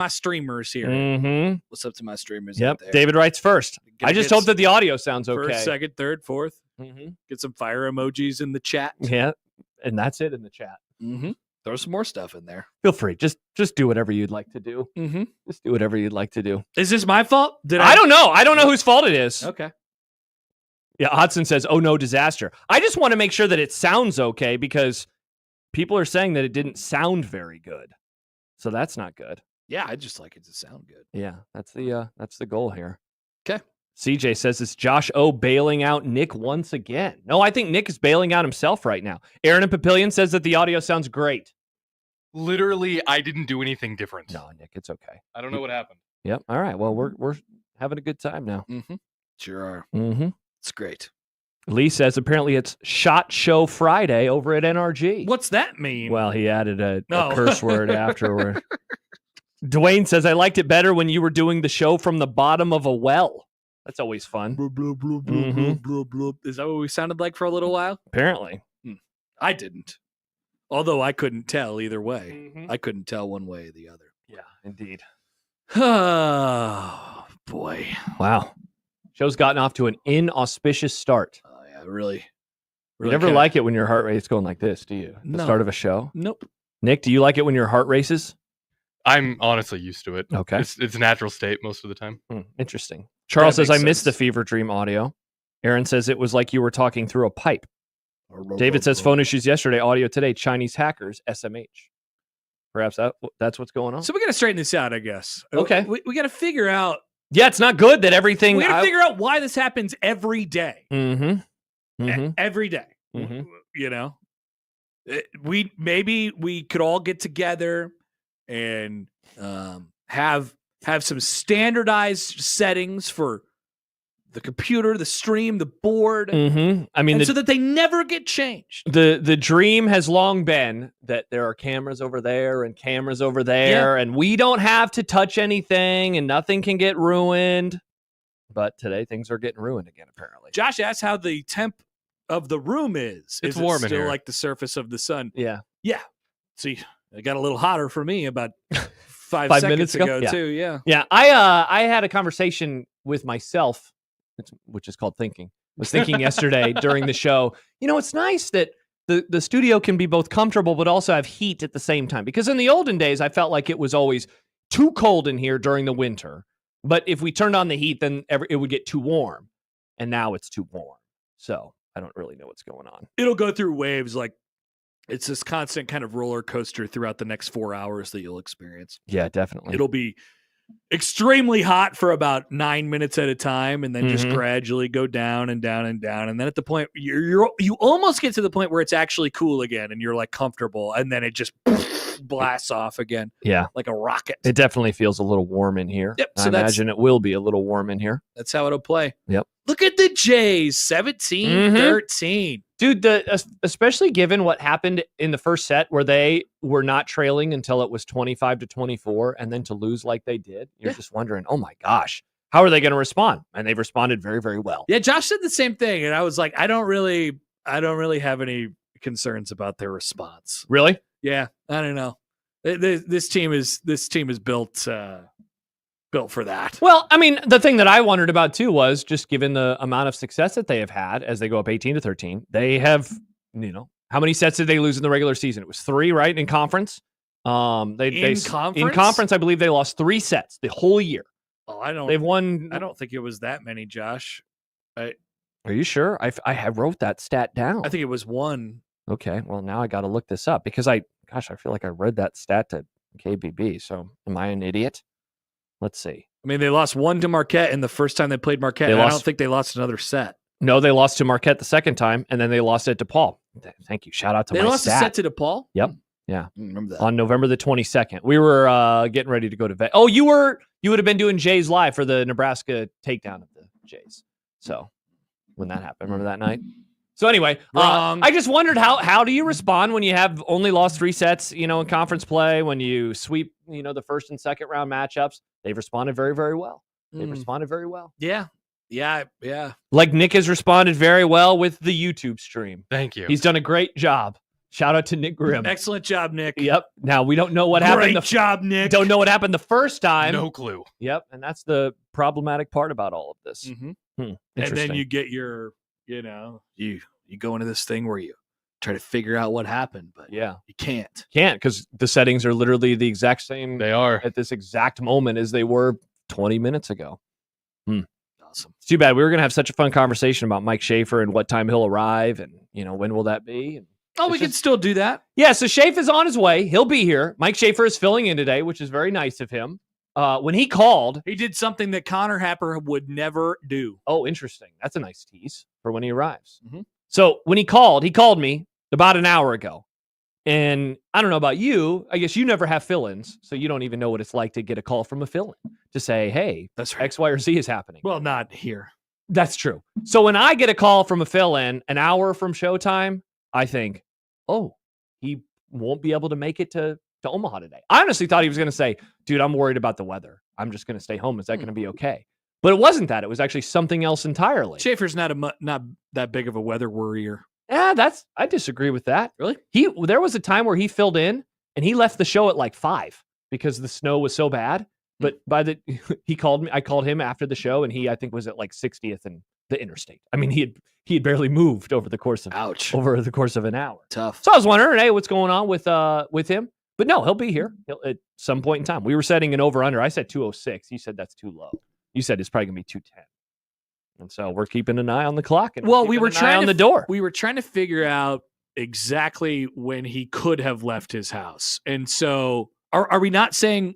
my streamers here. Mm-hmm. What's up to my streamers? Yep. Out there? David writes first. I just hope that the audio sounds okay. First, second, third, fourth. Mm-hmm. Get some fire emojis in the chat. Yeah, and that's it in the chat. Mm-hmm. Throw some more stuff in there. Feel free. Just do whatever you'd like to do. Mm-hmm. Just do whatever you'd like to do. Is this my fault? I don't know. I don't know whose fault it is. Okay. Yeah, Hodson says, "Oh no, disaster." I just want to make sure that it sounds okay because people are saying that it didn't sound very good, so that's not good. Yeah, I just like it to sound good. Yeah, that's the goal here. Okay. CJ says it's Josh O bailing out Nick once again. No, I think Nick is bailing out himself right now. Aaron and Papillion says that the audio sounds great. Literally, I didn't do anything different. No, Nick, it's okay. I don't know what happened. Yep. All right. Well, we're having a good time now. Mm-hmm. Sure are. Mm-hmm. It's great. Lee says apparently it's SHOT Show Friday over at NRG. What's that mean? Well, he added a curse word afterward. Dwayne says, I liked it better when you were doing the show from the bottom of a well. That's always fun. Blah, blah, blah, blah, Mm-hmm. blah, blah, blah. Is that what we sounded like for a little while? Apparently. I didn't. Although I couldn't tell either way. Mm-hmm. I couldn't tell one way or the other. Yeah, indeed. Oh, boy. Wow. Show's gotten off to an inauspicious start. Oh, yeah, really. You never like it when your heart rate's going like this, do you? The No. start of a show? Nope. Nick, do you like it when your heart races? I'm honestly used to it. Okay. It's a natural state most of the time. Interesting. Charles That says, I makes missed the sense. Fever Dream audio. Aaron says it was like you were talking through a pipe. David says phone issues yesterday, audio today, Chinese hackers, SMH. Perhaps that's what's going on. So we got to straighten this out, I guess. Okay. We got to figure out. Yeah, it's not good that everything. We got to figure out why this happens every day. Mm-hmm. Mm-hmm. Every day. Mhm. You know, we could all get together and have some standardized settings for the computer, the stream, the board, Mm-hmm. I mean, so that they never get changed. The dream has long been that there are cameras over there and cameras over there, and we don't have to touch anything, and nothing can get ruined. But today things are getting ruined again, apparently. Josh asked how the temp of the room is. It's is warm it in still here. like the surface of the sun? Yeah. Yeah. See, it got a little hotter for me about 5 5 seconds minutes ago? ago Yeah. too. Yeah. Yeah, I had a conversation with myself, which is called thinking. I was thinking yesterday during the show, it's nice that the studio can be both comfortable but also have heat at the same time. Because in the olden days, I felt like it was always too cold in here during the winter. But if we turned on the heat, then it would get too warm. And now it's too warm. So I don't really know what's going on. It'll go through waves. Like it's this constant kind of roller coaster throughout the next 4 hours that you'll experience. Yeah, definitely. It'll be extremely hot for about 9 minutes at a time, and then just gradually go down and down and down. And then at the point you almost get to the point where it's actually cool again, and you're like comfortable, and then it just blasts off again. Yeah, like a rocket. It definitely feels a little warm in here. Yep. So I imagine it will be a little warm in here. That's how it'll play. Yep. Look at the Jays, 17-13. Dude, especially given what happened in the first set where they were not trailing until it was 25-24, and then to lose like they did, you're just wondering, oh my gosh, how are they going to respond? And they've responded very, very well. Yeah, Josh said the same thing, and I was like, I don't really have any concerns about their response. Really? Yeah, I don't know. This team is built for that. Well, I mean, the thing that I wondered about too was just given the amount of success that they have had as they go up 18-13, they have, how many sets did they lose in the regular season? It was 3, right? In conference. In conference, I believe they lost 3 sets the whole year. Oh, They've won. I don't think it was that many, Josh. Are you sure? I wrote that stat down. I think it was 1. Okay. Well, now I got to look this up because I feel like I read that stat to KBB. So am I an idiot? Let's see. I mean, they lost 1 to Marquette, and the first time they played Marquette, I don't think they lost another set. No, they lost to Marquette the second time, and then they lost it to DePaul. Thank you. Shout out to they my lost a set to DePaul? Yep. Yeah. I remember that. On November the 22nd. We were getting ready to go to Vegas. Oh, you would have been doing Jays Live for the Nebraska takedown of the Jays. So when that happened, remember that night? So anyway, I just wondered how do you respond when you have only lost 3 sets, in conference play, when you sweep, the first and second round matchups. They've responded very, very well. They've responded very well. Yeah. Like Nick has responded very well with the YouTube stream. Thank you. He's done a great job. Shout out to Nick Grimm. Excellent job, Nick. Yep. Now we don't know what happened. Great job, Nick. Don't know what happened the first time. No clue. Yep. And that's the problematic part about all of this. Mhm. And then you get your, you go into this thing where you try to figure out what happened, but you can't. Can't, because the settings are literally the exact same. They are at this exact moment as they were 20 minutes ago. Awesome. It's too bad. We were going to have such a fun conversation about Mike Schaefer and what time he'll arrive and, when will that be? And we can still do that. Yeah, so Schaef is on his way. He'll be here. Mike Schaefer is filling in today, which is very nice of him. When he called... He did something that Connor Happer would never do. Oh, interesting. That's a nice tease for when he arrives. Mm-hmm. So when he called me about an hour ago. And I don't know about you. I guess you never have fill-ins, so you don't even know what it's like to get a call from a fill-in to say, hey, that's right. X, Y, or Z is happening. Well, not here. That's true. So when I get a call from a fill-in an hour from showtime, I think, oh, he won't be able to make it to Omaha today. I honestly thought he was going to say, dude, I'm worried about the weather. I'm just going to stay home. Is that going to be okay? But it wasn't that. It was actually something else entirely. Schaefer's not that big of a weather worrier. Yeah, I disagree with that. Really? There was a time where he filled in and he left the show at like 5 because the snow was so bad. But he called me. I called him after the show, and he, I think, was at like 60th and the interstate. I mean, he had barely moved over the course of an hour. Tough. So I was wondering, hey, what's going on with him? But no, he'll be here at some point in time. We were setting an over under. I said 206. He said that's too low. You said it's probably gonna be 210. And so we're keeping an eye on the clock. And we were trying on the door. We were trying to figure out exactly when he could have left his house. And so, are we not saying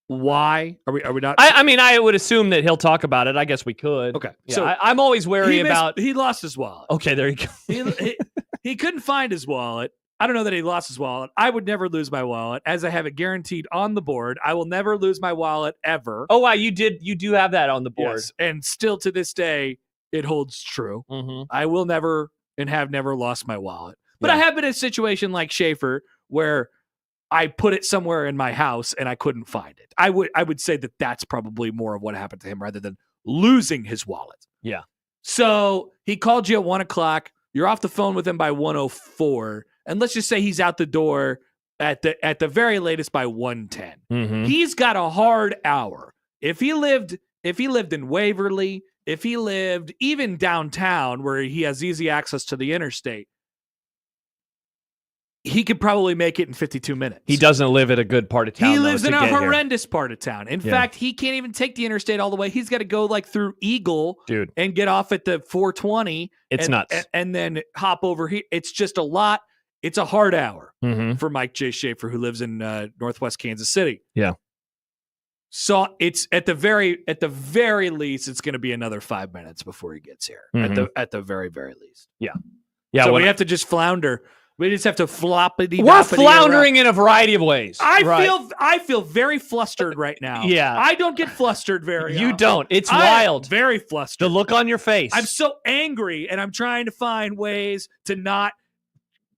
why? Are we not? I mean, I would assume that he'll talk about it. I guess we could. Okay. Yeah, So I'm always wary about. He lost his wallet. Okay, there you go. he couldn't find his wallet. I don't know that he lost his wallet. I would never lose my wallet, as I have it guaranteed on the board. I will never lose my wallet ever. Oh wow, you do have that on the board, yes. And still to this day, it holds true. Mm-hmm. I will never and have never lost my wallet. But I have been in a situation like Schaefer where I put it somewhere in my house and I couldn't find it. I would say that that's probably more of what happened to him rather than losing his wallet. Yeah. So he called you at 1:00. You're off the phone with him by 1:04. And let's just say he's out the door at the very latest by 1:10. Mm-hmm. He's got a hard hour. If he lived in Waverly, if he lived even downtown where he has easy access to the interstate, he could probably make it in 52 minutes. He doesn't live at a good part of town. He lives in a horrendous part of town. In fact, he can't even take the interstate all the way. He's got to go like through Eagle, dude, and get off at the 420. It's nuts. And then hop over here. It's just a lot. It's a hard hour for Mike J. Schaefer, who lives in Northwest Kansas City. Yeah. So it's at the very least, it's going to be another 5 minutes before he gets here. At the very, very least. Yeah. Yeah. So we have to just flounder. We just have to floppity. We're floundering in a variety of ways. I feel very flustered right now. Yeah. I don't get flustered very often. You don't. It's wild. Very flustered. The look on your face. I'm so angry, and I'm trying to find ways to not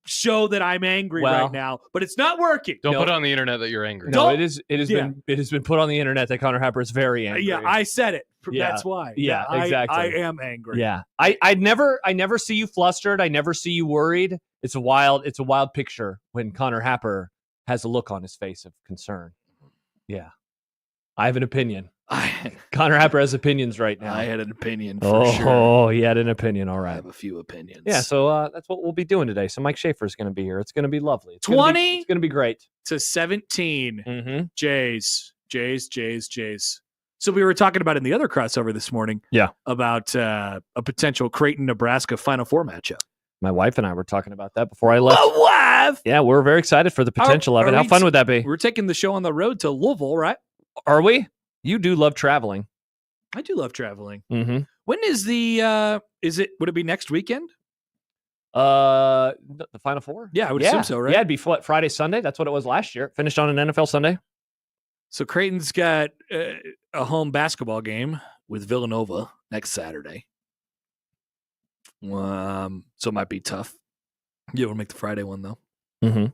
show that I'm angry right now, but it's not working. Don't put it on the internet that you're angry. No, it has been put on the internet that Connor Happer is very angry. Yeah, I said it. Yeah. That's why. Yeah, exactly. I am angry. Yeah. I never see you flustered. I never see you worried. It's a wild picture when Connor Happer has a look on his face of concern. Yeah. I have an opinion. Connor Happer has opinions right now. I had an opinion for sure. Oh, he had an opinion. All right. I have a few opinions. Yeah, so that's what we'll be doing today. So Mike Schaefer is going to be here. It's going to be lovely. It's 20 it's going to be great. To 17. Mm-hmm. Jays. So we were talking about in the other crossover this morning. Yeah. About a potential Creighton, Nebraska Final Four matchup. My wife and I were talking about that before I left. Wife! Yeah, we're very excited for the potential of it. How fun would that be? We're taking the show on the road to Louisville, right? Are we? You do love traveling. I do love traveling. Mm-hmm. When is would it be next weekend? The Final Four? Yeah, I would assume so, right? Yeah, it'd be Friday, Sunday. That's what it was last year. Finished on an NFL Sunday. So Creighton's got a home basketball game with Villanova next Saturday. So it might be tough. You want to make the Friday one, though. Mm-hmm.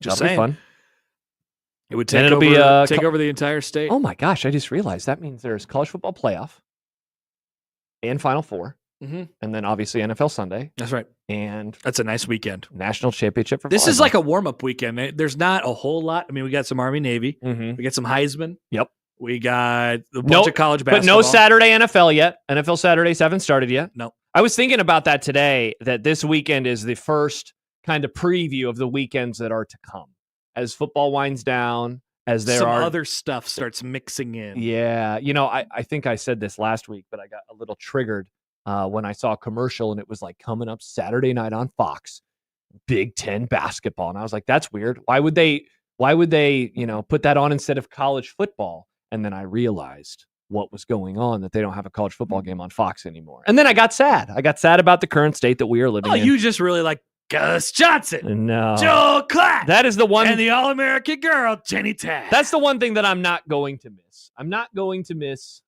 Just That'll saying. Be fun. It would take over the entire state. Oh, my gosh. I just realized that means there's college football playoff and Final Four Mm-hmm. and then obviously NFL Sunday. That's right. And that's a nice weekend. National championship for this volleyball. is like a warm-up weekend. There's not a whole lot. I mean, we got some Army Navy. Mm-hmm. We got some Heisman. Yep. We got a bunch of college basketball. But no Saturday NFL yet. NFL Saturdays haven't started yet. No. I was thinking about that today, that this weekend is the first kind of preview of the weekends that are to come. As football winds down, as there some are other stuff starts mixing in. Yeah. I think I said this last week, but I got a little triggered when I saw a commercial and it was like coming up Saturday night on Fox, Big Ten basketball. And I was like, that's weird. Why would they, put that on instead of college football? And then I realized what was going on, that they don't have a college football game on Fox anymore. And then I got sad. I got sad about the current state that we are living in. You just really like Gus Johnson. No. Joel Klatt. That is the one. And the All-American girl, Jenny Taft. That's the one thing that I'm not going to miss. I'm not going to miss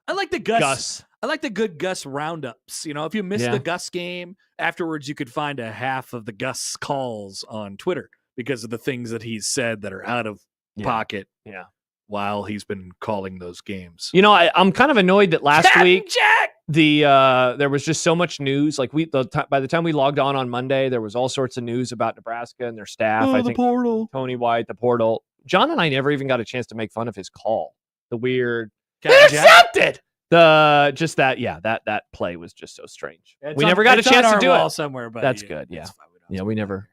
I like the Gus. I like the good Gus roundups. If you miss the Gus game, afterwards you could find a half of the Gus calls on Twitter because of the things that he's said that are out of pocket. Yeah. While he's been calling those games. I'm kind of annoyed that last week Jack! there was just so much news. Like by the time we logged on Monday, there was all sorts of news about Nebraska and their staff. I think portal. Tony White, the portal. John and I never even got a chance to make fun of his call. The weird intercepted. That play was just so strange. We never got a chance to do it somewhere, but that's good. Yeah. We never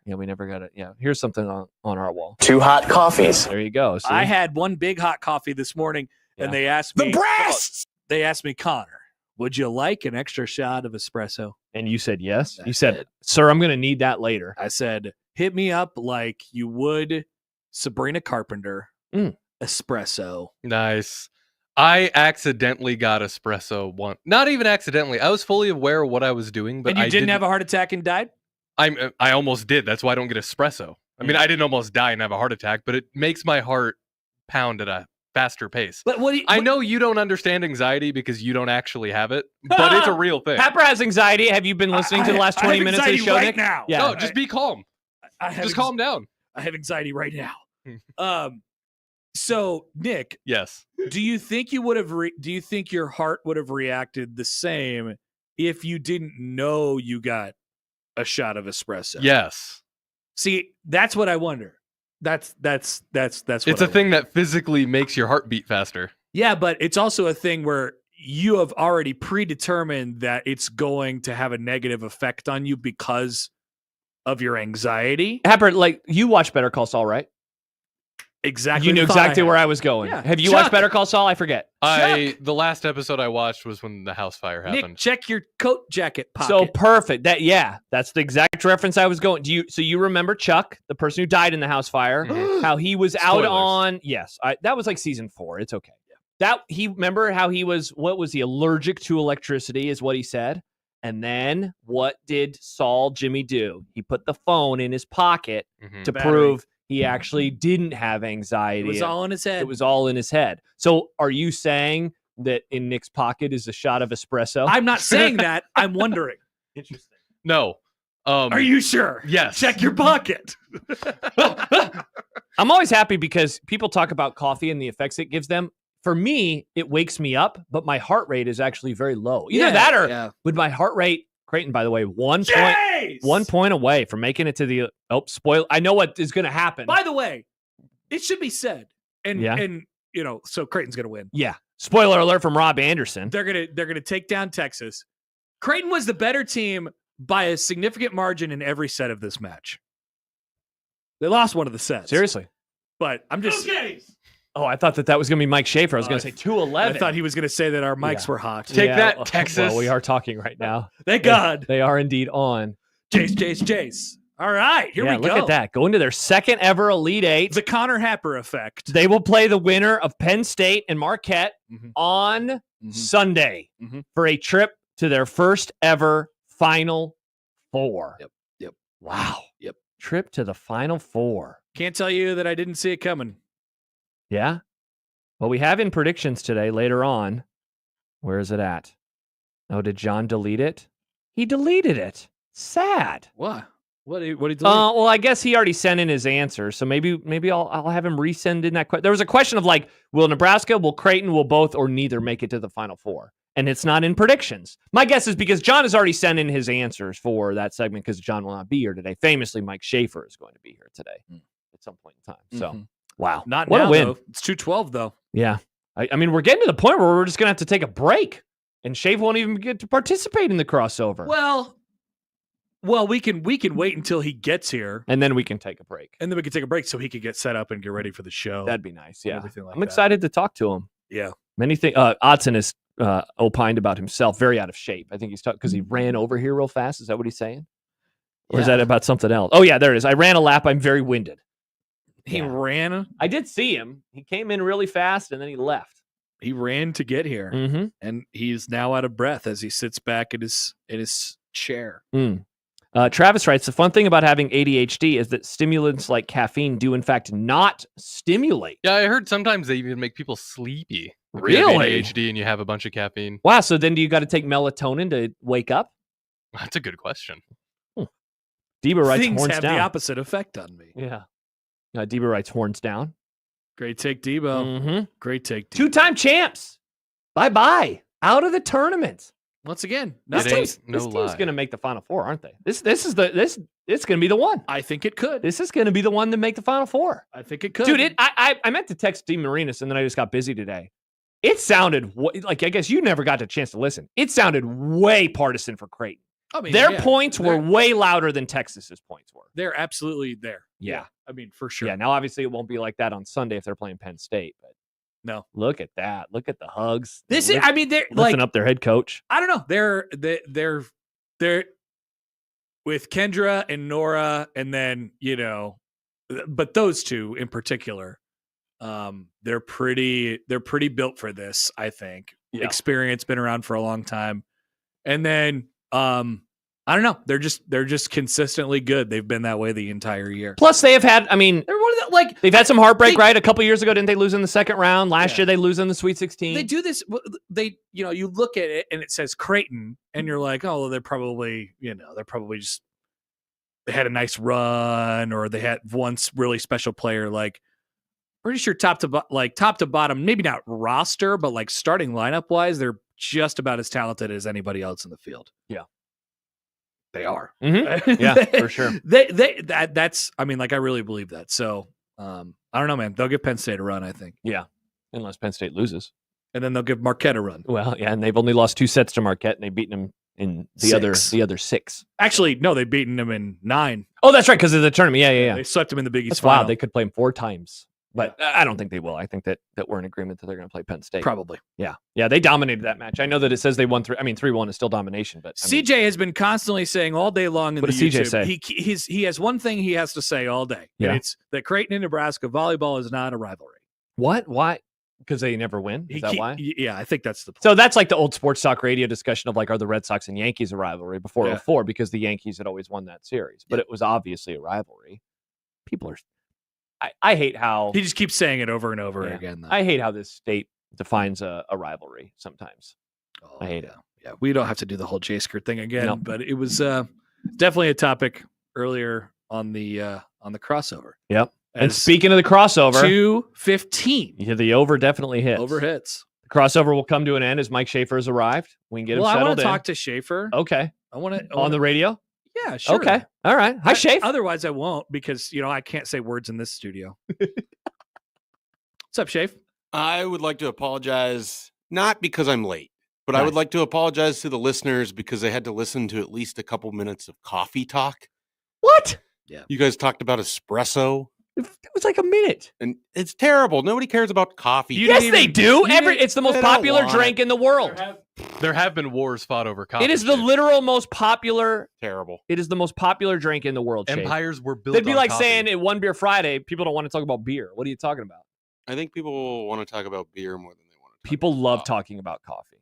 got it. Yeah. Here's something on our wall. 2 hot coffees. There you go. See? I had one big hot coffee this morning, and they asked me the breasts. They asked me, Connor, would you like an extra shot of espresso? And you said yes. You said, sir, I'm going to need that later. I said, hit me up like you would Sabrina Carpenter. Espresso. Nice. I accidentally got espresso once. Not even accidentally. I was fully aware of what I was doing, but and you didn't have a heart attack and died? I almost did. That's why I don't get espresso. I mean, I didn't almost die and have a heart attack, but it makes my heart pound at a faster pace. But I know you don't understand anxiety because you don't actually have it, but it's a real thing. Pepper has anxiety. Have you been listening to the last 20 minutes of the show, right Nick? Now. Yeah. No, just be calm. Just calm down. I have anxiety right now. So Nick, yes. Do you think you would have? Do you think your heart would have reacted the same if you didn't know you got a shot of espresso? Yes. See, that's what I wonder. That's what it's a thing that physically makes your heart beat faster. Yeah, but it's also a thing where you have already predetermined that it's going to have a negative effect on you because of your anxiety. Happer, like you watch Better Call Saul, right? Exactly. You knew exactly where I was going. Yeah. Have you watched Better Call Saul? I forget. The last episode I watched was when the house fire happened. Nick, check your coat jacket pocket. So perfect. That's the exact reference I was going. So you remember Chuck, the person who died in the house fire, how he was out on? Yes, that was like season 4. It's okay. Remember how he was? What was he allergic to? Electricity is what he said. And then what did Jimmy do? He put the phone in his pocket to prove he actually didn't have anxiety. It was all in his head. It was all in his head. So are you saying that in Nick's pocket is a shot of espresso? I'm not saying that. I'm wondering. Interesting. No. Are you sure? Yes. Check your pocket. I'm always happy because people talk about coffee and the effects it gives them. For me, it wakes me up, but my heart rate is actually very low. Either that or with my heart rate, Creighton, by the way, 1 point away from making it to the spoil. I know what is going to happen. By the way, it should be said, and so Creighton's going to win. Yeah. Spoiler alert from Rob Anderson. They're gonna take down Texas. Creighton was the better team by a significant margin in every set of this match. They lost one of the sets. Seriously. But I'm just. Oh, I thought that was going to be Mike Schaefer. I was going to say 211. I thought he was going to say that our mics were hot. Take that, Texas. Well, we are talking right now. Thank God. They are indeed on. Jace. All right, here we go. Look at that. Going to their second ever Elite Eight. The Connor Happer effect. They will play the winner of Penn State and Marquette on Sunday for a trip to their first ever Final Four. Yep. Wow. Yep. Trip to the Final Four. Can't tell you that I didn't see it coming. Yeah. Well, we have in predictions today later on. Where is it at? Oh, did John delete it? He deleted it. Sad. What? What did he delete? Well, I guess he already sent in his answer, so maybe I'll have him resend in that question. There was a question of like, will Nebraska, will Creighton, will both or neither make it to the Final Four? and it's not in predictions. My guess is because John has already sent in his answers for that segment because John will not be here today. Famously, Mike Schaefer is going to be here today at some point in time. So, wow. Not what now, a win. though. It's 2:12, though. Yeah. I mean, we're getting to the point where we're just going to have to take a break, and Schaef won't even get to participate in the crossover. Well, we can wait until he gets here, and then we can take a break. and then we can take a break so he can get set up and get ready for the show. That'd be nice. Yeah. Everything like I'm that. excited to talk to him. Yeah. Many things. Otson is opined about himself, very out of shape. I think he's talking because he ran over here real fast. Is that what he's saying? Or is that about something else? Oh, yeah, there it is. I ran a lap. I'm very winded. He ran. I did see him. He came in really fast, and then he left. He ran to get here, Mm-hmm. and he's now out of breath as he sits back in his chair. Travis writes, the fun thing about having ADHD is that stimulants like caffeine do, in fact, not stimulate. Yeah, I heard sometimes they even make people sleepy. If you have Really? ADHD and you have a bunch of caffeine. Wow, so then do you got to take melatonin to wake up? That's a good question. Deba writes, Things horns have down. the opposite effect on me. Yeah. Deba writes, horns down. Great take, Debo. Mm-hmm. Great take. Debo. Two-time champs. Bye-bye. Out of the tournament. Once again, It ain't no This team's lie. going to make the Final Four, aren't they? It's going to be the one. I think it could. This is going to be the one to make the Final Four. I think it could. Dude, I meant to text Dean Marinas, and then I just got busy today. It sounded like, I guess you never got a chance to listen. It sounded way partisan for Creighton. I mean, Their yeah, points were they're- way louder than Texas's points were. They're absolutely there. Yeah. I mean, for sure. Yeah, now obviously it won't be like that on Sunday if they're playing Penn State, but No. look at that. Look at the hugs. This They're is. I mean, they're lifting like. up their head coach. I don't know. They're with Kendra and Nora, and then but those two in particular, they're pretty built for this. I think experience, been around for a long time, and then I don't know. They're just consistently good. They've been that way the entire year. Plus, they have had. I mean, They're one of the they've had some heartbreak, right? A couple years ago, didn't they lose in the second round? Last Yeah. year, they lose in the Sweet 16. They do this. You look at it and it says Creighton, and you're like, oh, well, they're probably just they had a nice run, or they had one really special player. Like, pretty sure top to bottom, maybe not roster, but like starting lineup wise, they're just about as talented as anybody else in the field. Yeah. They are. Mhm. Yeah, for sure. That's. I mean, like, I really believe that. So, I don't know, man. They'll give Penn State a run, I think, Yeah, unless Penn State loses. and then they'll give Marquette a run. Well, yeah, and they've only lost 2 sets to Marquette, and they've beaten them in the other 6. Actually, no, they've beaten them in 9. Oh, that's right, because of the tournament. Yeah. They swept them in the Big East That's final. wild. They could play them 4 times, but I don't think they will. I think that we're in agreement that they're going to play Penn State. Probably. Yeah, they dominated that match. I know that it says they won 3. I mean, 3-1 is still domination, but I mean, CJ has been constantly saying all day long in What the does CJ YouTube, say? he has one thing he has to say all day. Yeah. And it's that Creighton and Nebraska volleyball is not a rivalry. what? Why? Because they never win? Is that why? Yeah, I think that's the point. So that's like the old sports talk radio discussion of like, are the Red Sox and Yankees a rivalry before Yeah. 04 because the Yankees had always won that series, but it was obviously a rivalry. People are. I hate how He just keeps saying it over and over Yeah. again. Though. I hate how this state defines a rivalry sometimes. Oh, I hate it. Yeah, we don't have to do the whole J skirt thing again, No. but it was definitely a topic earlier on the crossover. Yep. And As speaking of the crossover, 2:15 yeah, the over definitely hits. over hits. The crossover will come to an end as Mike Schaefer has arrived. We can get him Well, I settled want to in. talk to Schaefer. Okay. I want to On the radio? Yeah, sure. Okay. All right. Hi, Schaefer. Otherwise, I won't because I can't say words in this studio. What's up, Schaefer? I would like to apologize, not because I'm late, but I would Nice. like to apologize to the listeners because they had to listen to at least a couple minutes of coffee talk. What? You guys talked about espresso, It was like a minute. and it's terrible. Nobody cares about coffee. You Yes, didn't they even- do. you didn't- It's the most they don't popular want drink in the world. There have been wars fought over coffee. It is the Schaefer. literal most popular. Terrible. It is the most popular drink in the world. Schaefer. Empires were built. They'd be on like coffee. saying at One Beer Friday, people don't want to talk about beer. What are you talking about? I think people want to talk about beer more than they want to talk People about love coffee. talking about coffee.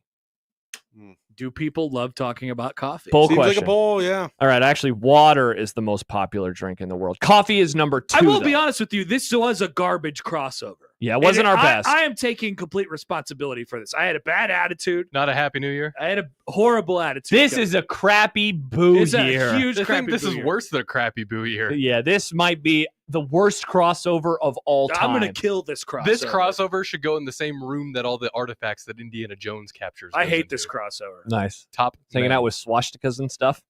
Do people love talking about coffee? Poll Seems question. like a bowl, yeah. All right, actually, water is the most popular drink in the world. Coffee is number 2. I will be though. honest with you. This was a garbage crossover. Yeah, it wasn't And our best. I am taking complete responsibility for this. I had a bad attitude. Not a happy new year. I had a horrible attitude. This is a crappy boo It's year. a huge I think crappy this is boo year. worse than a crappy boo year. Yeah, this might be the worst crossover of all time. I'm going to kill this crossover. This crossover should go in the same room that all the artifacts that Indiana Jones captures. I goes hate into. this crossover. Nice. Top Hanging man. out with swastikas and stuff.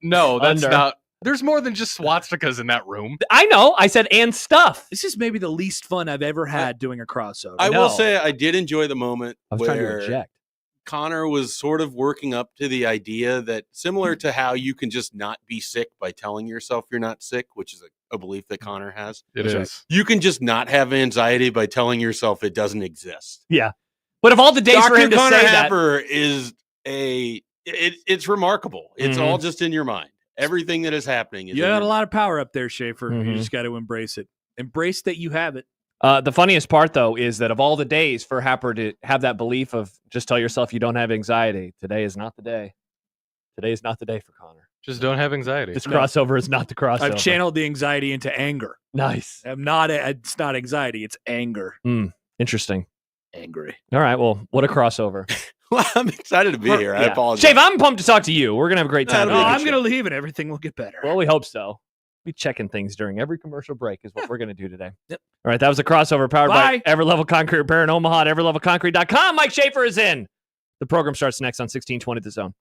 No, that's Under. not. There's more than just swastikas in that room. I know. I said and stuff. This is maybe the least fun I've ever had doing a crossover. I No. will say I did enjoy the moment I was trying to where eject. Connor was sort of working up to the idea that similar to how you can just not be sick by telling yourself you're not sick, which is a belief that Connor has. It is. You can just not have anxiety by telling yourself it doesn't exist. Yeah. But of all the days for Dr. him to Connor say that, Happer is it's remarkable. It's all just in your mind. Everything that is happening is You in got your a lot of power up there, Schaefer. Mhm. You just got to embrace it. Embrace that you have it. the funniest part, though, is that of all the days for Happer to have that belief of just tell yourself you don't have anxiety, today is not the day. Today is not the day for Connor. Just don't have anxiety. This crossover is not the crossover. I've channeled the anxiety into anger. Nice. It's not anxiety, it's anger. Interesting. Angry. All right. Well, what a crossover. Well, I'm excited to be here. I apologize. Schaef, I'm pumped to talk to you. We're going to have a great time. No, That'll be a I'm good going to leave and everything will get better. Well, we hope so. Be checking things during every commercial break is what we're going to do today. Yep. All right. That was a crossover powered by Bye. Everlevel Concrete Repair in Omaha at everlevelconcrete.com. Mike Schaefer is in. The program starts next on 1620 The Zone.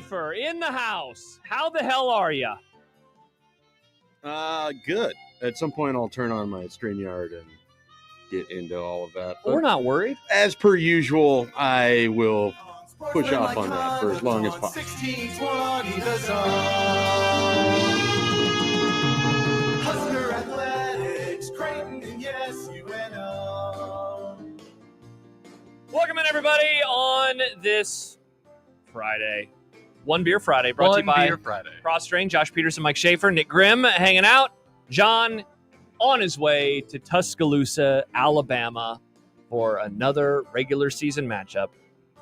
Schaefer in the house. How the hell are you? Good. At some point, I'll turn on my StreamYard and get into all of that. We're not worried. As per usual, I will push off on that for as long as possible. 1620 the Zone. Husker Athletics, Creighton, and yes, UNO. Welcome in, everybody, on this Friday. One Beer Friday, brought to you by Cross Train. Josh Peterson, Mike Schaefer, Nick Grimm hanging out. John on his way to Tuscaloosa, Alabama for another regular season matchup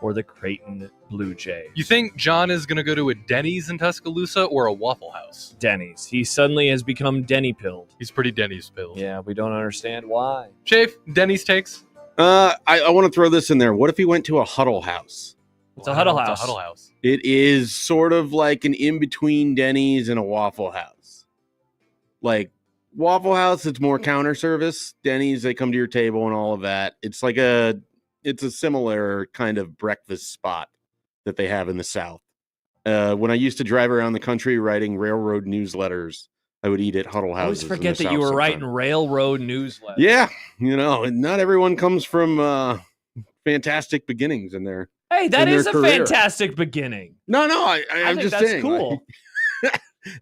for the Creighton Blue Jays. You think John is going to go to a Denny's in Tuscaloosa or a Waffle House? Denny's. He suddenly has become Denny-pilled. He's pretty Denny's pilled. Yeah, we don't understand why. Schaef, Denny's takes? I want to throw this in there. What if he went to a Huddle House? It's a Huddle House. It's a Huddle House. It is sort of like an in-between Denny's and a Waffle House. Like, Waffle House, it's more counter service. Denny's, they come to your table and all of that. It's a similar kind of breakfast spot that they have in the South. When I used to drive around the country writing railroad newsletters, I would eat at Huddle Houses. I always forget that you were writing railroad newsletters. Yeah, and not everyone comes from fantastic beginnings in there. Hey, that is a career. Fantastic beginning. No, I'm think just that's saying. cool.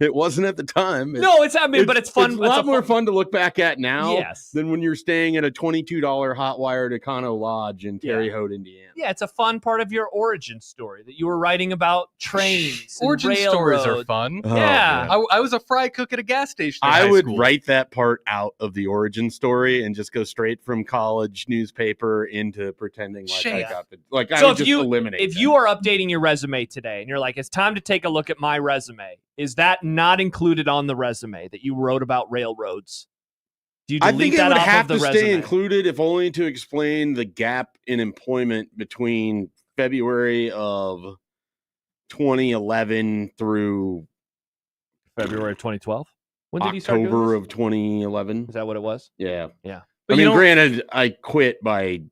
It wasn't at the time. No, it's but it's fun. It's a lot more fun to look back at now Yes. than when you're staying at a $22 hot wire to Econo Lodge in Terre Haute, Indiana. Yeah, it's a fun part of your origin story that you were writing about trains. And Origin stories are railroads. fun. Yeah. I was a fry cook at a gas station in I high would school. write that part out of the origin story and just go straight from college newspaper into pretending like Shame. I got the I So would just eliminate. if that. you are updating your resume today and you're like, it's time to take a look at my resume, is that not included on the resume that you wrote about railroads? Do you I delete think it that would off have of to the stay resume? included, if only to explain the gap in employment between February of 2011 through February of 2012. When did you start doing October this? of 2011. Is that what it was? Yeah. Yeah. But I mean, you know- granted, I quit by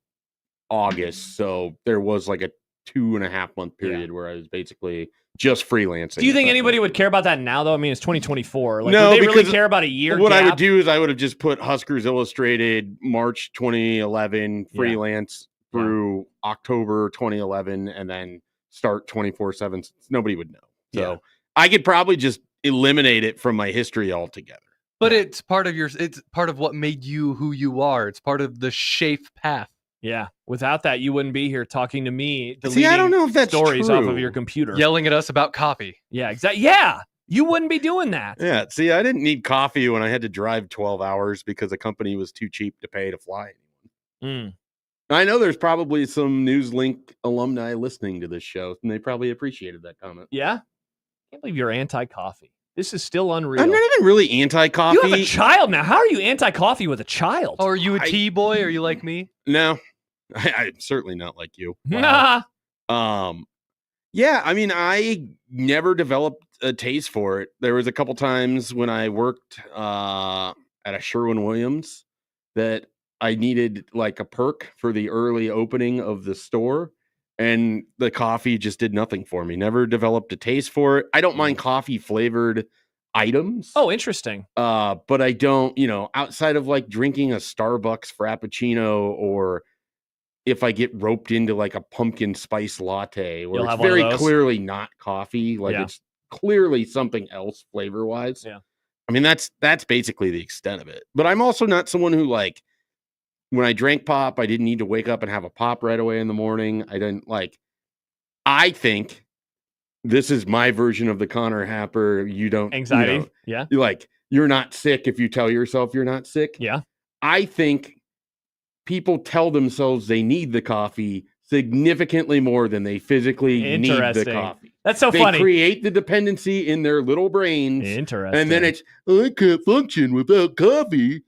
August, so there was like a 2.5 month period where I was basically just freelancing. Do you think at that anybody point. would care about that now, though? I mean, it's 2024. Like, No, would they really because care about a year What I gap? would do is I would have just put Huskers Illustrated March 2011 freelance through October 2011 and then start 24/7. Nobody would know. So I could probably just eliminate it from my history altogether. But it's part of what made you who you are. It's part of the Schaef path. Yeah. Without that, you wouldn't be here talking to me, See, I don't know if that's stories true. off of your computer. Yelling at us about coffee. Yeah, exactly. Yeah. You wouldn't be doing that. Yeah, see, I didn't need coffee when I had to drive 12 hours because the company was too cheap to pay to fly anyone. I know there's probably some NewsLink alumni listening to this show, and they probably appreciated that comment. Yeah? Can't believe you're anti-coffee. This is still unreal. I'm not even really anti-coffee. You have a child now. How are you anti-coffee with a child? Oh, are you a tea boy? Are you like me? No, I'm certainly not like you. Nah. Yeah, I mean, I never developed a taste for it. There was a couple times when I worked at a Sherwin-Williams that I needed like a perk for the early opening of the store, and the coffee just did nothing for me. Never developed a taste for it. I don't mind coffee flavored items. Oh, interesting. But I don't, outside of like drinking a Starbucks Frappuccino, or if I get roped into like a pumpkin spice latte where You'll it's have one of very those? clearly not coffee, like it's clearly something else flavor wise. Yeah. I mean, that's basically the extent of it. But I'm also not someone who, like, when I drank pop, I didn't need to wake up and have a pop right away in the morning. I think this is my version of the Connor Happer. You don't Anxiety. Yeah. You're not sick if you tell yourself you're not sick. Yeah. I think people tell themselves they need the coffee significantly more than they physically need the Interesting. coffee. That's so They funny. create the dependency in their little brains. Interesting. And then it's, I can't function without coffee.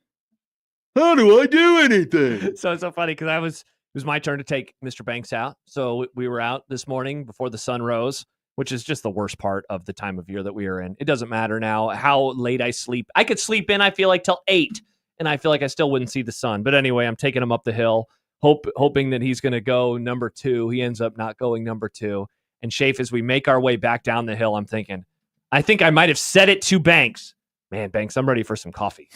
How do I do anything? So it's so funny because it was my turn to take Mr. Banks out. So we were out this morning before the sun rose, which is just the worst part of the time of year that we are in. It doesn't matter now how late I sleep. I could sleep in, I feel like, till 8, and I feel like I still wouldn't see the sun. But anyway, I'm taking him up the hill, hoping that he's going to go number 2. He ends up not going number 2. And Schaef, as we make our way back down the hill, I'm thinking, I think I might have said it to Banks. Man, Banks, I'm ready for some coffee.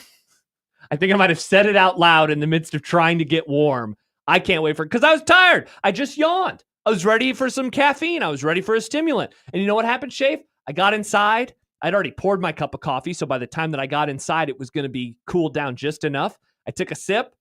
I think I might have said it out loud in the midst of trying to get warm. I can't wait for it because I was tired. I just yawned. I was ready for some caffeine. I was ready for a stimulant. And you know what happened, Schaef? I got inside. I'd already poured my cup of coffee. So by the time that I got inside, it was going to be cooled down just enough. I took a sip.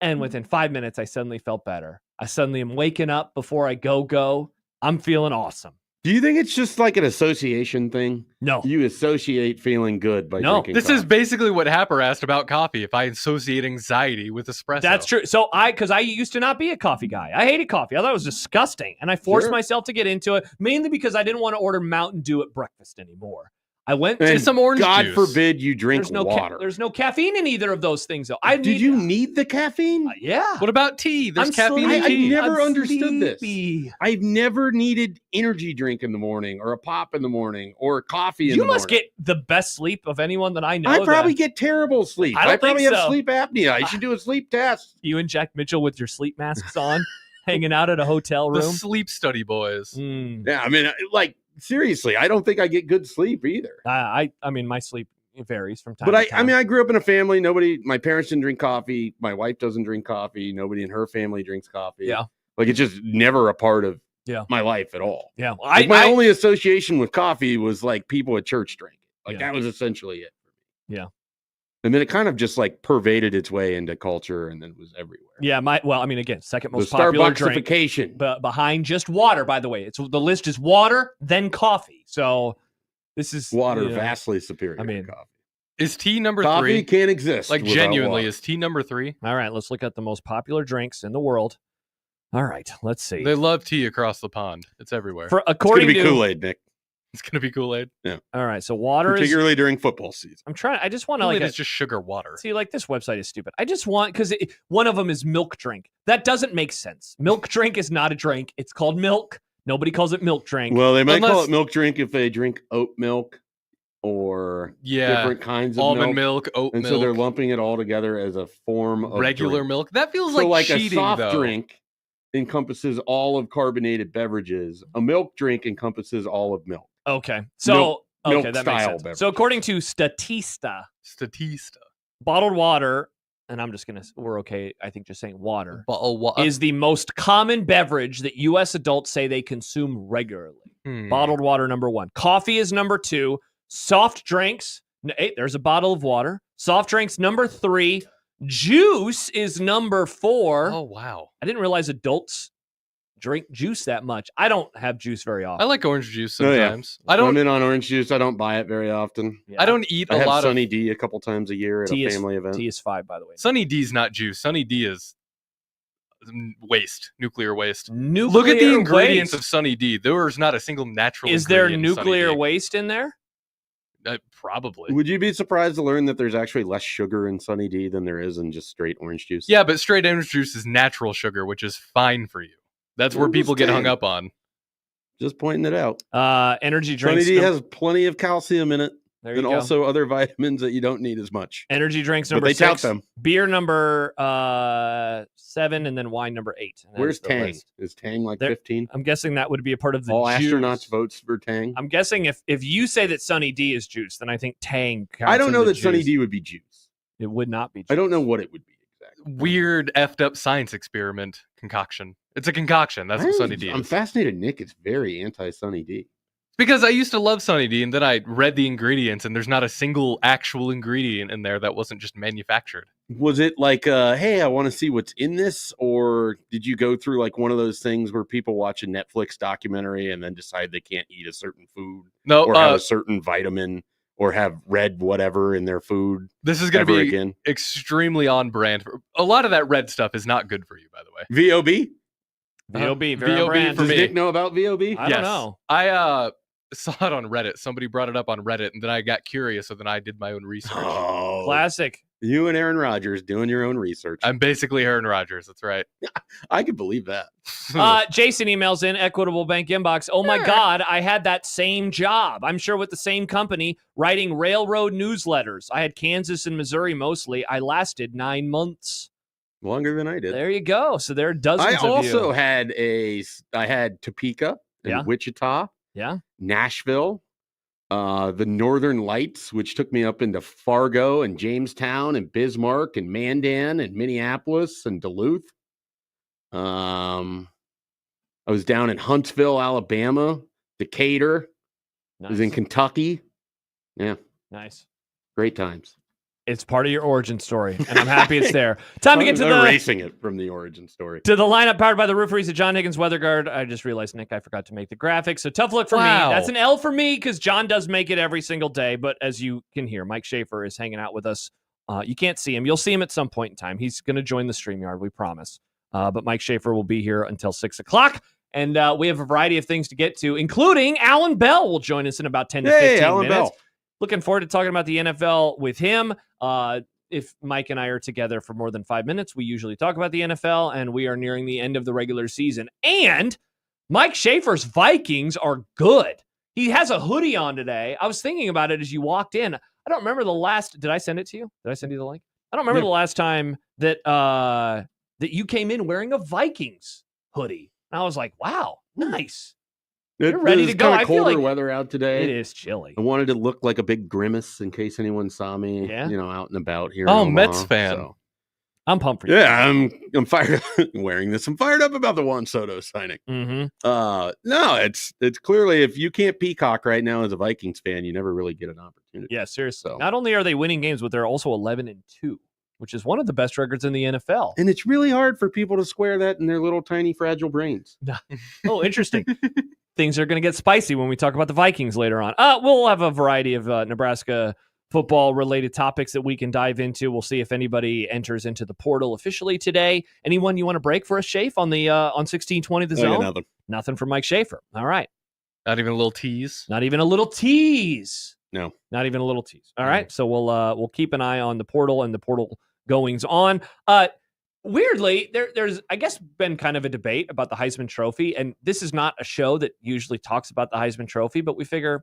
And within 5 minutes, I suddenly felt better. I suddenly am waking up before I go. I'm feeling awesome. Do you think it's just like an association thing? No. You associate feeling good by drinking This coffee. is basically what Happer asked about coffee. If I associate anxiety with espresso. That's true. So because I used to not be a coffee guy. I hated coffee. I thought it was disgusting. And I forced myself to get into it, mainly because I didn't want to order Mountain Dew at breakfast anymore. I went to some orange God juice. forbid you drink there's no water. there's no caffeine in either of those things, though. Did you need the caffeine? Yeah. What about tea? There's I'm caffeine in I've tea. never I'm understood this. sleepy. I've never needed energy drink in the morning or a pop in the morning or coffee in the You morning. must get the best sleep of anyone that I know. I probably get terrible sleep. I don't probably think have so. sleep apnea. I should do a sleep test. You and Jack Mitchell with your sleep masks on, hanging out at a hotel The room. sleep study boys. Yeah, I mean, like seriously, I don't think I get good sleep either. I mean, my sleep varies from time But to time. I mean, I grew up in a family. My parents didn't drink coffee. My wife doesn't drink coffee. Nobody in her family drinks coffee. Yeah. Like it's just never a part of Yeah. my life at all. yeah. Well, Like, my only association with coffee was like people at church drank it. Like Yeah. that was essentially it for me. Yeah. And then it kind of just like pervaded its way into culture and then it was everywhere. Yeah, again, second The most popular drink, Starbucksification. but behind just water. By the way, the list is water, then coffee. So this is Water vastly superior I mean, to coffee. Is tea number Coffee 3? can't exist. Like without genuinely, water. is tea number 3? All right, let's look at the most popular drinks in the world. All right, let's see. They love tea across the pond. It's everywhere. For It's going according to be to Kool-Aid, Nick. It's gonna be Kool-Aid. all right, so water is. Particularly during football season. I'm trying. I just want to Kool-Aid like is just sugar water. see like this website is stupid. I just want because one of them is milk drink. That doesn't make sense. Milk drink is not a drink. It's called milk. Nobody calls it milk drink. Well, they might call Unless- it milk drink if they drink oat milk or Yeah. different kinds of Almond milk. milk, oat And milk, so they're lumping it all together as a form of regular drink. milk. That feels So like a cheating, soft though. drink encompasses all of carbonated beverages. A milk drink encompasses all of milk. Okay. So milk that makes style sense. beverage. So according to Statista, Statista. bottled water, and we're okay, I think just saying water, Bottle is the most common beverage that U.S. adults say they consume regularly. Bottled water, number 1. Coffee is number 2. Soft drinks, hey, there's a bottle of water. Soft drinks, number 3. Juice is number 4. Oh wow. I didn't realize adults drink juice that much. I don't have juice very I often. like orange juice Oh, yeah. sometimes. I don't. I'm in on orange juice. I don't buy it very often. Yeah. I don't eat I a have lot Sunny of. D a couple times a year at Tea a is- family event. Tea is 5, by the way. Sunny D's not juice. Sunny D is waste, nuclear waste. Nuclear Look at the ingredients waste. of Sunny D. There is not a single natural. Is there ingredient in Sunny nuclear D. waste in there? Probably. Would you be surprised to learn that there's actually less sugar in Sunny D than there is in just straight orange juice? Yeah, but straight orange juice is natural sugar, which is fine for you. That's where I'm people just get hung saying. up on. Just pointing it out. Energy Sunny drinks. D has plenty of calcium in it there you and go. also other vitamins that you don't need as much. Energy drinks But number they 6. tout them. Beer number 7, and then wine number 8. And that Where's is the Tang? list. Is Tang like There- 15? I'm guessing that would be a part of the All juice. astronauts votes for Tang. I'm guessing if you say that Sunny D is juice, then I think Tang. I counts don't know into that Sunny juice. D would be juice. It would not be. Juice. I don't know what it would be exactly. Weird effed up science experiment concoction. It's a concoction. That's what Sunny D I'm is. fascinated. Nick is very anti Sunny D. Because I used to love Sunny D, and then I read the ingredients, and there's not a single actual ingredient in there that wasn't just manufactured. Was it like, hey, I want to see what's in this? Or did you go through like one of those things where people watch a Netflix documentary and then decide they can't eat a certain food No, or have a certain vitamin or have red whatever in their food this is going to ever be again? extremely on brand. A lot of that red stuff is not good for you, by the way. VOB? VOB, very VOB on brand. for Does me. Nick know about VOB? I don't know. I saw it on Reddit. Somebody brought it up on Reddit, and then I got curious, so then I did my own research. Oh, Classic. you and Aaron Rodgers doing your own research. I'm basically Aaron Rodgers. That's right. I could believe that. Jason emails in Equitable Bank inbox. Oh my God, I had that same job. I'm sure with the same company writing railroad newsletters. I had Kansas and Missouri mostly. I lasted 9 months. Longer than I did. There you go. So there are dozens I of also you. had I had Topeka in Yeah. Wichita, Yeah. Nashville, the Northern Lights, which took me up into Fargo and Jamestown and Bismarck and Mandan and Minneapolis and Duluth. I was down in Huntsville, Alabama, Decatur. I was in Kentucky. Yeah, Nice. great times. It's part of your origin story, and I'm happy it's there. Time to get to erasing it from the origin story. To the lineup powered by the rooferys of John Higgins Weather Guard. I just realized, Nick, I forgot to make the graphics. So tough look for me. That's an L for me because John does make it every single day. But as you can hear, Mike Schaefer is hanging out with us. You can't see him. You'll see him at some point in time. He's going to join the StreamYard, we promise. But Mike Schaefer will be here until 6 o'clock. And we have a variety of things to get to, including Allan Bell will join us in about 10 to 15 Allan minutes. Bell. Looking forward to talking about the NFL with him. If Mike and I are together for more than 5 minutes, we usually talk about the NFL, and we are nearing the end of the regular season. And Mike Schaefer's Vikings are good. He has a hoodie on today. I was thinking about it as you walked in. I don't remember the last. Did I send it to you? Did I send you the link? I don't remember the last time that that you came in wearing a Vikings hoodie. And I was like, wow, nice. You're ready to go. Kind I of feel colder like weather out today. it is chilly. I wanted to look like a big grimace in case anyone saw me, Yeah. out and about here. in Oh, Omaha, Mets fan. so. I'm pumped for you. Yeah, I'm fired up wearing this. I'm fired up about the Juan Soto signing. Mm-hmm. No, it's clearly if you can't peacock right now as a Vikings fan, you never really get an opportunity. Yeah, seriously. So. Not only are they winning games, but they're also 11-2, which is one of the best records in the NFL. And it's really hard for people to square that in their little tiny fragile brains. Oh, interesting. Things are going to get spicy when we talk about the Vikings later on. We'll have a variety of Nebraska football-related topics that we can dive into. We'll see if anybody enters into the portal officially today. Anyone you want to break for us, Schaef, on the on 1620 The I got Zone? nothing. Nothing from Mike Schaefer. All right. Not even a little tease. Not even a little tease. No. Not even a little tease. All right. So we'll keep an eye on the portal and the portal goings on. Weirdly, there's, I guess, been kind of a debate about the Heisman Trophy, and this is not a show that usually talks about the Heisman Trophy, but we figure,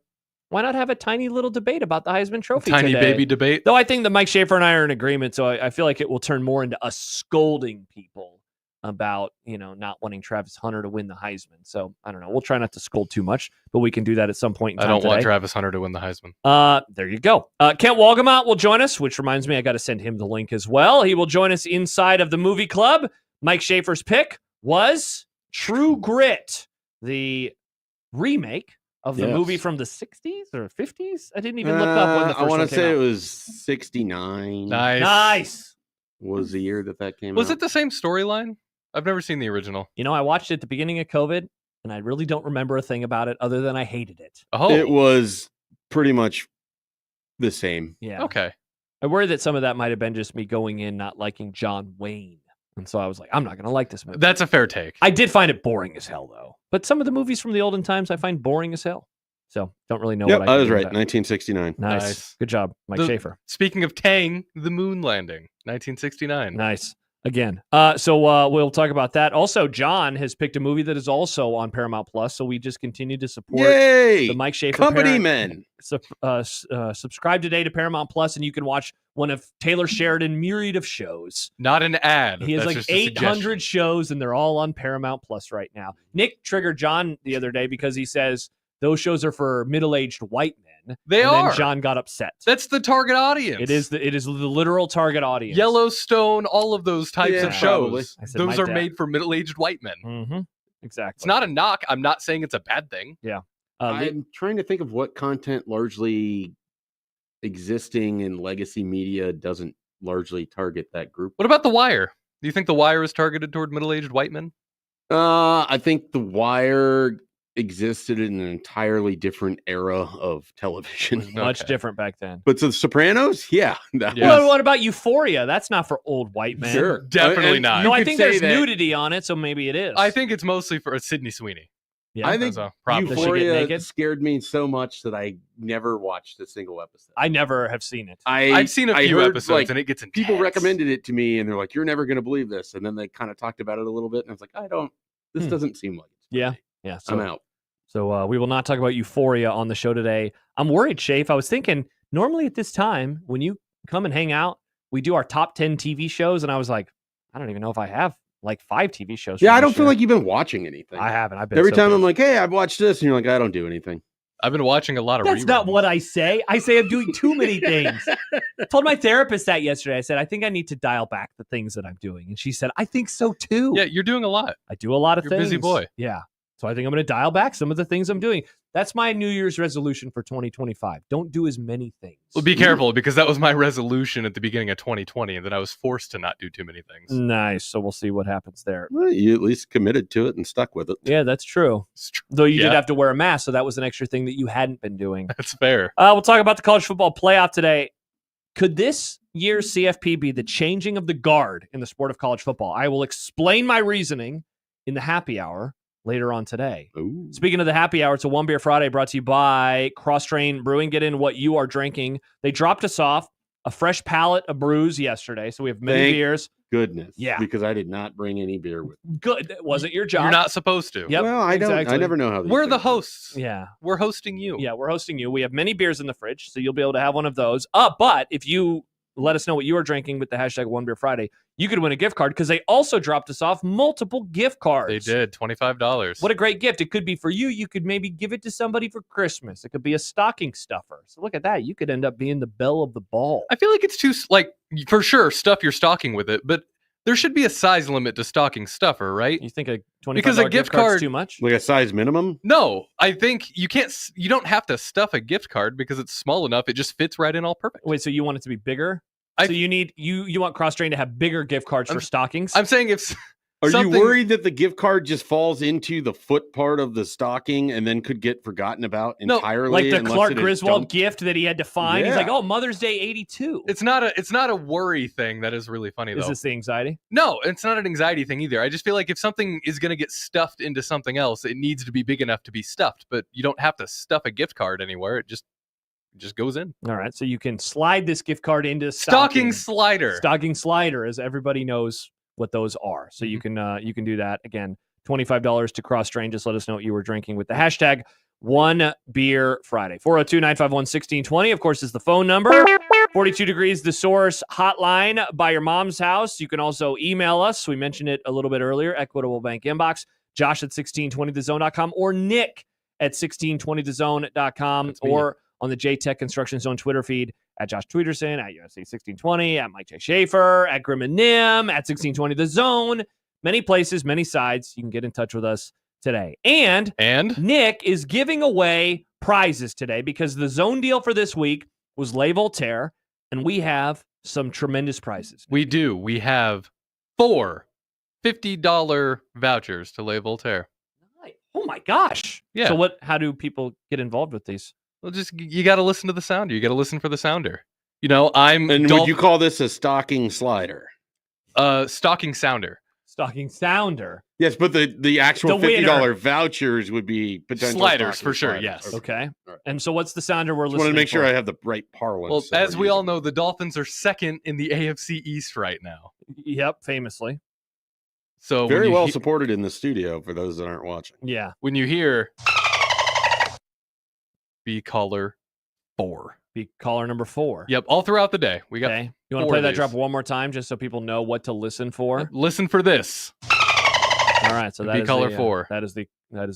why not have a tiny little debate about the Heisman Trophy Tiny today? baby debate. Though I think that Mike Schaefer and I are in agreement, so I feel like it will turn more into us scolding people about, not wanting Travis Hunter to win the Heisman. So, I don't know. We'll try not to scold too much, but we can do that at some point in I time don't want today. Travis Hunter to win the Heisman. There you go. Kent Walgamot will join us, which reminds me I got to send him the link as well. He will join us inside of the movie club. Mike Schaefer's pick was True Grit, the remake of the movie from the 60s or 50s. I didn't even look up when the first I one want to came say out. it was 69. Nice. Was the year that came out. Was it the same storyline? I've never seen the original. I watched it at the beginning of COVID, and I really don't remember a thing about it other than I hated it. Oh, It was pretty much the same. Yeah. okay. I worry that some of that might have been just me going in not liking John Wayne. And so I was like, I'm not going to like this movie. That's a fair take. I did find it boring as hell, though. But some of the movies from the olden times I find boring as hell. So don't really know Yep, what I I can was do right. with that. 1969. Nice. Nice. Good job, Mike The- Schaefer. Speaking of Tang, the moon landing, 1969. Nice. Again. So we'll talk about that. Also, John has picked a movie that is also on Paramount Plus. So we just continue to support Yay! the Mike Schaefer Company men. Subscribe today to Paramount Plus, and you can watch one of Taylor Sheridan myriad of shows. Not an ad. He has That's like just a suggestion. 800 shows, and they're all on Paramount Plus right now. Nick triggered John the other day because he says those shows are for middle-aged white men. They and are. Then John got upset. That's the target audience. It is the literal target audience. Yellowstone, all of those types Yeah, of probably. shows. I said Those my are dad. made for middle-aged white men. Mm-hmm. Exactly. It's not a knock. I'm not saying it's a bad thing. I'm trying to think of what content largely existing in legacy media doesn't largely target that group. What about The Wire? Do you think The Wire is targeted toward middle-aged white men? I think The Wire existed in an entirely different era of television. much Okay. different back then. But The Sopranos, yeah. That Yes. Well, what about Euphoria? That's not for old white men. Sure. Definitely And not. you No, I could think say there's that nudity on it, so maybe it is. I think it's mostly for Sydney Sweeney. Yeah. I think So, probably. Does she get Euphoria naked? scared me so much that I never watched a single episode. I never have seen it. I've seen a I few heard, episodes, like, and it gets intense. people recommended it to me and they're like, you're never going to believe this. And then they kind of talked about it a little bit. And I was like, this doesn't seem like it. Yeah. Yeah. So, I'm out. So we will not talk about Euphoria on the show today. I'm worried, Schaef. I was thinking, normally at this time, when you come and hang out, we do our top 10 TV shows. And I was like, I don't even know if I have like 5 TV shows. Yeah, from I don't this feel year. like you've been watching anything. I haven't. I've been Every so time busy. I'm like, hey, I've watched this, and you're like, I don't do anything. I've been watching a lot of That's reruns. not what I say. I say I'm doing too many things. I told my therapist that yesterday. I said, I think I need to dial back the things that I'm doing. And she said, I think so too. Yeah, you're doing a lot. I do a lot of You're a things. busy boy. Yeah. So I think I'm going to dial back some of the things I'm doing. That's my New Year's resolution for 2025. Don't do as many things. Well, be careful because that was my resolution at the beginning of 2020, and then I was forced to not do too many things. Nice. So we'll see what happens there. Well, you at least committed to it and stuck with it. Yeah, that's true. It's true. Though you did Yeah. have to wear a mask, so that was an extra thing that you hadn't been doing. That's fair. We'll talk about the college football playoff today. Could this year's CFP be the changing of the guard in the sport of college football? I will explain my reasoning in the happy hour later on today. Ooh. Speaking of the happy hour, it's a One Beer Friday brought to you by Cross Train Brewing. Get in what you are drinking. They dropped us off a fresh pallet of brews yesterday, so we have many Thank beers. Goodness. Yeah. Because I did not bring any beer with me. Good. It wasn't your job. You're not supposed to. Yep, well, I don't. exactly. I never know how these We're the things work. hosts. Yeah. We're hosting you. Yeah, we're hosting you. We have many beers in the fridge, so you'll be able to have one of those. But if you let us know what you are drinking with the hashtag One Beer Friday, you could win a gift card because they also dropped us off multiple gift cards. They did. $25. What a great gift. It could be for you. You could maybe give it to somebody for Christmas. It could be a stocking stuffer. So look at that. You could end up being the belle of the ball. I feel like it's too, for sure, stuff your stocking with it, but there should be a size limit to stocking stuffer, right? You think a $25 Because a gift gift card's card- too much? Like a size minimum? No, I think you don't have to stuff a gift card because it's small enough. It just fits right in all perfect. Wait, so you want it to be bigger? I- So you want Cross Train to have bigger gift cards for stockings? I'm saying if Are something- you worried that the gift card just falls into the foot part of the stocking and then could get forgotten about No, entirely? like the unless Clark it is Griswold dumped? gift that he had to find. He's Yeah. like, oh, Mother's Day 82. It's not a worry thing that is really funny Is though. this the anxiety? No, it's not an anxiety thing either. I just feel like if something is going to get stuffed into something else, it needs to be big enough to be stuffed, but you don't have to stuff a gift card anywhere. It just goes in. All right, so you can slide this gift card into Stocking slider. Stocking slider, as everybody knows what those are. So you can do that. Again, $25 to Cross Train. Just let us know what you were drinking with the hashtag One Beer Friday. 402-951-1620, of course, is the phone number. 42 Degrees, the source hotline by your mom's house. You can also email us. We mentioned it a little bit earlier. Equitable Bank inbox. Josh at 1620thezone.com or Nick at 1620thezone.com That's me. or on the J-Tech Construction Zone Twitter feed at Josh Tweederson, at USC1620, at Mike J. Schaefer, at Grim and Nim, at 1620 The Zone. Many places, many sides. You can get in touch with us today. And Nick is giving away prizes today because the Zone deal for this week was Le Voltaire, and we have some tremendous prizes. We do. We have 4 $50 vouchers to Le Voltaire. Oh my gosh. Yeah. So how do people get involved with these? Well, you got to listen to the sounder. You got to listen for the sounder. And would you call this a stocking slider? Stocking sounder. Stocking sounder. Yes, but the actual The winner. $50 vouchers would be potential Sliders, stocking for sure, sliders. yes. Okay. All right. And so what's the sounder we're Just listening want to make sure for? I have the right parlance. Well, that as we're we all using. know, the Dolphins are second in the AFC East right now. Yep, famously. So Very when you well he- supported in the studio for those that aren't watching. Yeah. when you hear be caller 4. Be caller number 4. Yep, all throughout the day. We got Okay. You want to 4 play of that these. drop one more time just so people know what to listen for? Listen for this. All right. So that Be is caller the, 4. That is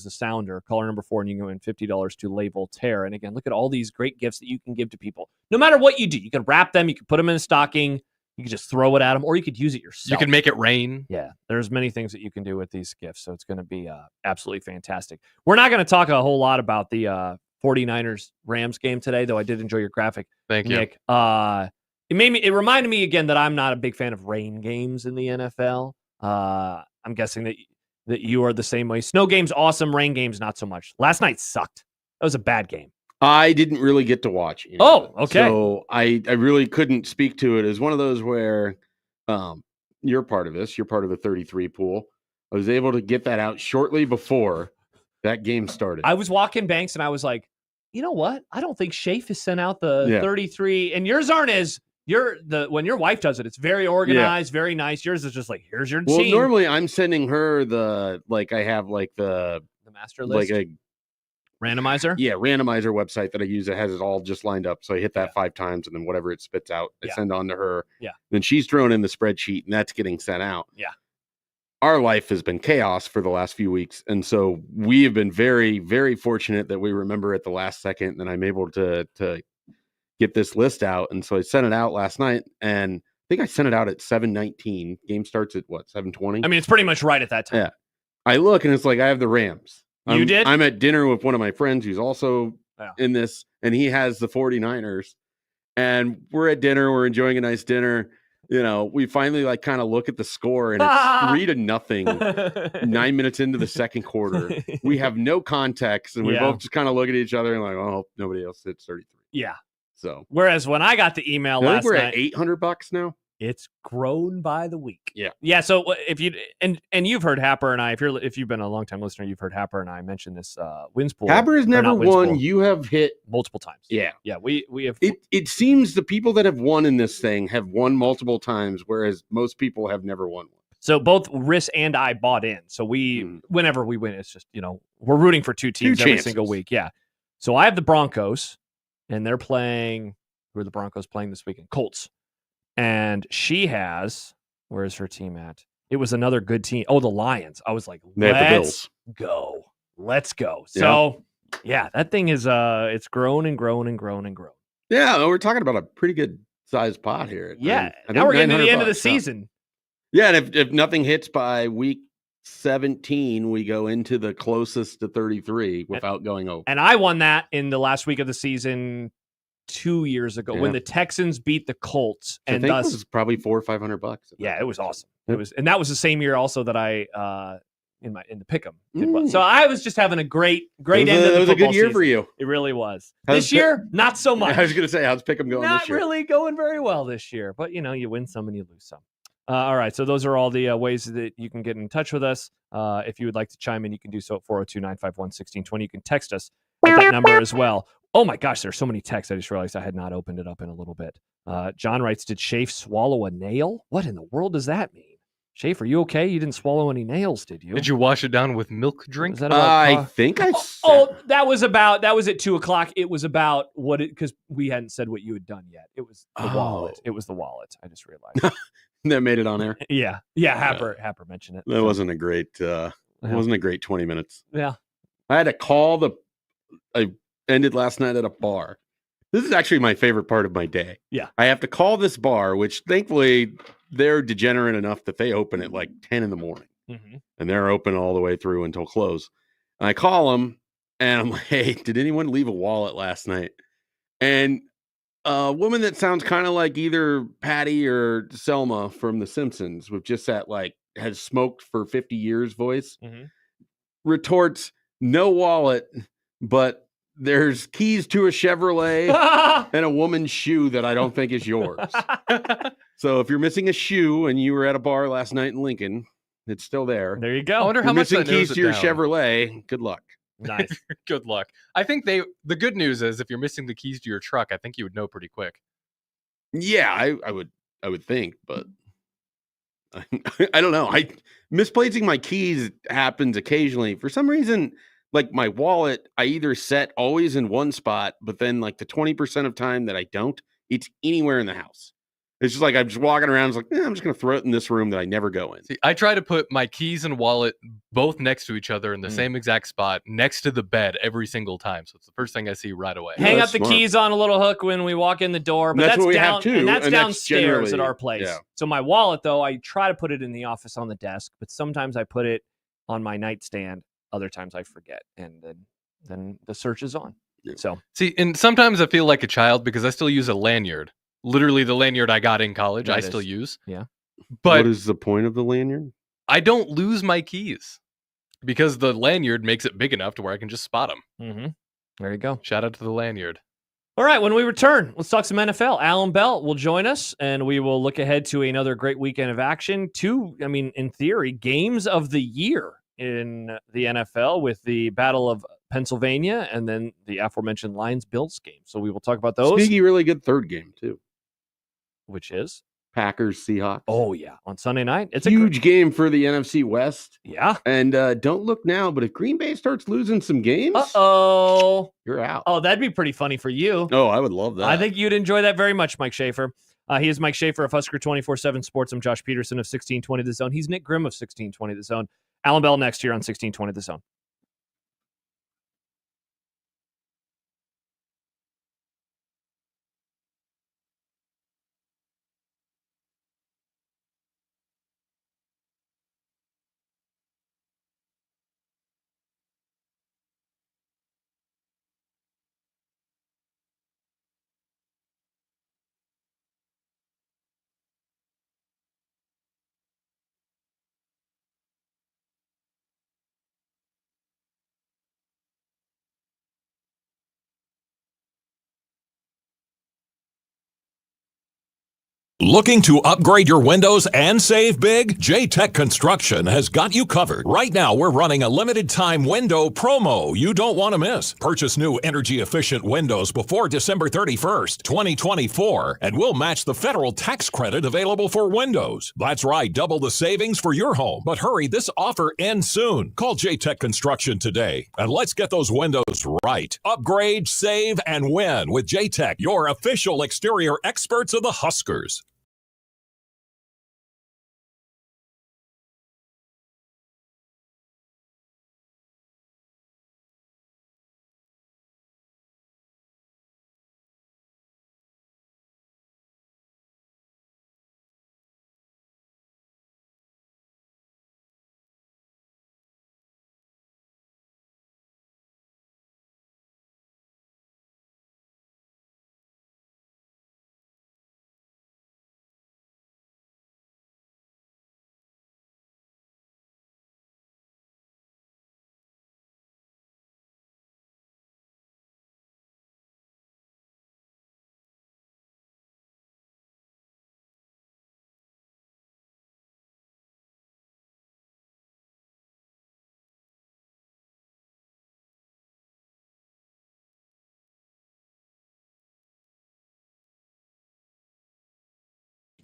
the sounder. Caller number 4, and you can win $50 to Le Voltaire. And again, look at all these great gifts that you can give to people. No matter what you do, you can wrap them, you can put them in a stocking, you can just throw it at them, or you could use it yourself. You can make it rain. Yeah, there's many things that you can do with these gifts, so it's going to be absolutely fantastic. We're not going to talk a whole lot about the 49ers-Rams game today, though I did enjoy your graphic, Thank you. Nick. It reminded me again that I'm not a big fan of rain games in the NFL. I'm guessing that you are the same way. Snow games, awesome. Rain games, not so much. Last night sucked. That was a bad game. I didn't really get to watch any Oh, of it. okay. So I really couldn't speak to it. It's one of those where you're part of this. You're part of the 33 pool. I was able to get that out shortly before that game started. I was walking Banks, and I was like, you know what? I don't think Schaef has sent out the 33, and yours aren't as when your wife does it, it's very organized, very nice. Yours is just like, here's your Well, team. normally I'm sending her the master list, like a randomizer. randomizer website that I use that has it all just lined up. So I hit that 5 times, and then whatever it spits out, I send on to her. Yeah. Then she's thrown in the spreadsheet, and that's getting sent out. Yeah. our life has been chaos for the last few weeks. And so we have been very, very fortunate that we remember at the last second that I'm able to get this list out. And so I sent it out last night, and I think I sent it out at 7:19. Game starts at what, 7:20? I mean, it's pretty much right at that time. Yeah. I look and it's like I have the Rams. You did? I'm at dinner with one of my friends who's also in this, and he has the 49ers. And we're at dinner, we're enjoying a nice dinner. You know, we finally like kind of look at the score, and it's 3-0, 9 minutes into the second quarter. We have no context, and we both just kind of look at each other and like, oh, nobody else hits 33. Yeah. So whereas when I got the email I think last we're night, at $800 now. it's grown by the week. Yeah. So if you and you've heard Happer and I, if you've been a long time listener, you've heard Happer and I mention this wins pool. Happer has or never not wins won. pool, You have hit multiple times. Yeah. We have. It seems the people that have won in this thing have won multiple times, whereas most people have never won one. So both Riss and I bought in. So whenever we win, it's just, we're rooting for two teams every single week. Yeah. So I have the Broncos, and they're playing. Who are the Broncos playing this weekend? Colts. And she has, where is her team at? It was another good team. Oh, the Lions. I was like, let's go. Let's go. So, yeah, that thing is, it's grown and grown and grown and grown. Yeah, we're talking about a pretty good sized pot here. Yeah. Now we're getting to the end of the season. Yeah, and if nothing hits by week 17, we go into the closest to 33 without going over. And I won that in the last week of the season 2 years ago when the Texans beat the Colts, and I think it was probably $400 or $500. Yeah, it was awesome. It was, and that was the same year also that I in the pick'em did well. So I was just having a great end of the football season. It was a good year for you. It really was. This year, not so much. I was going to say, how's pick'em going this year? Not really going very well this year, but you win some and you lose some. All right, so those are all the ways that you can get in touch with us. If you would like to chime in, you can do so at 402-951-1620. You can text us at that number as well. Oh my gosh, there's so many texts. I just realized I had not opened it up in a little bit. John writes, did Schaef swallow a nail? What in the world does that mean? Schaef, are you okay? You didn't swallow any nails, did you? Did you wash it down with milk drink? Is that about, I think I that was at 2:00. It was about because we hadn't said what you had done yet. It was the wallet. It was the wallet. I just realized. That made it on air. Yeah. Happer mentioned it. That wasn't a great 20 minutes. Yeah. I had to call I ended last night at a bar. This is actually my favorite part of my day. Yeah. I have to call this bar, which thankfully they're degenerate enough that they open at like 10 in the morning. Mm-hmm. And they're open all the way through until close. And I call them and I'm like, hey, did anyone leave a wallet last night? And a woman that sounds kind of like either Patty or Selma from The Simpsons with just that has smoked for 50 years voice retorts, no wallet, but there's keys to a Chevrolet and a woman's shoe that I don't think is yours. So if you're missing a shoe and you were at a bar last night in Lincoln, it's still there. There you go. I wonder how much missing keys to your Chevrolet. Good luck. Nice. Good luck. I think the good news is if you're missing the keys to your truck, I think you would know pretty quick. Yeah, I would think, but I don't know. Misplacing my keys happens occasionally. For some reason, like my wallet, I either set always in one spot, but then like the 20% of time that I don't, it's anywhere in the house. It's just like I'm just walking around. It's like, I'm just going to throw it in this room that I never go in. See, I try to put my keys and wallet both next to each other in the same exact spot next to the bed every single time. So it's the first thing I see right away. Hang up the keys on a little hook when we walk in the door. But that's what we down, have too. And that's And downstairs at our generally- place. yeah. So my wallet, though, I try to put it in the office on the desk, but sometimes I put it on my nightstand. Other times I forget, and then the search is on. Yeah. So See, and sometimes I feel like a child because I still use a lanyard. Literally the lanyard I got in college, I still use. Yeah. But what is the point of the lanyard? I don't lose my keys because the lanyard makes it big enough to where I can just spot them. There you go. Shout out to the lanyard. All right, when we return, let's talk some NFL. Allan Bell will join us, and we will look ahead to another great weekend of action. In theory, games of the year in the NFL with the Battle of Pennsylvania and then the aforementioned Lions-Bills game. So we will talk about those. Sneaky, really good third game too. Which is? Packers, Seahawks. Oh, yeah. On Sunday night. It's huge game for the NFC West. Yeah. And don't look now, but if Green Bay starts losing some games, uh-oh, you're out. Oh, that'd be pretty funny for you. Oh, I would love that. I think you'd enjoy that very much, Mike Schaefer. He is Mike Schaefer of Husker 24/7 Sports. I'm Josh Peterson of 1620 The Zone. He's Nick Grimm of 1620 The Zone. Allan Bell next year on 1620 The Zone. Looking to upgrade your windows and save big? J-Tech Construction has got you covered. Right now, we're running a limited time window promo you don't want to miss. Purchase new energy efficient windows before December 31st, 2024, and we'll match the federal tax credit available for windows. That's right, double the savings for your home. But hurry, this offer ends soon. Call J-Tech Construction today, and let's get those windows right. Upgrade, save, and win with J-Tech, your official exterior experts of the Huskers.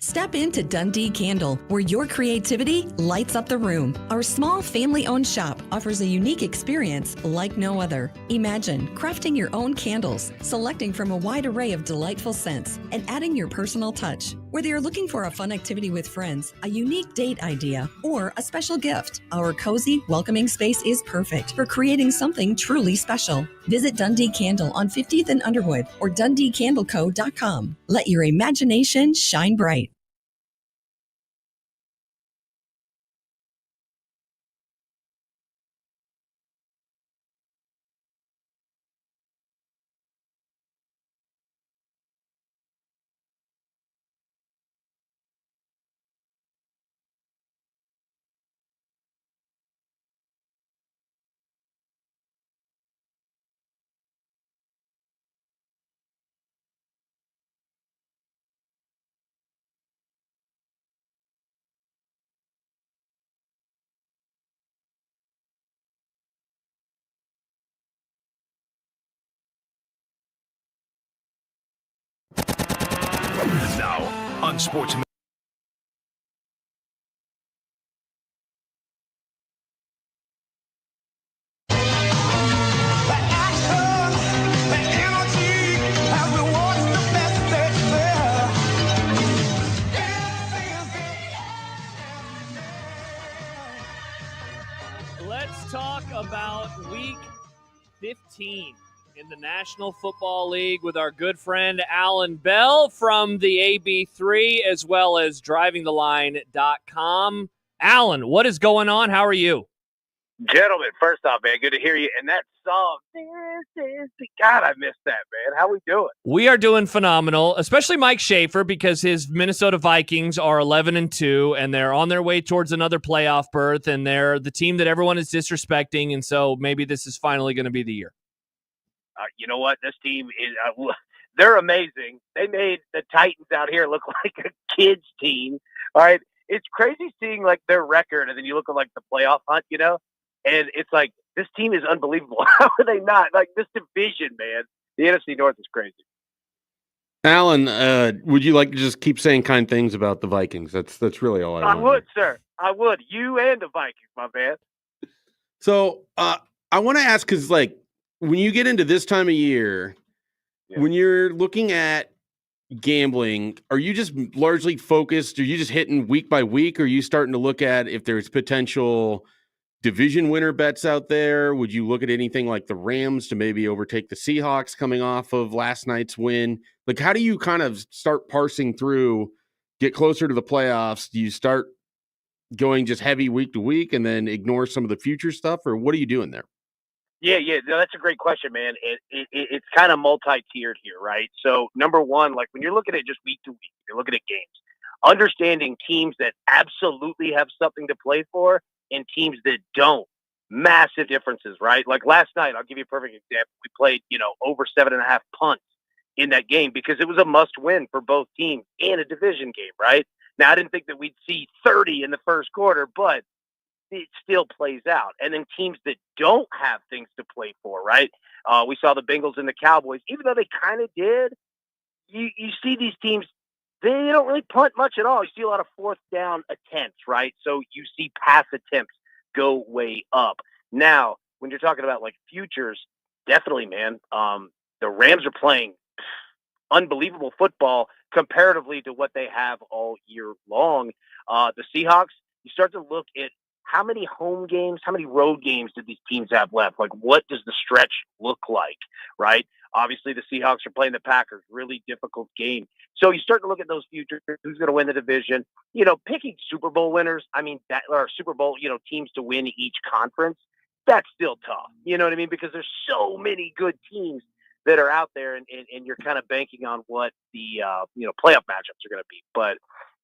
Step into Dundee Candle, where your creativity lights up the room. Our small family-owned shop offers a unique experience like no other. Imagine crafting your own candles, selecting from a wide array of delightful scents, and adding your personal touch. Whether you're looking for a fun activity with friends, a unique date idea, or a special gift, our cozy, welcoming space is perfect for creating something truly special. Visit Dundee Candle on 50th and Underwood or DundeeCandleCo.com. Let your imagination shine bright. Now, Unsportsmanlike. Let's talk about Week 15 in the National Football League with our good friend Allan Bell from the AB3 as well as drivingtheline.com. Allan, what is going on? How are you? Gentlemen, first off, man, good to hear you. And that song, this is the God, I missed that, man. How we doing? We are doing phenomenal, especially Mike Schaefer, because his Minnesota Vikings are 11-2, and they're on their way towards another playoff berth, and they're the team that everyone is disrespecting, and so maybe this is finally going to be the year. You know what? This team is they're amazing. They made the Titans out here look like a kids team. All right. It's crazy seeing like their record, and then you look at like the playoff hunt, you know, and it's like this team is unbelievable. How are they not? Like this division, man. The NFC North is crazy. Allan, would you like to just keep saying kind things about the Vikings? That's really all I would, sir. I would. You and the Vikings, my man. So I want to ask, because like when you get into this time of year, when you're looking at gambling, are you just largely focused? Are you just hitting week by week? Or are you starting to look at if there's potential division winner bets out there? Would you look at anything like the Rams to maybe overtake the Seahawks coming off of last night's win? Like, how do you kind of start parsing through, get closer to the playoffs? Do you start going just heavy week to week and then ignore some of the future stuff, or what are you doing there? Yeah, no, that's a great question, man. It's kind of multi-tiered here, right? So number one, like when you're looking at just week to week, you're looking at games, understanding teams that absolutely have something to play for and teams that don't. Massive differences, right? Like last night, I'll give you a perfect example. We played, over 7.5 punts in that game because it was a must win for both teams and a division game, right? Now, I didn't think that we'd see 30 in the first quarter, but it still plays out. And then teams that don't have things to play for, right? We saw the Bengals and the Cowboys. Even though they kind of did, you see these teams, they don't really punt much at all. You see a lot of fourth down attempts, right? So you see pass attempts go way up. Now, when you're talking about like futures, definitely, man, the Rams are playing unbelievable football comparatively to what they have all year long. The Seahawks, you start to look at how many home games, how many road games did these teams have left? Like, what does the stretch look like, right? Obviously, the Seahawks are playing the Packers, really difficult game. So you start to look at those futures, who's going to win the division, picking Super Bowl winners. I mean, or Super Bowl, teams to win each conference. That's still tough. You know what I mean? Because there's so many good teams that are out there, and you're kind of banking on what the, playoff matchups are going to be. But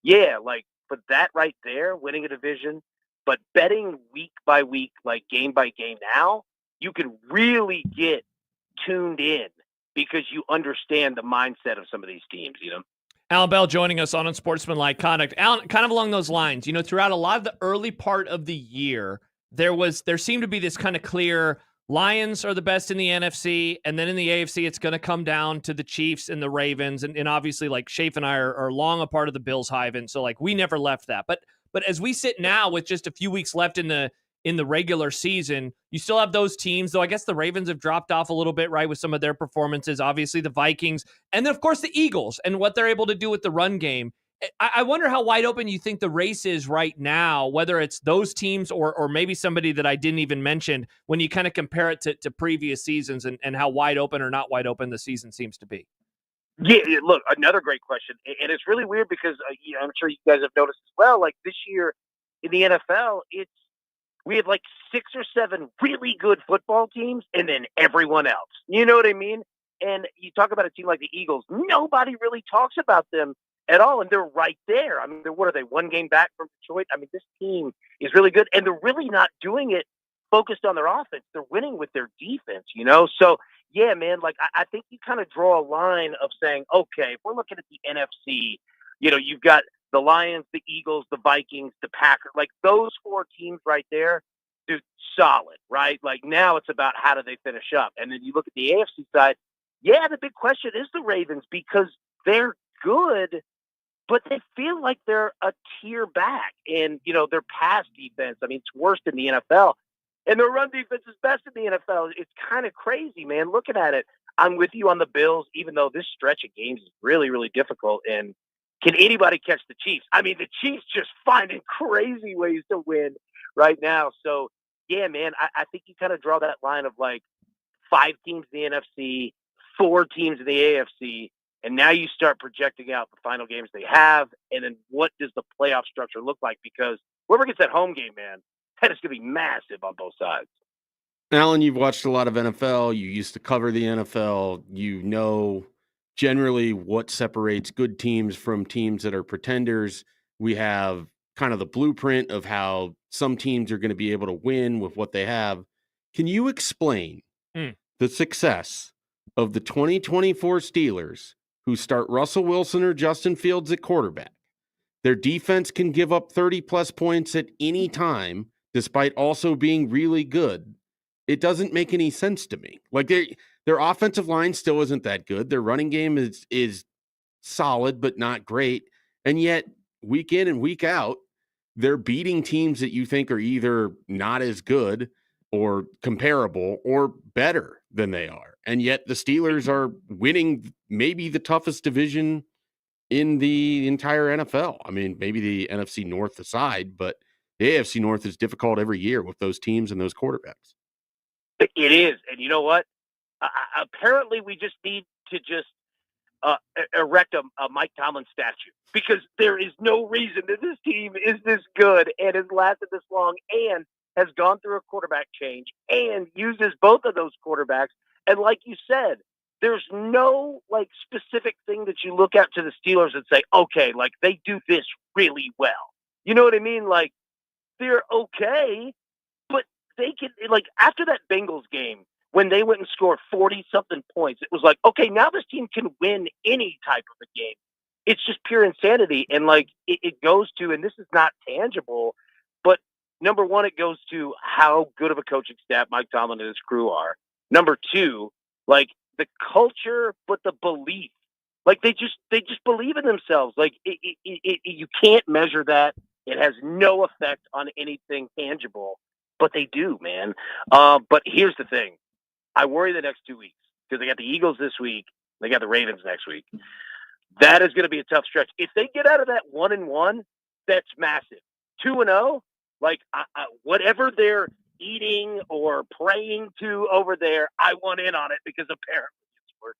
yeah, like, but that right there, winning a division, but betting week by week, like game by game now, you can really get tuned in because you understand the mindset of some of these teams, Allan Bell joining us on Unsportsmanlike Conduct. Allan, kind of along those lines, throughout a lot of the early part of the year, there seemed to be this kind of clear Lions are the best in the NFC, and then in the AFC, it's going to come down to the Chiefs and the Ravens, and obviously, like, Schaef and I are long a part of the Bills Heisman, so, like, we never left that. But as we sit now with just a few weeks left in the regular season, you still have those teams, though I guess the Ravens have dropped off a little bit, right, with some of their performances, obviously the Vikings, and then, of course, the Eagles and what they're able to do with the run game. I wonder how wide open you think the race is right now, whether it's those teams or maybe somebody that I didn't even mention when you kind of compare it to previous seasons and how wide open or not wide open the season seems to be. Yeah, look, another great question. And it's really weird because I'm sure you guys have noticed as well, like this year in the NFL, we have like 6 or 7 really good football teams and then everyone else. You know what I mean? And you talk about a team like the Eagles, nobody really talks about them at all, and they're right there. I mean, what are they, 1 game back from Detroit? I mean, this team is really good, and they're really not doing it focused on their offense. They're winning with their defense, So, yeah, man, like I think you kind of draw a line of saying, okay, if we're looking at the NFC, you've got the Lions, the Eagles, the Vikings, the Packers, like those 4 teams right there, dude, solid, right? Like now it's about how do they finish up. And then you look at the AFC side, yeah, the big question is the Ravens because they're good, but they feel like they're a tier back. And, their pass defense, I mean, it's worse than the NFL. And their run defense is best in the NFL. It's kind of crazy, man, looking at it. I'm with you on the Bills, even though this stretch of games is really, really difficult. And can anybody catch the Chiefs? I mean, the Chiefs just finding crazy ways to win right now. So, yeah, man, I think you kind of draw that line of like 5 teams in the NFC, 4 teams in the AFC. And now you start projecting out the final games they have, and then what does the playoff structure look like? Because whoever gets that home game, man, that is going to be massive on both sides. Allan, you've watched a lot of NFL. You used to cover the NFL. You know generally what separates good teams from teams that are pretenders. We have kind of the blueprint of how some teams are going to be able to win with what they have. Can you explain the success of the 2024 Steelers who start Russell Wilson or Justin Fields at quarterback? Their defense can give up 30-plus points at any time, despite also being really good. It doesn't make any sense to me. Like their offensive line still isn't that good. Their running game is solid, but not great. And yet, week in and week out, they're beating teams that you think are either not as good or comparable or better than they are. And yet the Steelers are winning maybe the toughest division in the entire NFL. I mean, maybe the NFC North aside, but the AFC North is difficult every year with those teams and those quarterbacks. It is. And you know what? Apparently, we just need to just erect a Mike Tomlin statue, because there is no reason that this team is this good and has lasted this long and has gone through a quarterback change and uses both of those quarterbacks. And like you said, there's no like specific thing that you look at to the Steelers and say, okay, like they do this really well. You know what I mean? Like they're okay, but they can, like after that Bengals game, when they went and scored 40-something points, it was like, okay, now this team can win any type of a game. It's just pure insanity. And like it goes to, and this is not tangible, but number one, it goes to how good of a coaching staff Mike Tomlin and his crew are. Number two, like the culture, but the belief. Like they just believe in themselves. Like you can't measure that. It has no effect on anything tangible, but they do, man. But here's the thing. I worry the next 2 weeks because they got the Eagles this week. They got the Ravens next week. That is going to be a tough stretch. If they get out of that 1-1, that's massive. 2-0, like whatever they're eating or praying to over there, I want in on it because apparently it's working.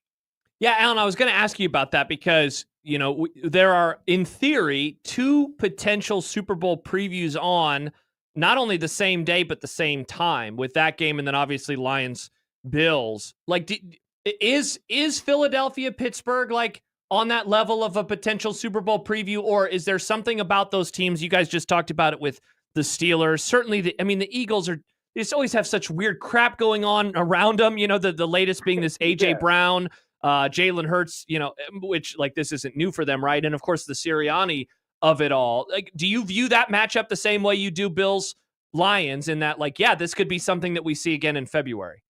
Yeah, Allan, I was going to ask you about that because, you know, there are, in theory, 2 potential Super Bowl previews on not only the same day, but the same time with that game and then obviously Lions-Bills. Like, is Philadelphia, Pittsburgh, like, on that level of a potential Super Bowl preview, or is there something about those teams? You guys just talked about it with the Steelers. Certainly, the Eagles they just always have such weird crap going on around them. You know, the latest being this A.J. Brown, Jalen Hurts, you know, which, like, this isn't new for them, right? And, of course, the Sirianni of it all. Like, do you view that matchup the same way you do Bills-Lions in that, like, yeah, this could be something that we see again in February?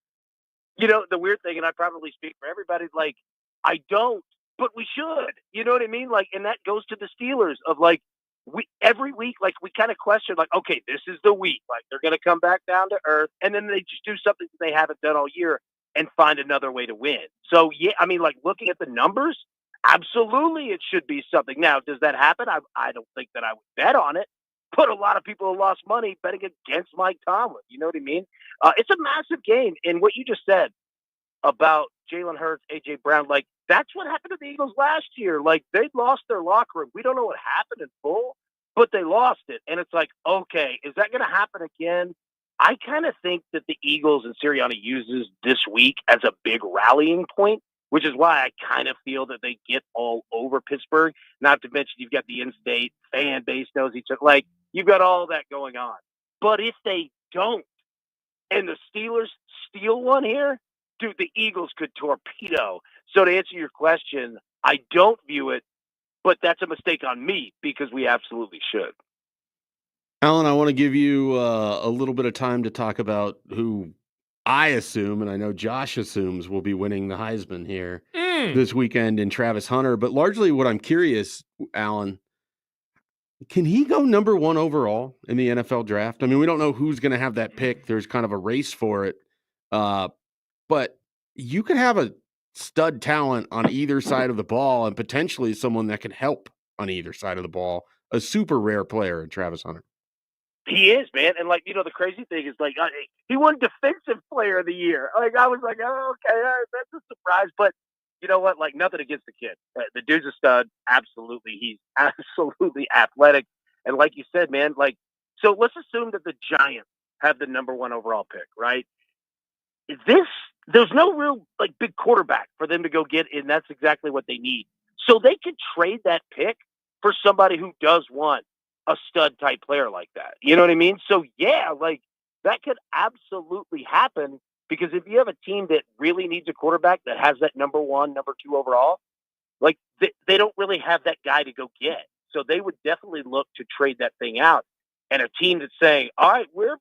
You know, the weird thing, and I probably speak for everybody, like, I don't, but we should. You know what I mean? Like, and that goes to the Steelers of, like, every week, like, we kind of question, like, okay, this is the week. Like, they're going to come back down to earth, and then they just do something that they haven't done all year and find another way to win. So, yeah, I mean, like, looking at the numbers, absolutely it should be something. Now, does that happen? I don't think that I would bet on it, but a lot of people have lost money betting against Mike Tomlin. You know what I mean? It's a massive game. And what you just said about Jalen Hurts, A.J. Brown, like, that's what happened to the Eagles last year. Like, they lost their locker room. We don't know what happened in full, but they lost it. And it's like, okay, is that going to happen again? I kind of think that the Eagles and Sirianni uses this week as a big rallying point, which is why I kind of feel that they get all over Pittsburgh. Not to mention you've got the in-state fan base knows each other. Like, you've got all that going on. But if they don't, and the Steelers steal one here, dude, the Eagles could torpedo. So to answer your question, I don't view it, but that's a mistake on me because we absolutely should. Allan, I want to give you a little bit of time to talk about who I assume, and I know Josh assumes, will be winning the Heisman here this weekend in Travis Hunter. But largely what I'm curious, Allan, can he go number 1 overall in the NFL draft? I mean, we don't know who's going to have that pick. There's kind of a race for it. But you could have a stud talent on either side of the ball and potentially someone that can help on either side of the ball, a super rare player in Travis Hunter. He is, man. And, like, you know, the crazy thing is, like, he won Defensive Player of the Year. Like, I was like, oh, okay, all right, that's a surprise. But you know what? Like, nothing against the kid. The dude's a stud. Absolutely. He's absolutely athletic. And like you said, man, like, so let's assume that the Giants have the number 1 overall pick, right? There's no real, like, big quarterback for them to go get, and that's exactly what they need. So they could trade that pick for somebody who does want a stud type player like that. You know what I mean? So yeah, like, that could absolutely happen because if you have a team that really needs a quarterback that has that number 1, number 2 overall, like, they don't really have that guy to go get. So they would definitely look to trade that thing out. And a team that's saying, all right, we're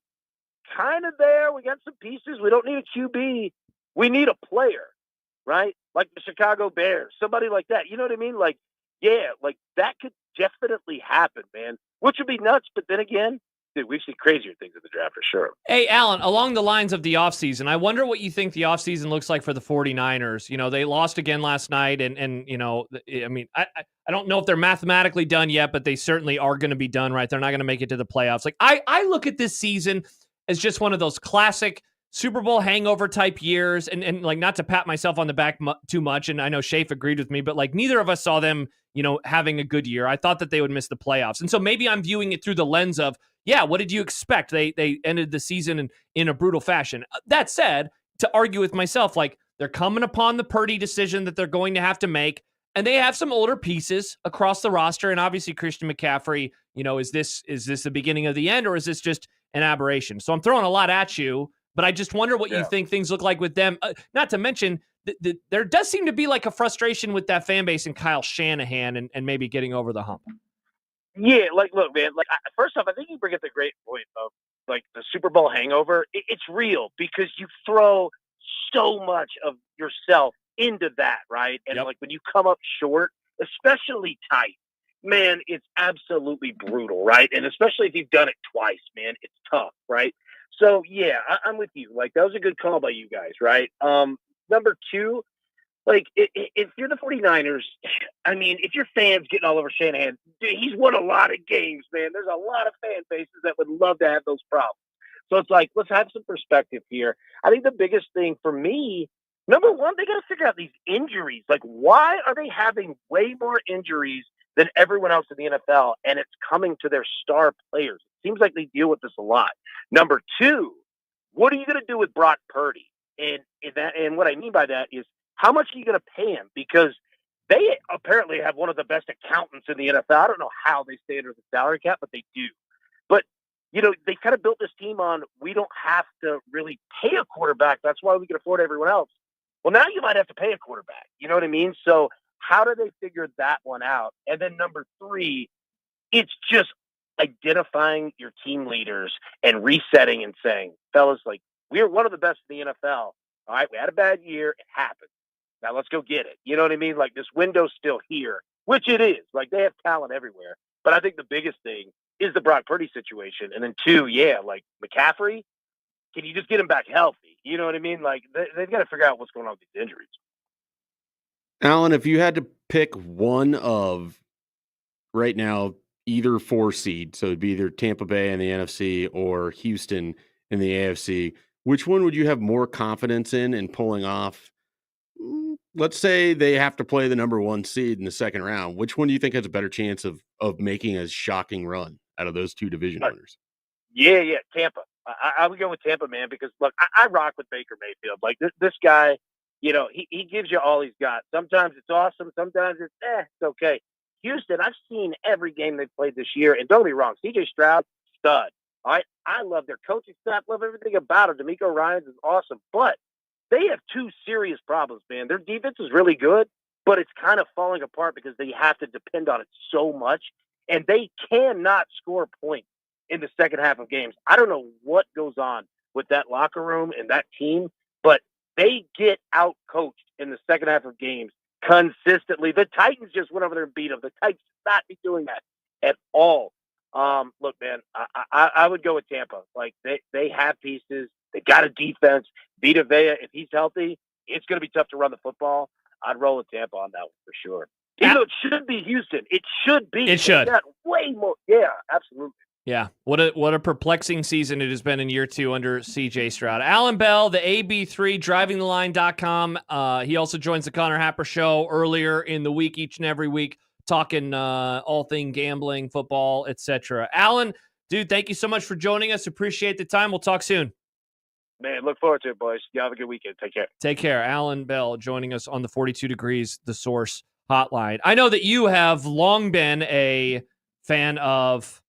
kind of there. We got some pieces. We don't need a QB. We need a player, right? Like the Chicago Bears, somebody like that. You know what I mean? Like, yeah, like that could definitely happen, man, which would be nuts. But then again, dude, we've seen crazier things in the draft for sure. Hey, Allan, along the lines of the offseason, I wonder what you think the offseason looks like for the 49ers. You know, they lost again last night, and you know, I mean, I don't know if they're mathematically done yet, but they certainly are going to be done, right? They're not going to make it to the playoffs. Like, I look at this season as just one of those classic Super Bowl hangover type years, and like, not to pat myself on the back too much, and I know Schaef agreed with me, but like, neither of us saw them, you know, having a good year. I thought that they would miss the playoffs. And so maybe I'm viewing it through the lens of, yeah, what did you expect? They ended the season in a brutal fashion. That said, to argue with myself, like, they're coming upon the Purdy decision that they're going to have to make, and they have some older pieces across the roster, and obviously Christian McCaffrey, you know, is this the beginning of the end, or is this just an aberration? So I'm throwing a lot at you, but I just wonder what you think things look like with them. Not to mention, there does seem to be like a frustration with that fan base and Kyle Shanahan and maybe getting over the hump. Yeah, like, look, man, like, first off, I think you bring up the great point of, like, the Super Bowl hangover. It's real because you throw so much of yourself into that, right? And, like, when you come up short, especially tight, man, it's absolutely brutal, right? And especially if you've done it twice, man, it's tough, right? So, yeah, I'm with you. Like, that was a good call by you guys, right? Number two, like, if you're the 49ers, I mean, if your fans getting all over Shanahan, dude, he's won a lot of games, man. There's a lot of fan bases that would love to have those problems. So it's like, let's have some perspective here. I think the biggest thing for me, number one, they got to figure out these injuries. Like, why are they having way more injuries than everyone else in the NFL, and it's coming to their star players? It seems like they deal with this a lot. Number two, what are you going to do with Brock Purdy? And what I mean by that is, how much are you going to pay him? Because they apparently have one of the best accountants in the NFL. I don't know how they stay under the salary cap, but they do. But, you know, they kind of built this team on, we don't have to really pay a quarterback. That's why we can afford everyone else. Well, now you might have to pay a quarterback. You know what I mean? So how do they figure that one out? And then number three, it's just identifying your team leaders and resetting and saying, fellas, like, we're one of the best in the NFL. All right, we had a bad year. It happened. Now let's go get it. You know what I mean? Like, this window's still here, which it is. Like, they have talent everywhere. But I think the biggest thing is the Brock Purdy situation. And then two, like McCaffrey, can you just get him back healthy? You know what I mean? Like, they've got to figure out what's going on with these injuries. Allan, if you had to pick one of, right now, either 4 seed, so it'd be either Tampa Bay in the NFC or Houston in the AFC, which one would you have more confidence in pulling off? Let's say they have to play the number 1 seed in the second round. Which one do you think has a better chance of making a shocking run out of those 2 division winners? Yeah, Tampa. I would go with Tampa, man, because, look, I rock with Baker Mayfield. Like, this guy, you know, he gives you all he's got. Sometimes it's awesome. Sometimes it's okay. Houston, I've seen every game they've played this year, and don't get me wrong, C.J. Stroud, stud. All right, I love their coaching staff, love everything about it. D'Amico Ryans is awesome, but they have 2 serious problems, man. Their defense is really good, but it's kind of falling apart because they have to depend on it so much, and they cannot score points in the second half of games. I don't know what goes on with that locker room and that team, but they get out-coached in the second half of games consistently. The Titans just went over there and beat them. The Titans should not be doing that at all. Look, man, I would go with Tampa. Like, they have pieces. They got a defense. Vita Vea, if he's healthy, it's going to be tough to run the football. I'd roll with Tampa on that one for sure. Even though it should be Houston. It should be. It should. They got way more. Yeah, absolutely. Yeah, what a perplexing season it has been in year 2 under C.J. Stroud. Allan Bell, the AB3, drivingtheline.com. He also joins the Connor Happer Show earlier in the week, each and every week, talking all thing gambling, football, etc. Allan, dude, thank you so much for joining us. Appreciate the time. We'll talk soon. Man, look forward to it, boys. You have a good weekend. Take care. Take care. Allan Bell joining us on the 42 Degrees, The Source hotline. I know that you have long been a fan of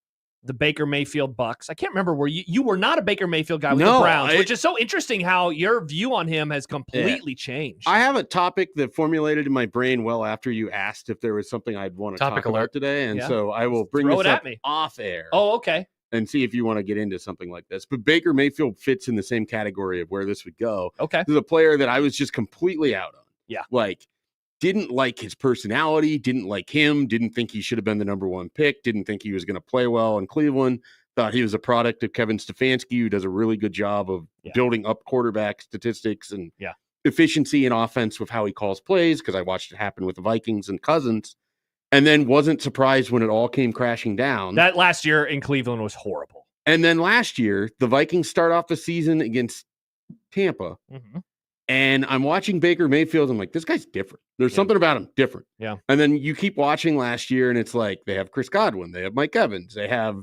the Baker Mayfield Bucks. I can't remember where you were not a Baker Mayfield guy with the Browns, which is so interesting how your view on him has completely changed. I have a topic that formulated in my brain well after you asked if there was something I'd want to talk about today. And so I will bring this up off air. Oh, okay. And see if you want to get into something like this. But Baker Mayfield fits in the same category of where this would go. Okay. This is a player that I was just completely out on. Yeah. Like, didn't like his personality, didn't like him, didn't think he should have been the number 1 pick, didn't think he was going to play well in Cleveland. Thought he was a product of Kevin Stefanski, who does a really good job of building up quarterback statistics and efficiency and offense with how he calls plays, because I watched it happen with the Vikings and Cousins, and then wasn't surprised when it all came crashing down. That last year in Cleveland was horrible. And then last year, the Vikings start off the season against Tampa, and I'm watching Baker Mayfield. I'm like, this guy's different. There's something about him different. Yeah. And then you keep watching last year, and it's like they have Chris Godwin, they have Mike Evans, they have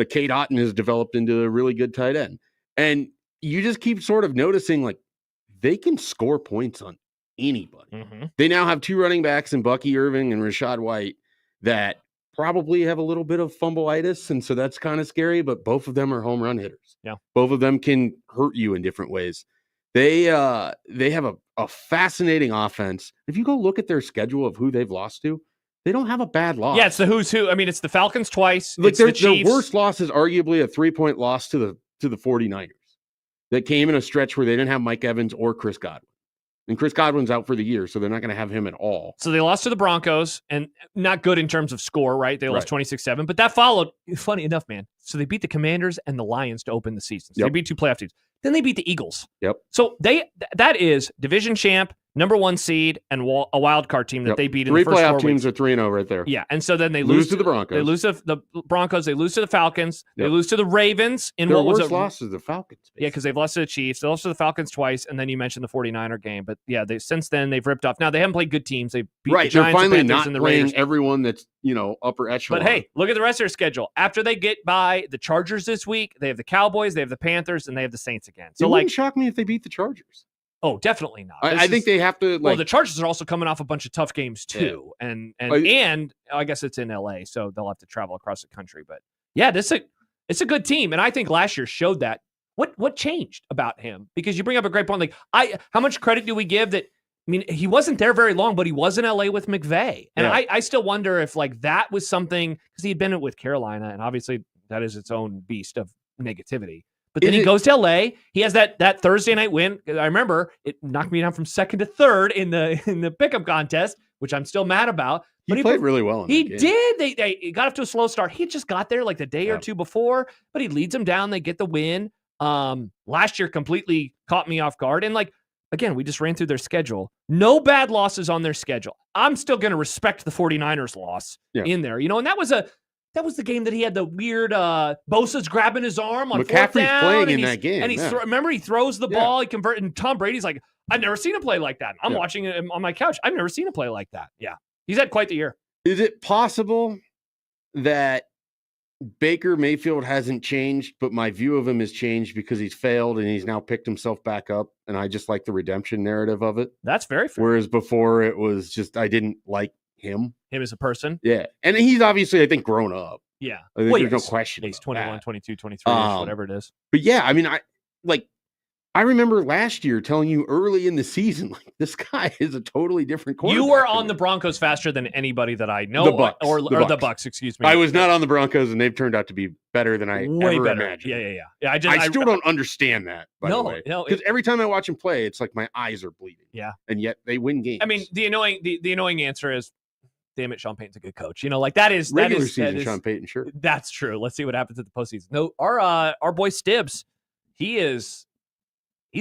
Cade Otton has developed into a really good tight end. And you just keep sort of noticing, like, they can score points on anybody. They now have 2 running backs in Bucky Irving and Rashad White that probably have a little bit of fumbleitis, and so that's kind of scary, but both of them are home run hitters. Yeah. Both of them can hurt you in different ways. They have a fascinating offense. If you go look at their schedule of who they've lost to, they don't have a bad loss. Yeah, it's the who's who. I mean, it's the Falcons twice. Like, it's the Chiefs. Their worst loss is arguably a 3-point loss to the 49ers. That came in a stretch where they didn't have Mike Evans or Chris Godwin. And Chris Godwin's out for the year, so they're not going to have him at all. So they lost to the Broncos, and not good in terms of score, right? They lost 26-7, but that followed, funny enough, man. So they beat the Commanders and the Lions to open the season. So they beat 2 playoff teams. Then they beat the Eagles. So that is division champ, number 1 seed, and a wild card team that they beat in the first 4 weeks. 3 playoff teams are 3-0 right there. Yeah, and so then they lose to the Broncos. They lose to the Broncos. They lose to the Falcons. They lose to the Ravens. In Their what was worst it? loss is the Falcons. Basically. Yeah, because they've lost to the Chiefs. They lost to the Falcons twice, and then you mentioned the 49er game. But yeah, since then they've ripped off. Now they haven't played good teams. They beat the Giants, they're finally the Panthers, not and the playing Raiders. everyone that's upper echelon. But hey, look at the rest of their schedule. After they get by the Chargers this week, they have the Cowboys, they have the Panthers, and they have the Saints again. So it wouldn't shock me if they beat the Chargers. Oh, definitely not. I think they have to. Well, the Chargers are also coming off a bunch of tough games too, and I guess it's in LA, so they'll have to travel across the country. But yeah, it's a good team, and I think last year showed that. What changed about him? Because you bring up a great point. Like, how much credit do we give that? I mean, he wasn't there very long, but he was in LA with McVay, and I still wonder if that was something, because he had been with Carolina, and obviously that is its own beast of negativity. But then he goes to LA. He has that Thursday night win. I remember it knocked me down from 2nd to 3rd in the pickup contest, which I'm still mad about. But he played really well. He did. They got off to a slow start. He just got there like the day or two before, but he leads them down. They get the win. Last year completely caught me off guard. And again, we just ran through their schedule. No bad losses on their schedule. I'm still going to respect the 49ers loss in there. And that was the game that he had the weird Bosa's grabbing his arm on McCaffrey's 4th down. playing in that game. And remember, he throws the ball, he converted, and Tom Brady's like, I've never seen a play like that. I'm watching it on my couch. I've never seen a play like that. Yeah. He's had quite the year. Is it possible that Baker Mayfield hasn't changed, but my view of him has changed because he's failed and he's now picked himself back up, and I just like the redemption narrative of it? That's very fair. Whereas before it was just, I didn't like him as a person. Yeah. And he's obviously, I think, grown up. Yeah. I think there's no question. He's 21, 22, 23, whatever it is. But yeah, I mean, I remember last year telling you early in the season, this guy is a totally different quarterback. You were on the Broncos faster than anybody that I know. The Bucs. Or the Bucs, excuse me. I was not on the Broncos, and they've turned out to be better than I ever imagined. Yeah. I still don't understand that, by the way. No. Because every time I watch him play, it's like my eyes are bleeding. Yeah. And yet they win games. I mean, the annoying answer is, damn it, Sean Payton's a good coach. That is regular season. Sean Payton, sure. That's true. Let's see what happens at the postseason. No, our boy Stibbs, he's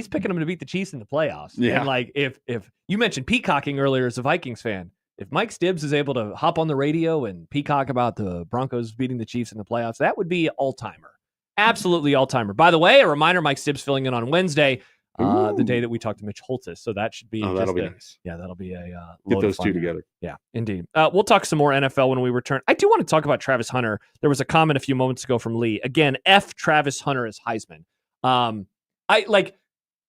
picking him to beat the Chiefs in the playoffs. Yeah. And if you mentioned peacocking earlier as a Vikings fan, if Mike Stibbs is able to hop on the radio and peacock about the Broncos beating the Chiefs in the playoffs, that would be all-timer. Absolutely all-timer. By the way, a reminder, Mike Stibbs filling in on Wednesday, the day that we talked to Mitch Holtis. So that should be that'll be nice. Yeah, that'll be a get those two together. Yeah, indeed. We'll talk some more NFL when we return. I do want to talk about Travis Hunter. There was a comment a few moments ago from Lee. Again, F Travis Hunter as Heisman.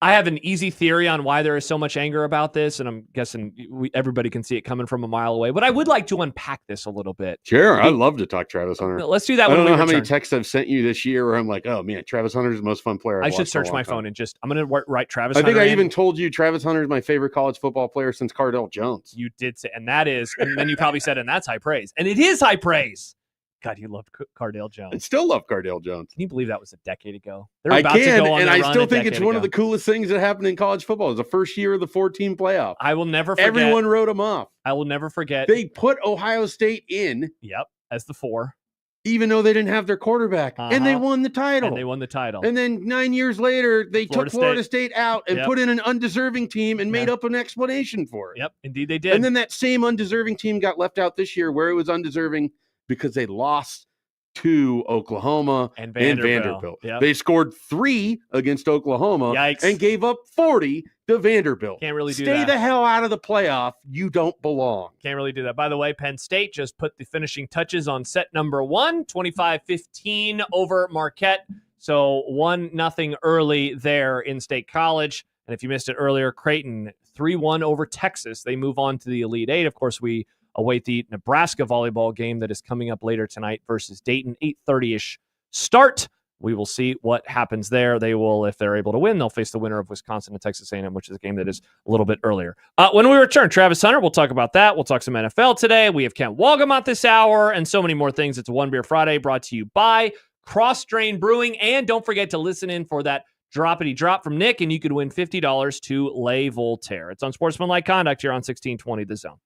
I have an easy theory on why there is so much anger about this, and I'm guessing everybody can see it coming from a mile away. But I would like to unpack this a little bit. Sure, I'd love to talk Travis Hunter. Let's do that. I don't know how many texts I've sent you this year where I'm like, oh man, Travis Hunter is the most fun player. I should search my phone and I'm going to write Travis Hunter. I think I in. even told you Travis Hunter is my favorite college football player since Cardell Jones. You did say, and then you probably said, and that's high praise. And it is high praise. God, you loved Cardale Jones. I still love Cardale Jones. Can you believe that was a decade ago? I can, and I still think it's one of the coolest things that happened in college football. It was the first year of the 14 playoff. I will never forget. Everyone wrote them off. I will never forget. They put Ohio State in. Yep, as the 4. even though they didn't have their quarterback, and they Uh-huh. won the title. And they won the title. And then 9 years later, they took Florida State out and Yep. put in an undeserving team and made up an explanation for it. Yep, indeed they did. And then that same undeserving team got left out this year where it was undeserving because they lost to Oklahoma and Vanderbilt. Yep. They scored 3 against Oklahoma Yikes. and gave up 40 to Vanderbilt. Can't really do Stay that. the hell out of the playoff. You don't belong. Can't really do that. By the way, Penn State just put the finishing touches on set number 1, 25-15 over Marquette. So 1-0 early there in State College. And if you missed it earlier, Creighton 3-1 over Texas. They move on to the Elite Eight. Of course, we await the Nebraska volleyball game that is coming up later tonight versus Dayton, 8:30-ish start. We will see what happens there. They will, if they're able to win, they'll face the winner of Wisconsin and Texas A&M, which is a game that is a little bit earlier. When we return, Travis Hunter, we'll talk about that. We'll talk some NFL today. We have Kent Walgamont this hour and so many more things. It's a One Beer Friday brought to you by Cross Drain Brewing. And don't forget to listen in for that droppity drop from Nick, and you could win $50 to Lay Voltaire. It's Unsportsmanlike Conduct here on 1620 The Zone.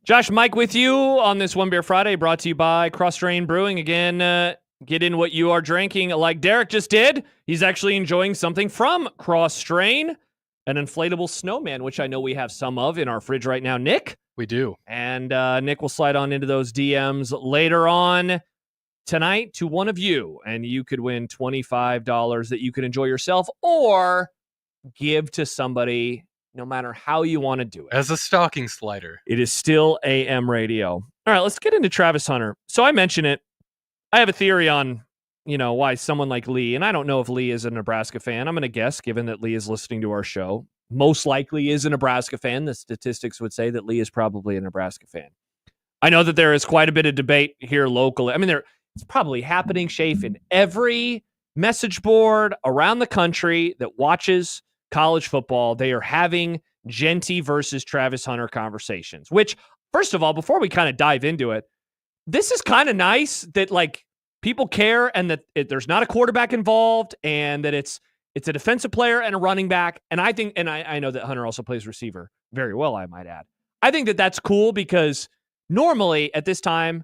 Josh, Mike with you on this One Beer Friday brought to you by Cross Drain Brewing. Again, get in what you are drinking like Derek just did. He's actually enjoying something from Cross Drain, an inflatable snowman, which I know we have some of in our fridge right now. Nick? We do. And Nick will slide on into those DMs later on tonight to one of you, and you could win $25 that you could enjoy yourself or give to somebody no matter how you want to do it. As a stocking slider. It is still AM radio. All right, let's get into Travis Hunter. So I mentioned it. I have a theory on, why someone like Lee, and I don't know if Lee is a Nebraska fan. I'm going to guess, given that Lee is listening to our show, most likely is a Nebraska fan. The statistics would say that Lee is probably a Nebraska fan. I know that there is quite a bit of debate here locally. I mean, it's probably happening, Schaef, in every message board around the country that watches college football. They are having Genty versus Travis Hunter conversations, which, first of all, before we kind of dive into it, this is kind of nice that people care and that there's not a quarterback involved and that it's a defensive player and a running back. And I think, and I know that Hunter also plays receiver very well, I might add. I think that that's cool because normally at this time,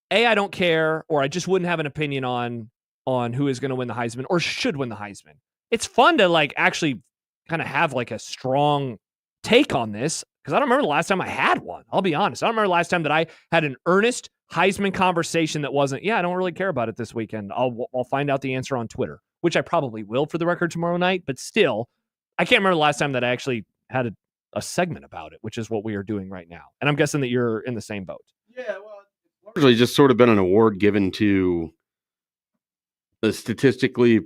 I don't care, or I just wouldn't have an opinion on who is going to win the Heisman or should win the Heisman. It's fun to actually kind of have a strong take on this because I don't remember the last time I had one. I'll be honest. I don't remember the last time that I had an earnest Heisman conversation that wasn't, I don't really care about it this weekend. I'll find out the answer on Twitter, which I probably will for the record tomorrow night. But still, I can't remember the last time that I actually had a segment about it, which is what we are doing right now. And I'm guessing that you're in the same boat. Yeah, well, it's largely just sort of been an award given to the statistically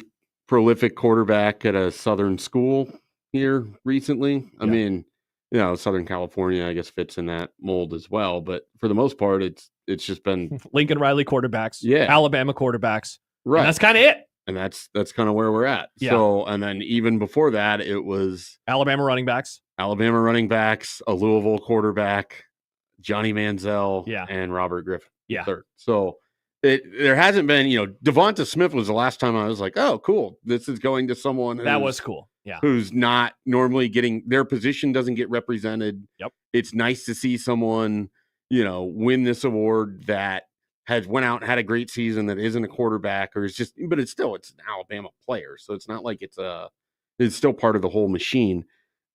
prolific quarterback at a Southern school here recently. I mean, Southern California, I guess, fits in that mold as well. But for the most part, it's just been Lincoln Riley quarterbacks, Alabama quarterbacks, right? And that's kind of it. And that's kind of where we're at. Yeah. So, and then even before that, it was Alabama running backs, a Louisville quarterback, Johnny Manziel, and Robert Griffin. Third. So there hasn't been, Devonta Smith was the last time I was like, oh, cool. This is going to someone that was cool. Yeah. Who's not normally getting their position doesn't get represented. Yep. It's nice to see someone, win this award that has went out and had a great season that isn't a quarterback or is just, but it's an Alabama player. So it's not like it's still part of the whole machine.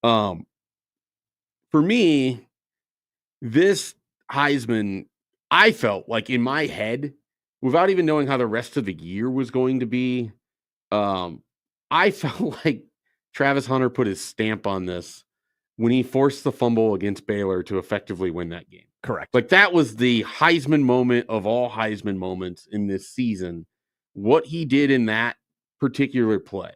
For me, this Heisman, I felt like in my head, without even knowing how the rest of the year was going to be, I felt like Travis Hunter put his stamp on this when he forced the fumble against Baylor to effectively win that game. Correct. That was the Heisman moment of all Heisman moments in this season. What he did in that particular play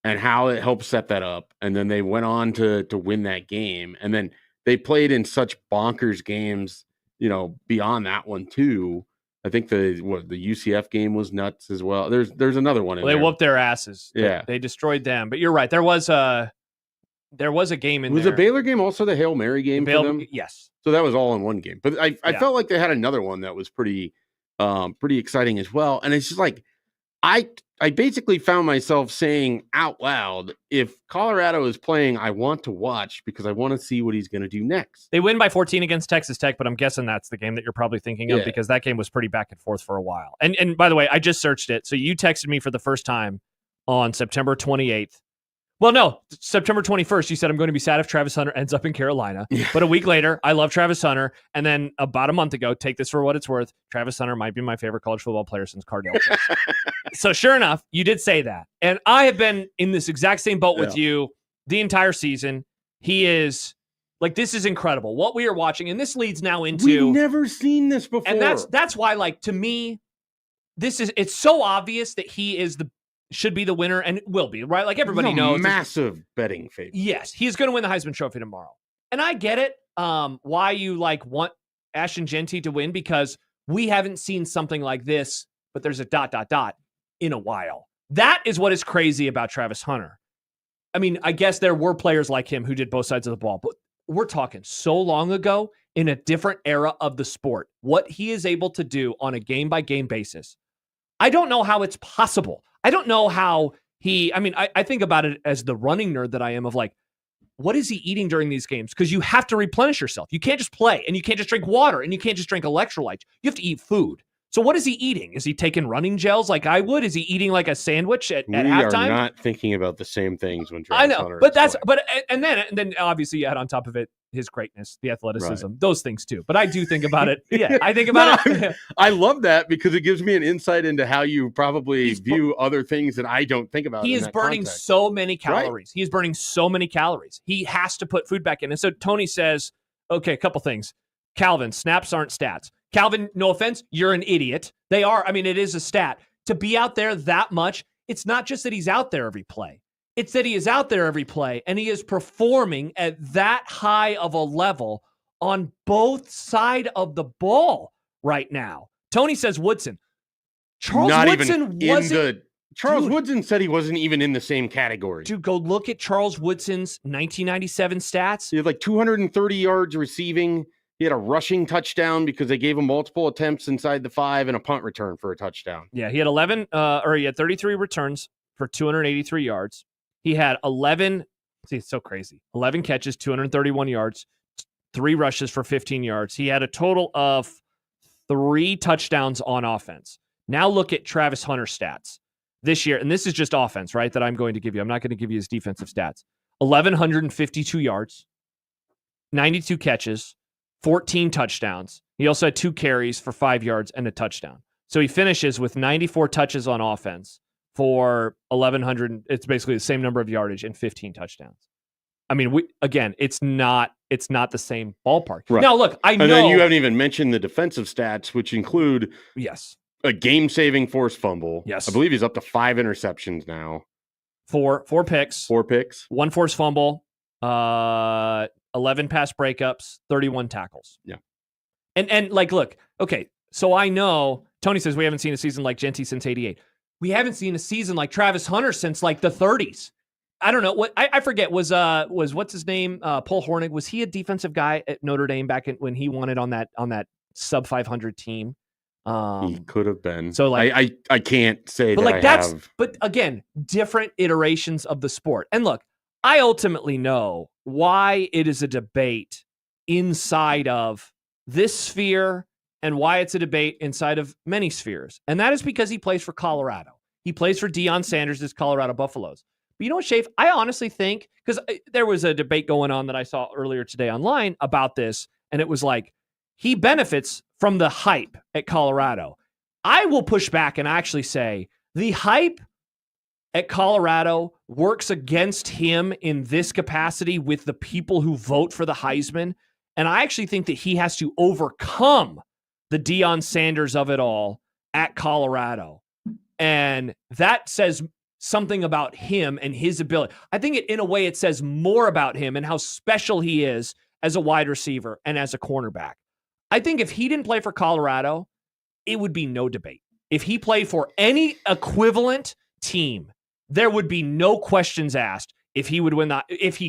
and how it helped set that up. And then they went on to win that game. And then they played in such bonkers games, beyond that one too. I think the UCF game was nuts as well. There's another one. They whooped their asses. Yeah. They destroyed them. But you're right. There was a game in there. Was a Baylor game also the Hail Mary game for them? Yes. So that was all in one game. But I felt like they had another one that was pretty exciting as well. And it's just I basically found myself saying out loud, if Colorado is playing, I want to watch because I want to see what he's going to do next. They win by 14 against Texas Tech, but I'm guessing that's the game that you're probably thinking of because that game was pretty back and forth for a while. And by the way, I just searched it. So you texted me for the first time on September 28th. Well, no, September 21st, you said I'm going to be sad if Travis Hunter ends up in Carolina. But a week later, I love Travis Hunter. And then about a month ago, take this for what it's worth, Travis Hunter might be my favorite college football player since Cardell. So sure enough, you did say that. And I have been in this exact same boat with you the entire season. He is, this is incredible. What we are watching, and this leads now into... We've never seen this before. And that's why, to me, it's so obvious that he is should be the winner and will be, right? Everybody knows. Massive betting favorite. Yes, he's going to win the Heisman Trophy tomorrow. And I get it, why you want Ashton Genty to win, because we haven't seen something like this, but there's a ... in a while. That is what is crazy about Travis Hunter. I mean, I guess there were players like him who did both sides of the ball, but we're talking so long ago in a different era of the sport. What he is able to do on a game-by-game basis, I don't know how it's possible. I don't know how I think about it as the running nerd that I am of what is he eating during these games? Because you have to replenish yourself. You can't just play and you can't just drink water and you can't just drink electrolytes. You have to eat food. So what is he eating? Is he taking running gels like I would? Is he eating like a sandwich at We halftime? are not thinking about the same things when I Travis know, Hunter but is playing. and then obviously you add on top of it his greatness, the athleticism, those things too. But I do think about it. Yeah, I think about it. I love that because it gives me an insight into how you probably view other things that I don't think about. He in is that burning context. so many Right. calories. He is burning so many calories. He has to put food back in. And so Tony says, okay, a couple things. Calvin, snaps aren't stats. Calvin, no offense, you're an idiot. They are. I mean, it is a stat. To be out there that much, it's not just that he's out there every play. It's that he is out there every play and he is performing at that high of a level on both sides of the ball right now. Tony says Woodson. Charles Woodson wasn't. Charles Woodson said he wasn't even in the same category. Dude, go look at Charles Woodson's 1997 stats. He had like 230 yards receiving. He had a rushing touchdown because they gave him multiple attempts inside the 5 and a punt return for a touchdown. Yeah, he had 33 returns for 283 yards. He had 11 catches, 231 yards, 3 rushes for 15 yards. He had a total of 3 touchdowns on offense. Now look at Travis Hunter's stats this year, and this is just offense, right, that I'm going to give you. I'm not going to give you his defensive stats. 1,152 yards, 92 catches, 14 touchdowns. He also had 2 carries for 5 yards and a touchdown. So he finishes with 94 touches on offense for 1,100. It's basically the same number of yardage and 15 touchdowns. I mean, it's not the same ballpark. Right. Now, look, I know. And then you haven't even mentioned the defensive stats, which include a game-saving forced fumble. Yes. I believe he's up to 5 interceptions now. 4 picks. 4 picks. 1 forced fumble. 11 pass breakups. 31 tackles. Yeah. And like, look, okay, so I know Tony says we haven't seen a season like Genty since '88. We haven't seen a season like Travis Hunter since like the 30s. I don't know what I forget was what's his name? Paul Hornig. Was he a defensive guy at Notre Dame back when he won it on that sub 500 team? He could have been. So like I can't say but that like I that's have. But again, different iterations of the sport. And look, I ultimately know why it is a debate inside of this sphere and why it's a debate inside of many spheres. And that is because he plays for Colorado. He plays for Deion Sanders' Colorado Buffaloes. But you know what, Schaef? I honestly think, because there was a debate going on that I saw earlier today online about this, and it was like, he benefits from the hype at Colorado. I will push back and actually say the hype at Colorado works against him in this capacity with the people who vote for the Heisman. And I actually think that he has to overcome the Deion Sanders of it all at Colorado. And that says something about him and his ability. I think in a way it says more about him and how special he is as a wide receiver and as a cornerback. I think if he didn't play for Colorado, it would be no debate. If he played for any equivalent team, there would be no questions asked if he would win he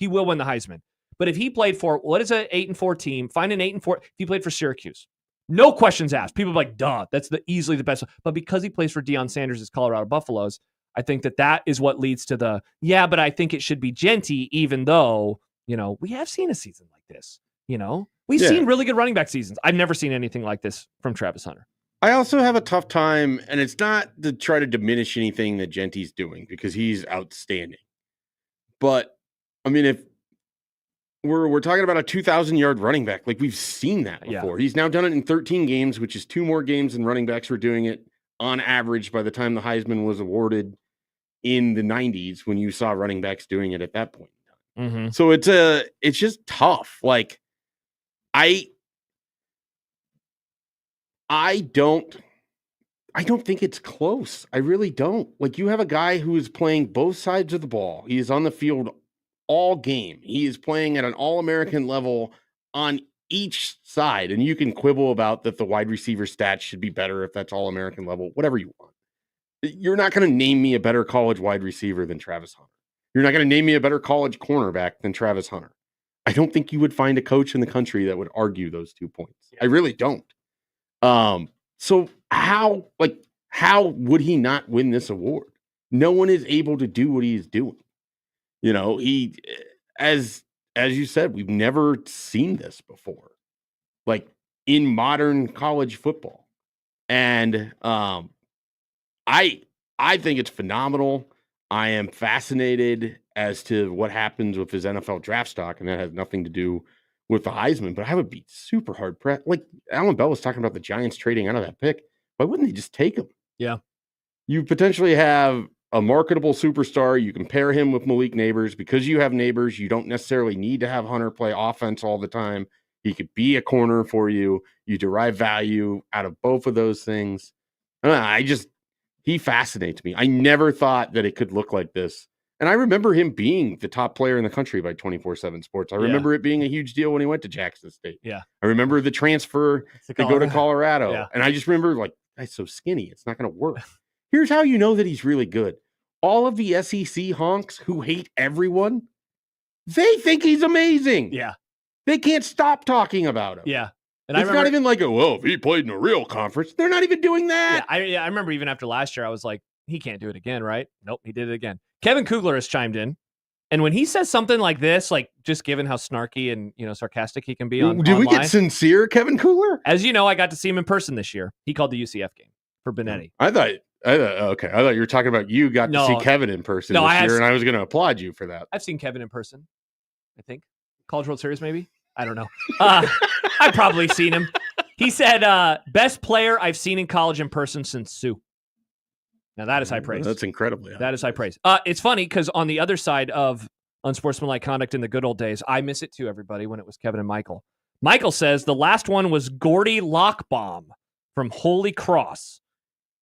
will win the Heisman. But if he played for, what is an 8-4 team? Find an 8-4. If he played for Syracuse, no questions asked. People are like, duh, that's easily the best. But because he plays for Deion Sanders' Colorado Buffaloes, I think that is what leads to but I think it should be Genty, even though, we have seen a season like this. We've seen really good running back seasons. I've never seen anything like this from Travis Hunter. I also have a tough time, and it's not to try to diminish anything that Genty's doing because he's outstanding. But, I mean, if we're talking about a 2,000-yard running back, like we've seen that before. Yeah. He's now done it in 13 games, which is 2 more games than running backs were doing it on average by the time the Heisman was awarded in the 90s when you saw running backs doing it at that point in time. Mm-hmm. So it's just tough. Like, I don't think it's close. I really don't. Like, you have a guy who is playing both sides of the ball. He is on the field all game. He is playing at an all-American level on each side. And you can quibble about that the wide receiver stats should be better if that's all-American level, whatever you want. You're not going to name me a better college wide receiver than Travis Hunter. You're not going to name me a better college cornerback than Travis Hunter. I don't think you would find a coach in the country that would argue those 2 points. I really don't. So how would he not win this award? No one is able to do what he is doing. He, as you said, we've never seen this before. Like, in modern college football. And I think it's phenomenal. I am fascinated as to what happens with his NFL draft stock, and that has nothing to do with the Heisman, but I would be super hard pressed. Like Allan Bell was talking about the Giants trading out of that pick. Why wouldn't they just take him? Yeah. You potentially have a marketable superstar. You can pair him with Malik Neighbors. Because you have Neighbors, you don't necessarily need to have Hunter play offense all the time. He could be a corner for you. You derive value out of both of those things. He fascinates me. I never thought that it could look like this. And I remember him being the top player in the country by 24/7 Sports. I remember it being a huge deal when he went to Jackson State. Yeah. I remember the transfer to go to Colorado. Yeah. And I just remember, like, guy's so skinny. It's not going to work. Here's how you know that he's really good. All of the SEC honks who hate everyone, they think he's amazing. Yeah. They can't stop talking about him. Yeah. And It's not even like, if he played in a real conference. They're not even doing that. Yeah, I remember even after last year, I was like, he can't do it again, right? Nope, he did it again. Kevin Kugler has chimed in. And when he says something like this, like just given how snarky and sarcastic he can be on Did we online, get sincere, Kevin Kugler? as you know, I got to see him in person this year. He called the UCF game for Benetti. I thought you were talking about you got to see Kevin in person this year, and I was going to applaud you for that. I've seen Kevin in person, I think. College World Series, maybe? I don't know. I've probably seen him. He said, best player I've seen in college in person since Sue. Now, that is high praise. That's incredibly high. That is high praise. It's funny because on the other side of unsportsmanlike conduct in the good old days, I miss it too, everybody, when it was Kevin and Michael. Michael says the last one was Gordy Lockbaum from Holy Cross.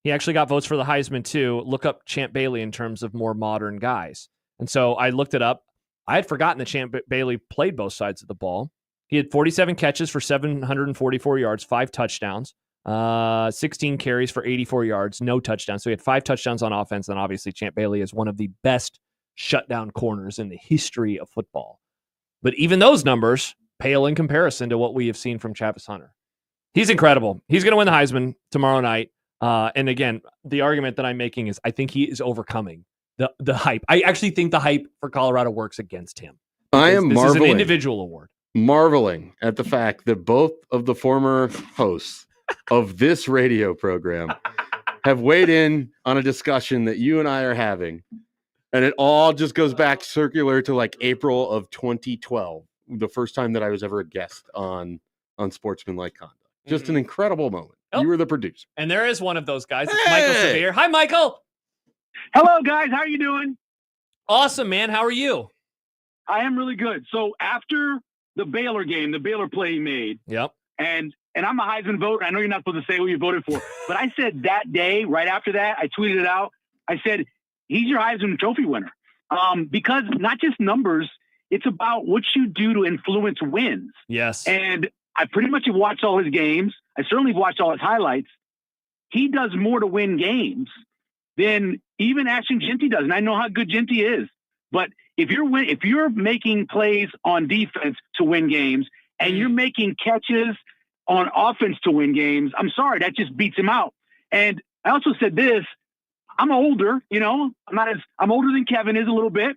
He actually got votes for the Heisman too. Look up Champ Bailey in terms of more modern guys. And so I looked it up. I had forgotten that Champ Bailey played both sides of the ball. He had 47 catches for 744 yards, 5 touchdowns, 16 carries for 84 yards, no touchdowns. So he had 5 touchdowns on offense. And obviously Champ Bailey is one of the best shutdown corners in the history of football. But even those numbers pale in comparison to what we have seen from Travis Hunter. He's incredible. He's going to win the Heisman tomorrow night. And again, the argument that I'm making is I think he is overcoming the hype. I actually think the hype for Colorado works against him. This is an individual award. Marveling at the fact that both of the former hosts of this radio program have weighed in on a discussion that you and I are having. And it all just goes back circular to like April of 2012, the first time that I was ever a guest on Unsportsmanlike Conduct. Just an incredible moment. Oh. You were the producer. And there is one of those guys. It's Michael Severe. Hi, Michael. Hello, guys. How are you doing? Awesome, man. How are you? I am really good. So after the Baylor game, the Baylor play he made, Yep. and I'm a Heisman voter. I know you're not supposed to say who you voted for, but I said that day, right after that, I tweeted it out. I said, he's your Heisman Trophy winner. Because not just numbers, it's about what you do to influence wins. Yes. And I pretty much have watched all his games. I certainly have watched all his highlights. He does more to win games than even Ashton Genty does. And I know how good Genty is. But if you're making plays on defense to win games and you're making catches on offense to win games, I'm sorry, that just beats him out. And I also said this, I'm older, I'm older than Kevin is a little bit.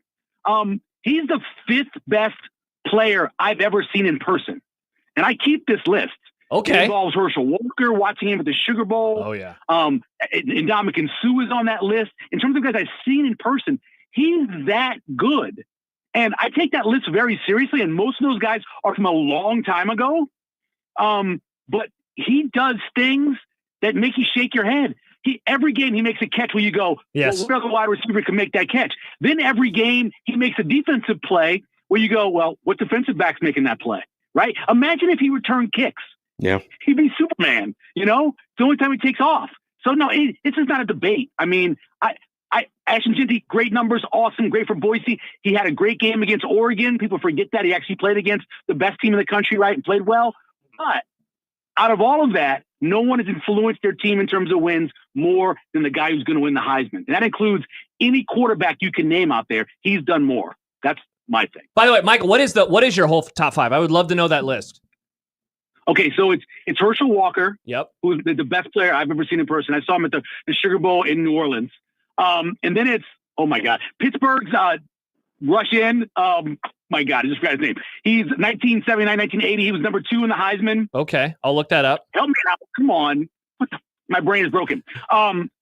He's the 5th best player I've ever seen in person. And I keep this list. Okay. It involves Herschel Walker, watching him at the Sugar Bowl. Oh, yeah. And Ndamukong Suh is on that list. In terms of guys I've seen in person, he's that good. And I take that list very seriously. And most of those guys are from a long time ago. But he does things that make you shake your head. Every game he makes a catch where you go, yes, well, what other wide receiver can make that catch? Then every game he makes a defensive play where you go, well, what defensive back's making that play? Right? Imagine if he returned kicks. Yeah. He'd be Superman, It's the only time he takes off. So no, it's just not a debate. I mean, Ashton Genty, great numbers, awesome, great for Boise. He had a great game against Oregon. People forget that he actually played against the best team in the country, right? And played well. But out of all of that, no one has influenced their team in terms of wins more than the guy who's going to win the Heisman. And that includes any quarterback you can name out there. He's done more. That's my thing. By the way, Michael, what is your whole top 5? I would love to know that list. Okay, so it's Herschel Walker, yep, who's the best player I've ever seen in person. I saw him at the Sugar Bowl in New Orleans. And then it's, oh my God, Pittsburgh's rush in my God, I just forgot his name. He's 1979, 1980. He was number 2 in the Heisman. Okay, I'll look that up. Help me out. Come on. My brain is broken.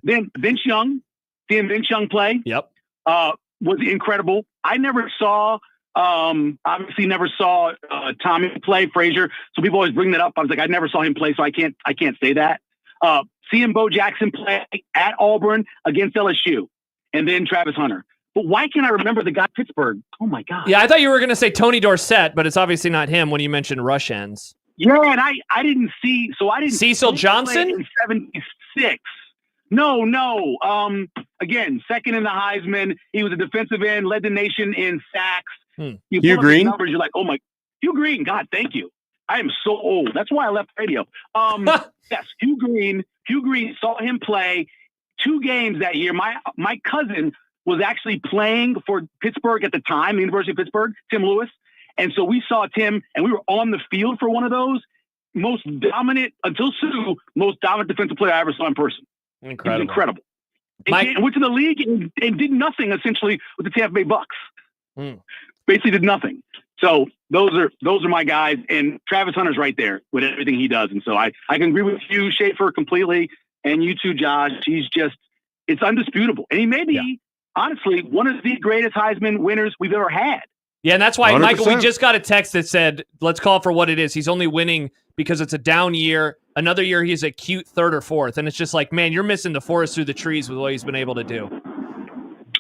Then Vince Young. Seeing Vince Young play. Yep. Was incredible. I never saw, obviously never saw Tommy play, Frazier. So people always bring that up. I was like, I never saw him play, so I can't say that. Seeing Bo Jackson play at Auburn against LSU, and then Travis Hunter. But why can't I remember the guy at Pittsburgh? Oh my God. Yeah, I thought you were going to say Tony Dorsett, but it's obviously not him when you mentioned rush ends. Yeah, and I didn't see. So I didn't. Cecil Johnson in '76. No. Again, second in the Heisman. He was a defensive end, led the nation in sacks. You Hugh pull up his Green? numbers, you're like, oh my, Hugh Green. God, thank you. I am so old. That's why I left radio. Yes, Hugh Green. Hugh Green, saw him play 2 games that year. My cousin was actually playing for Pittsburgh at the time, the University of Pittsburgh, Tim Lewis. And so we saw Tim, and we were on the field for one of those. Most dominant, until Sue, most dominant defensive player I ever saw in person. Incredible. He was incredible. Mike- And went to the league and did nothing, essentially, with the Tampa Bay Bucks. Basically did nothing. So those are my guys. And Travis Hunter's right there with everything he does. And so I can agree with you, Schaefer, completely. And you too, Josh. It's undisputable. And he may be, honestly, one of the greatest Heisman winners we've ever had. Yeah, and that's why, 100%. Michael, we just got a text that said, let's call it for what it is. He's only winning because it's a down year. Another year, he's a cute 3rd or 4th. And it's just like, man, you're missing the forest through the trees with what he's been able to do.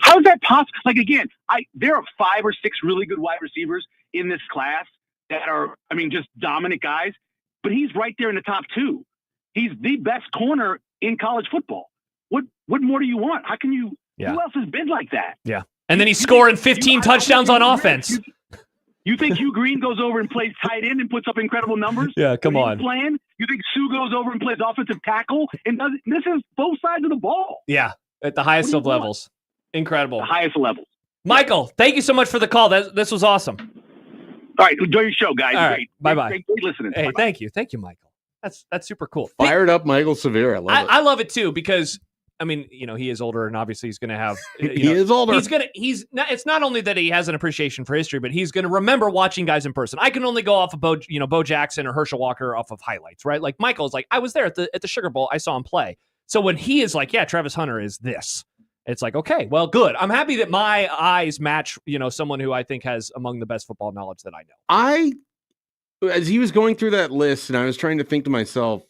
How is that possible? Like, again, there are 5 or 6 really good wide receivers in this class that are, just dominant guys. But he's right there in the top 2. He's the best corner in college football. What more do you want? How can you? Yeah. Who else has been like that? Yeah. And then he's scoring 15 touchdowns on offense. You think Hugh Green goes over and plays tight end and puts up incredible numbers? Yeah, come when on. he's playing? You think Sue goes over and plays offensive tackle and does? This is both sides of the ball. Yeah, at the highest What of do you want? levels. Incredible. The highest levels. Michael, thank you so much for the call. This was awesome. All right, enjoy your show, guys. All right, Great. bye-bye. Great listening. Hey, Bye-bye. thank you, Michael. That's super cool. Fired up Michael Severe. I love it. I love it too because he is older and obviously he's going to have. He is older. It's not only that he has an appreciation for history, but he's going to remember watching guys in person. I can only go off of Bo Jackson or Herschel Walker off of highlights, right? Like Michael's like, I was there at the Sugar Bowl. I saw him play. So when he is like, yeah, Travis Hunter is this. It's like, okay, well, good. I'm happy that my eyes match, someone who I think has among the best football knowledge that I know. As he was going through that list, and I was trying to think to myself,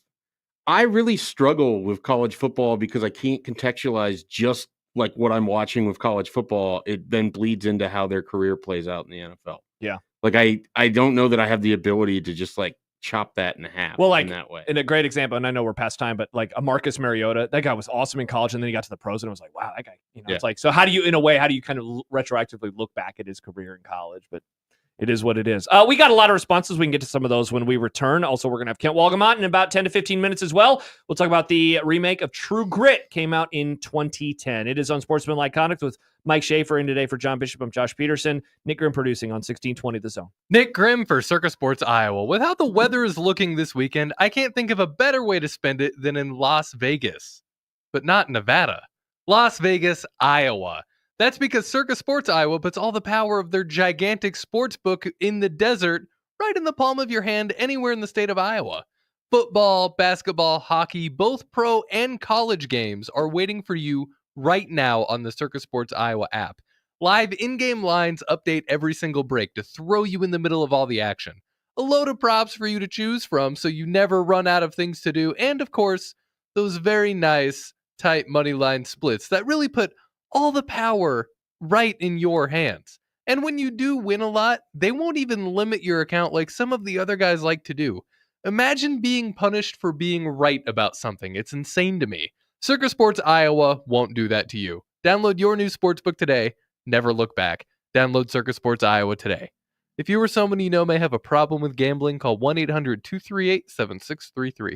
I really struggle with college football because I can't contextualize just like what I'm watching with college football. It then bleeds into how their career plays out in the NFL. Yeah. Like I don't know that I have the ability to just like chop that in half. Well, like in that way. in a great example, and I know we're past time, but like a Marcus Mariota, that guy was awesome in college, and then he got to the pros, and I was like, wow, that guy. It's like, so how do you kind of retroactively look back at his career in college? But it is what it is. We got a lot of responses. We can get to some of those when we return. Also, we're going to have Kent Walgamont in about 10 to 15 minutes as well. We'll talk about the remake of True Grit, came out in 2010. It is Unsportsmanlike Conduct with Mike Schaefer in today for John Bishop. I'm Josh Peterson. Nick Grimm producing on 1620 The Zone. Nick Grimm for Circa Sports Iowa. With how the weather is looking this weekend, I can't think of a better way to spend it than in Las Vegas. But not Nevada. Las Vegas, Iowa. That's because Circa Sports Iowa puts all the power of their gigantic sports book in the desert, right in the palm of your hand, anywhere in the state of Iowa. Football, basketball, hockey, both pro and college games are waiting for you right now on the Circa Sports Iowa app. Live in-game lines update every single break to throw you in the middle of all the action. A load of props for you to choose from so you never run out of things to do. And of course, those very nice, tight money line splits that really put all the power right in your hands. And when you do win a lot, they won't even limit your account like some of the other guys like to do. Imagine being punished for being right about something. It's insane to me. Circa Sports Iowa won't do that to you. Download your new sportsbook today. Never look back. Download Circa Sports Iowa today. If you or someone you know may have a problem with gambling, call 1-800-238-7633.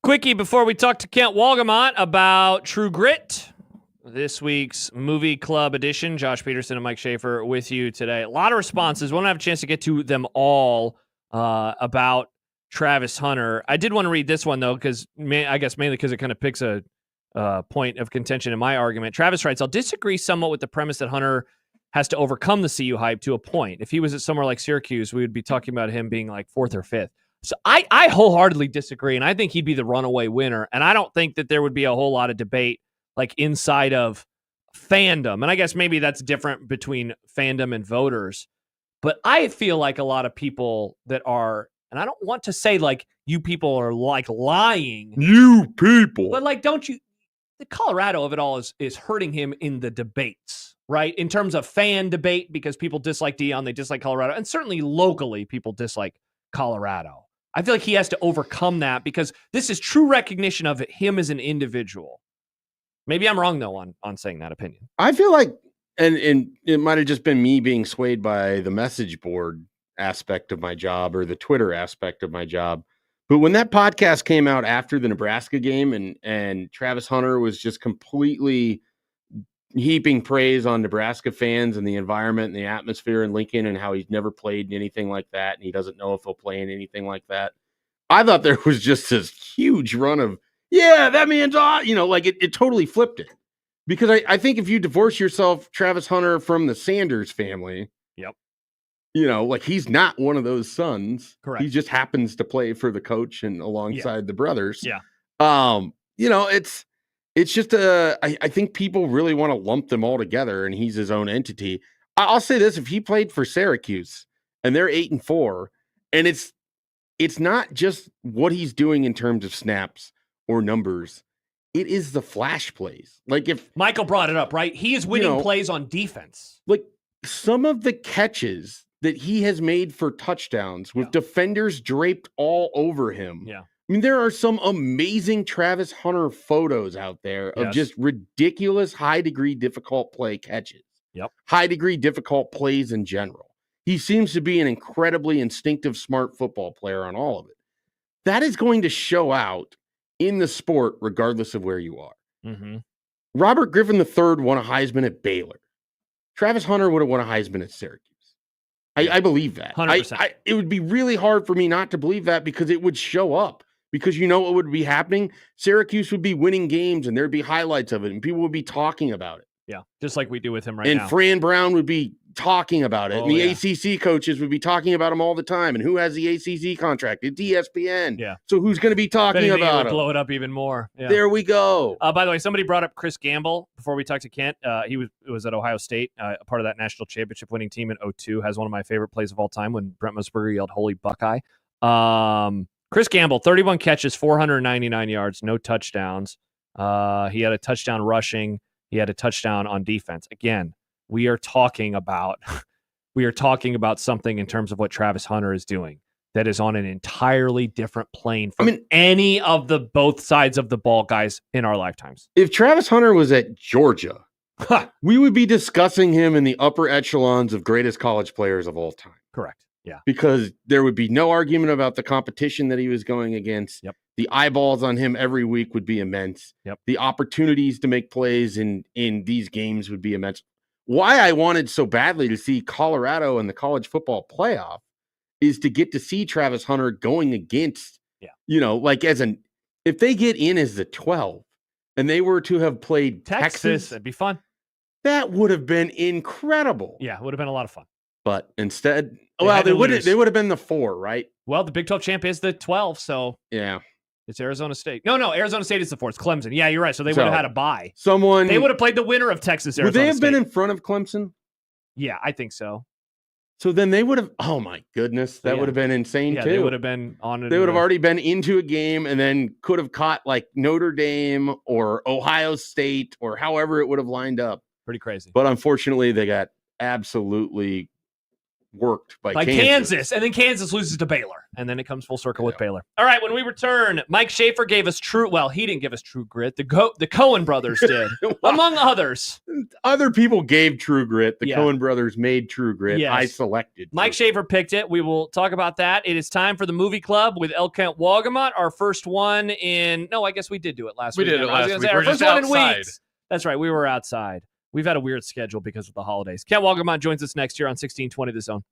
Quickie before we talk to Kent Walgamont about True Grit, this week's movie club edition. Josh Peterson and Mike Schaefer with you today. A lot of responses. Won't have a chance to get to them all about Travis Hunter. I did want to read this one, though, because I guess mainly because it kind of picks a point of contention in my argument. Travis writes, I'll disagree somewhat with the premise that Hunter has to overcome the CU hype to a point. If he was at somewhere like Syracuse, we would be talking about him being like 4th or 5th. So I wholeheartedly disagree, and I think he'd be the runaway winner. And I don't think that there would be a whole lot of debate like inside of fandom. And I guess maybe that's different between fandom and voters. But I feel like a lot of people that are, and I don't want to say like you people are like lying. You people. But like, don't you, the Colorado of it all is hurting him in the debates, right? In terms of fan debate, because people dislike Deion, they dislike Colorado. And certainly locally, people dislike Colorado. I feel like he has to overcome that because this is true recognition of him as an individual. Maybe I'm wrong, though, on saying that opinion. I feel like, and it might have just been me being swayed by the message board aspect of my job or the Twitter aspect of my job. But when that podcast came out after the Nebraska game and Travis Hunter was just completely heaping praise on Nebraska fans and the environment and the atmosphere in Lincoln and how he's never played in anything like that and he doesn't know if he'll play in anything like that. I thought there was just this huge run of, yeah, that means, like it totally flipped it. Because I think if you divorce yourself, Travis Hunter, from the Sanders family, yep, like he's not one of those sons. Correct. He just happens to play for the coach and alongside the brothers. Yeah. It's just I think people really want to lump them all together, and he's his own entity. I'll say this: if he played for Syracuse and they're 8-4, and it's not just what he's doing in terms of snaps or numbers, it is the flash plays. Like if Michael brought it up, right? He is winning plays on defense. Like some of the catches that he has made for touchdowns with defenders draped all over him. Yeah. I mean, there are some amazing Travis Hunter photos out there of just ridiculous high degree difficult play catches. Yep. High degree difficult plays in general. He seems to be an incredibly instinctive, smart football player on all of it. That is going to show out in the sport, regardless of where you are. Mm-hmm. Robert Griffin III won a Heisman at Baylor. Travis Hunter would have won a Heisman at Syracuse. I believe that. 100%. It would be really hard for me not to believe that because it would show up. Because you know what would be happening? Syracuse would be winning games and there'd be highlights of it and people would be talking about it. Yeah, just like we do with him now. And Fran Brown would be talking about it. And the ACC coaches would be talking about him all the time. And who has the ACC contract? It's ESPN. Yeah. So who's going to be talking about him? Blow it up even more. Yeah. There we go. By the way, somebody brought up Chris Gamble before we talked to Kent. He was at Ohio State, a part of that national championship winning team in 2002. Has one of my favorite plays of all time when Brent Musburger yelled "Holy Buckeye." Chris Gamble, 31 catches, 499 yards, no touchdowns. He had a touchdown rushing. He had a touchdown on defense. Again, we are talking about something in terms of what Travis Hunter is doing that is on an entirely different plane from any of the both sides of the ball guys in our lifetimes. If Travis Hunter was at Georgia, we would be discussing him in the upper echelons of greatest college players of all time. Correct. Yeah. Because there would be no argument about the competition that he was going against. Yep. The eyeballs on him every week would be immense. Yep. The opportunities to make plays in these games would be immense. Why I wanted so badly to see Colorado in the college football playoff is to get to see Travis Hunter going against, if they get in as the 12 and they were to have played Texas, it'd be fun. That would have been incredible. Yeah, it would have been a lot of fun. But instead, they would have been the 4, right? Well, the Big 12 champ is the 12, so yeah, it's Arizona State. No, Arizona State is the 4. It's Clemson. Yeah, you're right. So they would have had a bye. They would have played the winner of Texas. Arizona would they have State. been in front of Clemson? Yeah, I think so. So then they would have. Oh my goodness, that would have been insane too. They would have been on it. They would have already been into a game and then could have caught like Notre Dame or Ohio State or however it would have lined up. Pretty crazy. But unfortunately, they got absolutely worked by Kansas. And then Kansas loses to Baylor. And then it comes full circle with Baylor. All right, when we return, Mike Schaefer gave us he didn't give us True Grit. The Coen Brothers did, among others. Other people gave True Grit. The Yeah. Coen Brothers made True Grit. Yes. I selected. Mike Schaefer picked it. We will talk about that. It is time for the movie club with El Kent Walgamot. Our first one I guess we did do it last week. We did it last week. Our We're first just one in outside. weeks. That's right. We were outside. We've had a weird schedule because of the holidays. Kent Walgamot joins us next year on 1620 The Zone.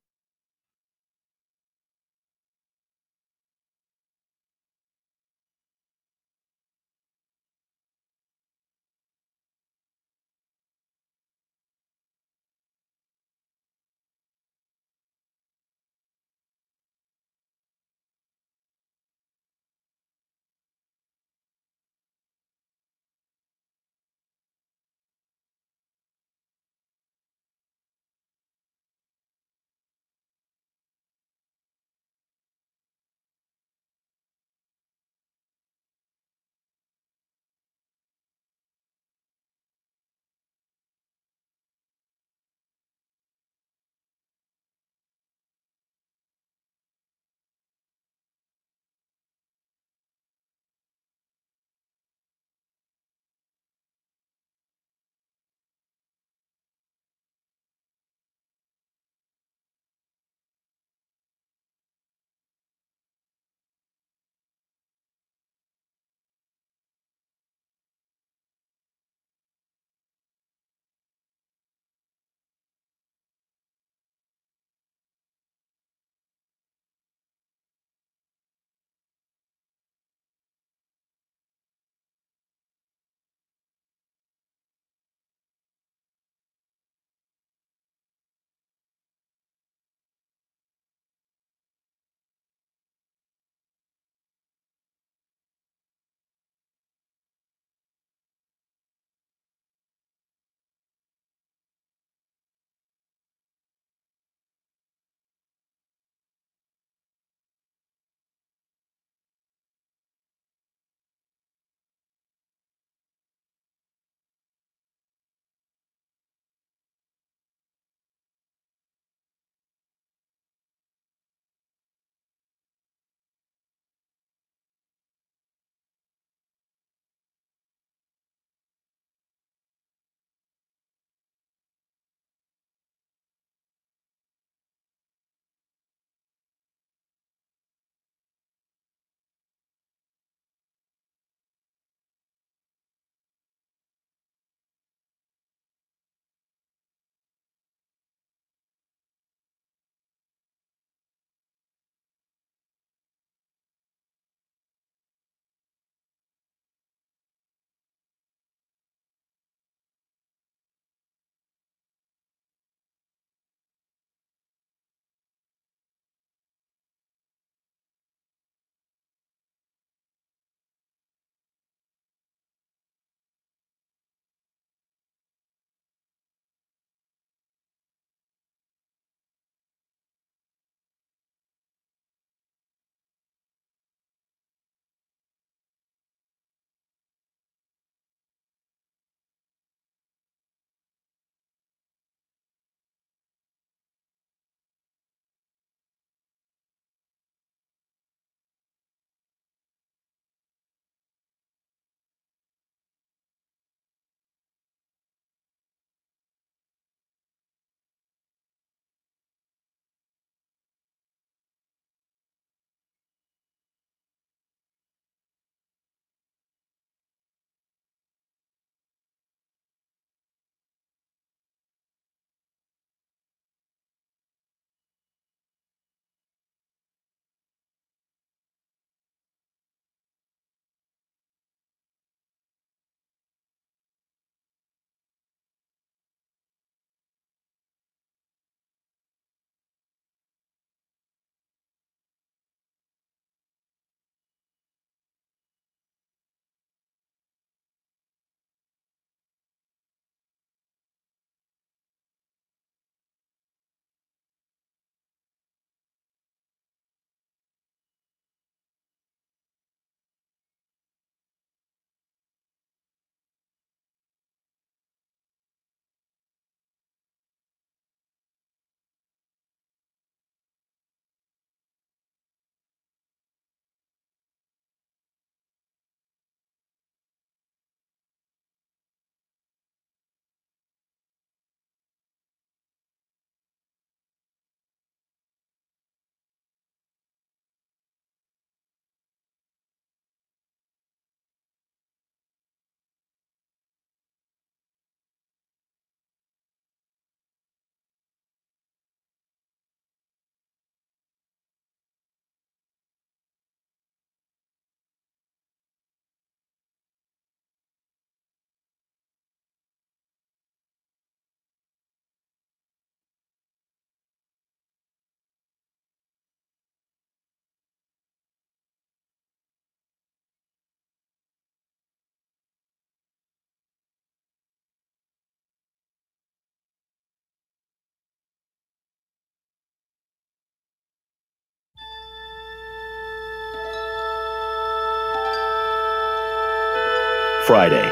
Friday,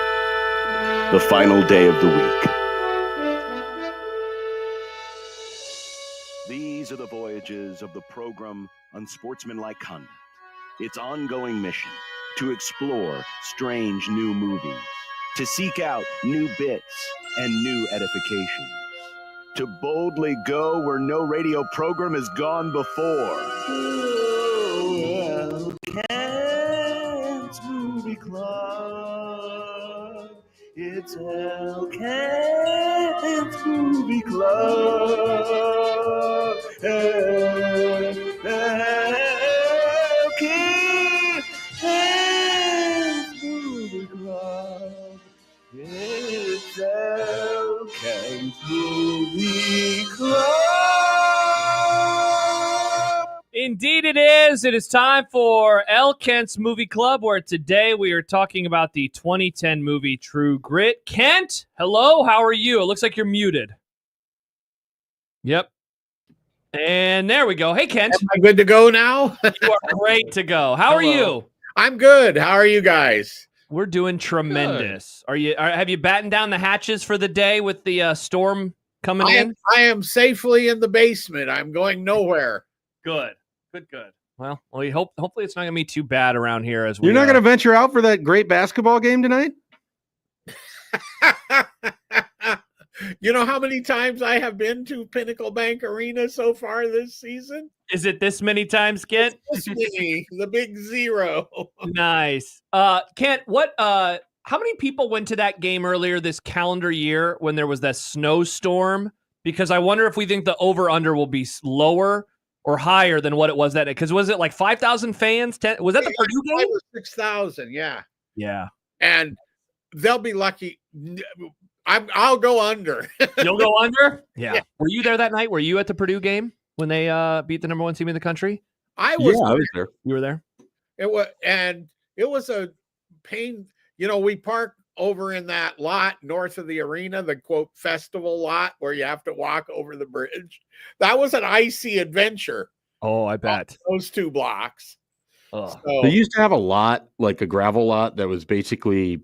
the final day of the week. These are the voyages of the program Unsportsmanlike Conduct. Its ongoing mission to explore strange new movies, to seek out new bits and new edifications, to boldly go where no radio program has gone before. Oh, Elkent's Movie Club. It's Elkent's Movie Club. Elkent's Movie Club. It's Elkent's Movie Club. Indeed it is. It is time for Kent's Movie Club, where today we are talking about the 2010 movie True Grit. Kent, hello. How are you? It looks like you're muted. Yep. And there we go. Hey, Kent. Am I good to go now? You are great to go. How are you? I'm good. How are you guys? We're doing tremendous. Have you battened down the hatches for the day with the storm coming in? I am safely in the basement. I'm going nowhere. Good. Well, we hopefully it's not going to be too bad around here as we. You're not going to venture out for that great basketball game tonight? You know how many times I have been to Pinnacle Bank Arena so far this season? Is it this many times, Kent? This many, the big zero. Nice. Kent, how many people went to that game earlier this calendar year when there was that snowstorm? Because I wonder if we think the over-under will be lower or higher than what it was that day. Because was it like 5,000 fans? Was that the Purdue game? 5,000 or 6,000, yeah. Yeah. And they'll be lucky. I'll go under. You'll go under? Yeah. Were you there that night? Were you at the Purdue game when they beat the number one team in the country? I was there. You were there? It was a pain. You know, we park over in that lot north of the arena, the quote festival lot where you have to walk over the bridge. That was an icy adventure. Oh, I bet. Those 2 blocks. So, They used to have a lot, like a gravel lot that was basically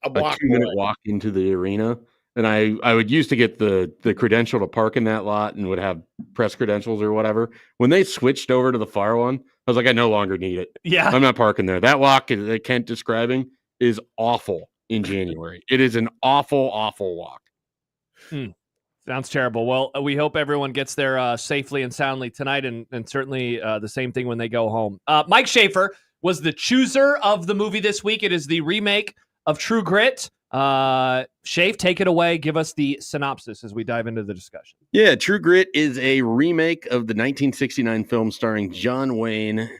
a block 2-minute walk into the arena. And I would used to get the credential to park in that lot and would have press credentials or whatever. When they switched over to the far one, I was like, I no longer need it. yeah. I'm not parking there. That walk that Kent describing is awful in January. It is an awful walk. Sounds terrible. Well, we hope everyone gets there safely and soundly tonight, and certainly the same thing when they go home. Mike Schaefer was the chooser of the movie this week. It is the remake of True Grit. Schaef, take it away. Give us the synopsis as we dive into the discussion. Yeah, True Grit is a remake of the 1969 film starring John Wayne.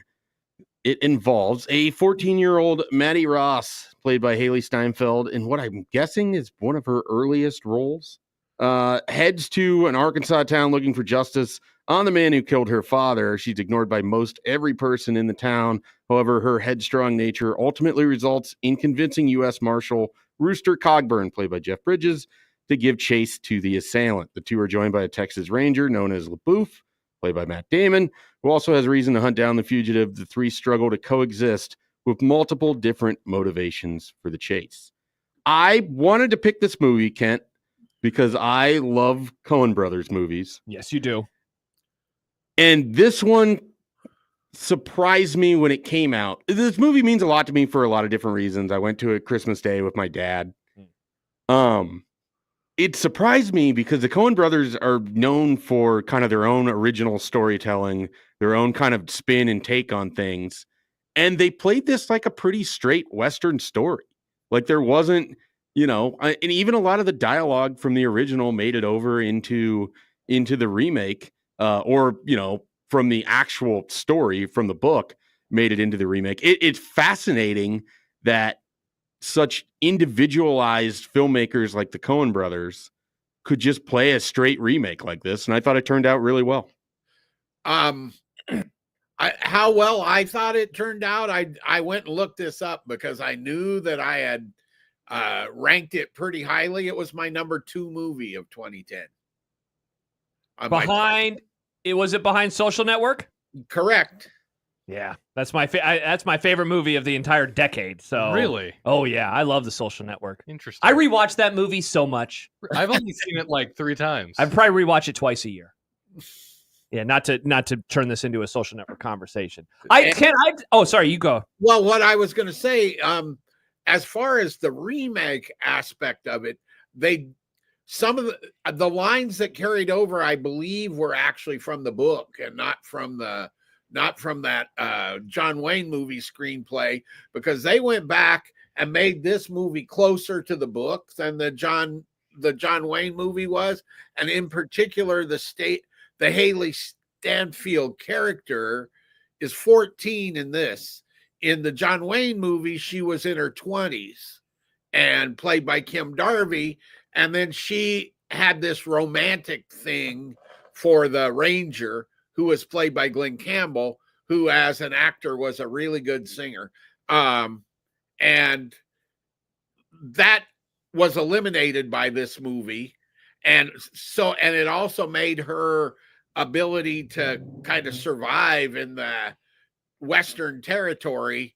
It involves a 14-year-old Maddie Ross, played by Haley Steinfeld, in what I'm guessing is one of her earliest roles. Heads to an Arkansas town looking for justice on the man who killed her father. She's ignored by most every person in the town. However, her headstrong nature ultimately results in convincing U.S. Marshal Rooster Cogburn, played by Jeff Bridges, to give chase to the assailant. The two are joined by a Texas Ranger known as LaBouffe, played by Matt Damon, who also has reason to hunt down the fugitive. The three struggle to coexist with multiple different motivations for the chase. I wanted to pick this movie, Kent, because I love Coen Brothers movies. Yes, you do. And this one surprised me when it came out. This movie means a lot to me for a lot of different reasons. I went to it Christmas Day with my dad. It surprised me because the Coen Brothers are known for kind of their own original storytelling, their own kind of spin and take on things. And they played this like a pretty straight Western story. Like there wasn't, and even a lot of the dialogue from the original made it over into the remake, or from the actual story from the book made it into the remake. It's fascinating that such individualized filmmakers like the Coen Brothers could just play a straight remake like this, and I thought it turned out really well. How well I thought it turned out, I went and looked this up because I knew that I had ranked it pretty highly. It was my number 2 movie of 2010. Was it behind Social Network? Correct. Yeah, that's my that's my favorite movie of the entire decade. So Really? Oh yeah, I love The Social Network. Interesting. I rewatched that movie so much. I've only seen it like 3 times. I probably rewatch it twice a year. Yeah, not to turn this into a Social Network conversation. Oh, sorry, you go. Well, what I was going to say, as far as the remake aspect of it, some of the lines that carried over, I believe, were actually from the book and not from that John Wayne movie screenplay, because they went back and made this movie closer to the book than the John Wayne movie was, and in particular, the Haley Stanfield character is 14 in this. In the John Wayne movie, she was in her 20s and played by Kim Darby. And then she had this romantic thing for the Ranger, who was played by Glenn Campbell, who as an actor was a really good singer. And that was eliminated by this movie. And it also made her ability to kind of survive in the Western territory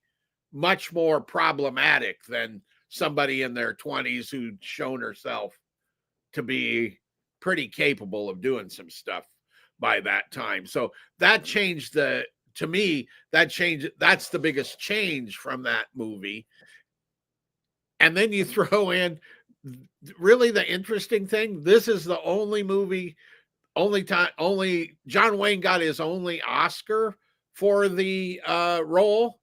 much more problematic than somebody in their 20s who'd shown herself to be pretty capable of doing some stuff by that time. So that changed that's the biggest change from that movie. And then you throw in really the interesting thing. This is the only John Wayne got his only Oscar for the role,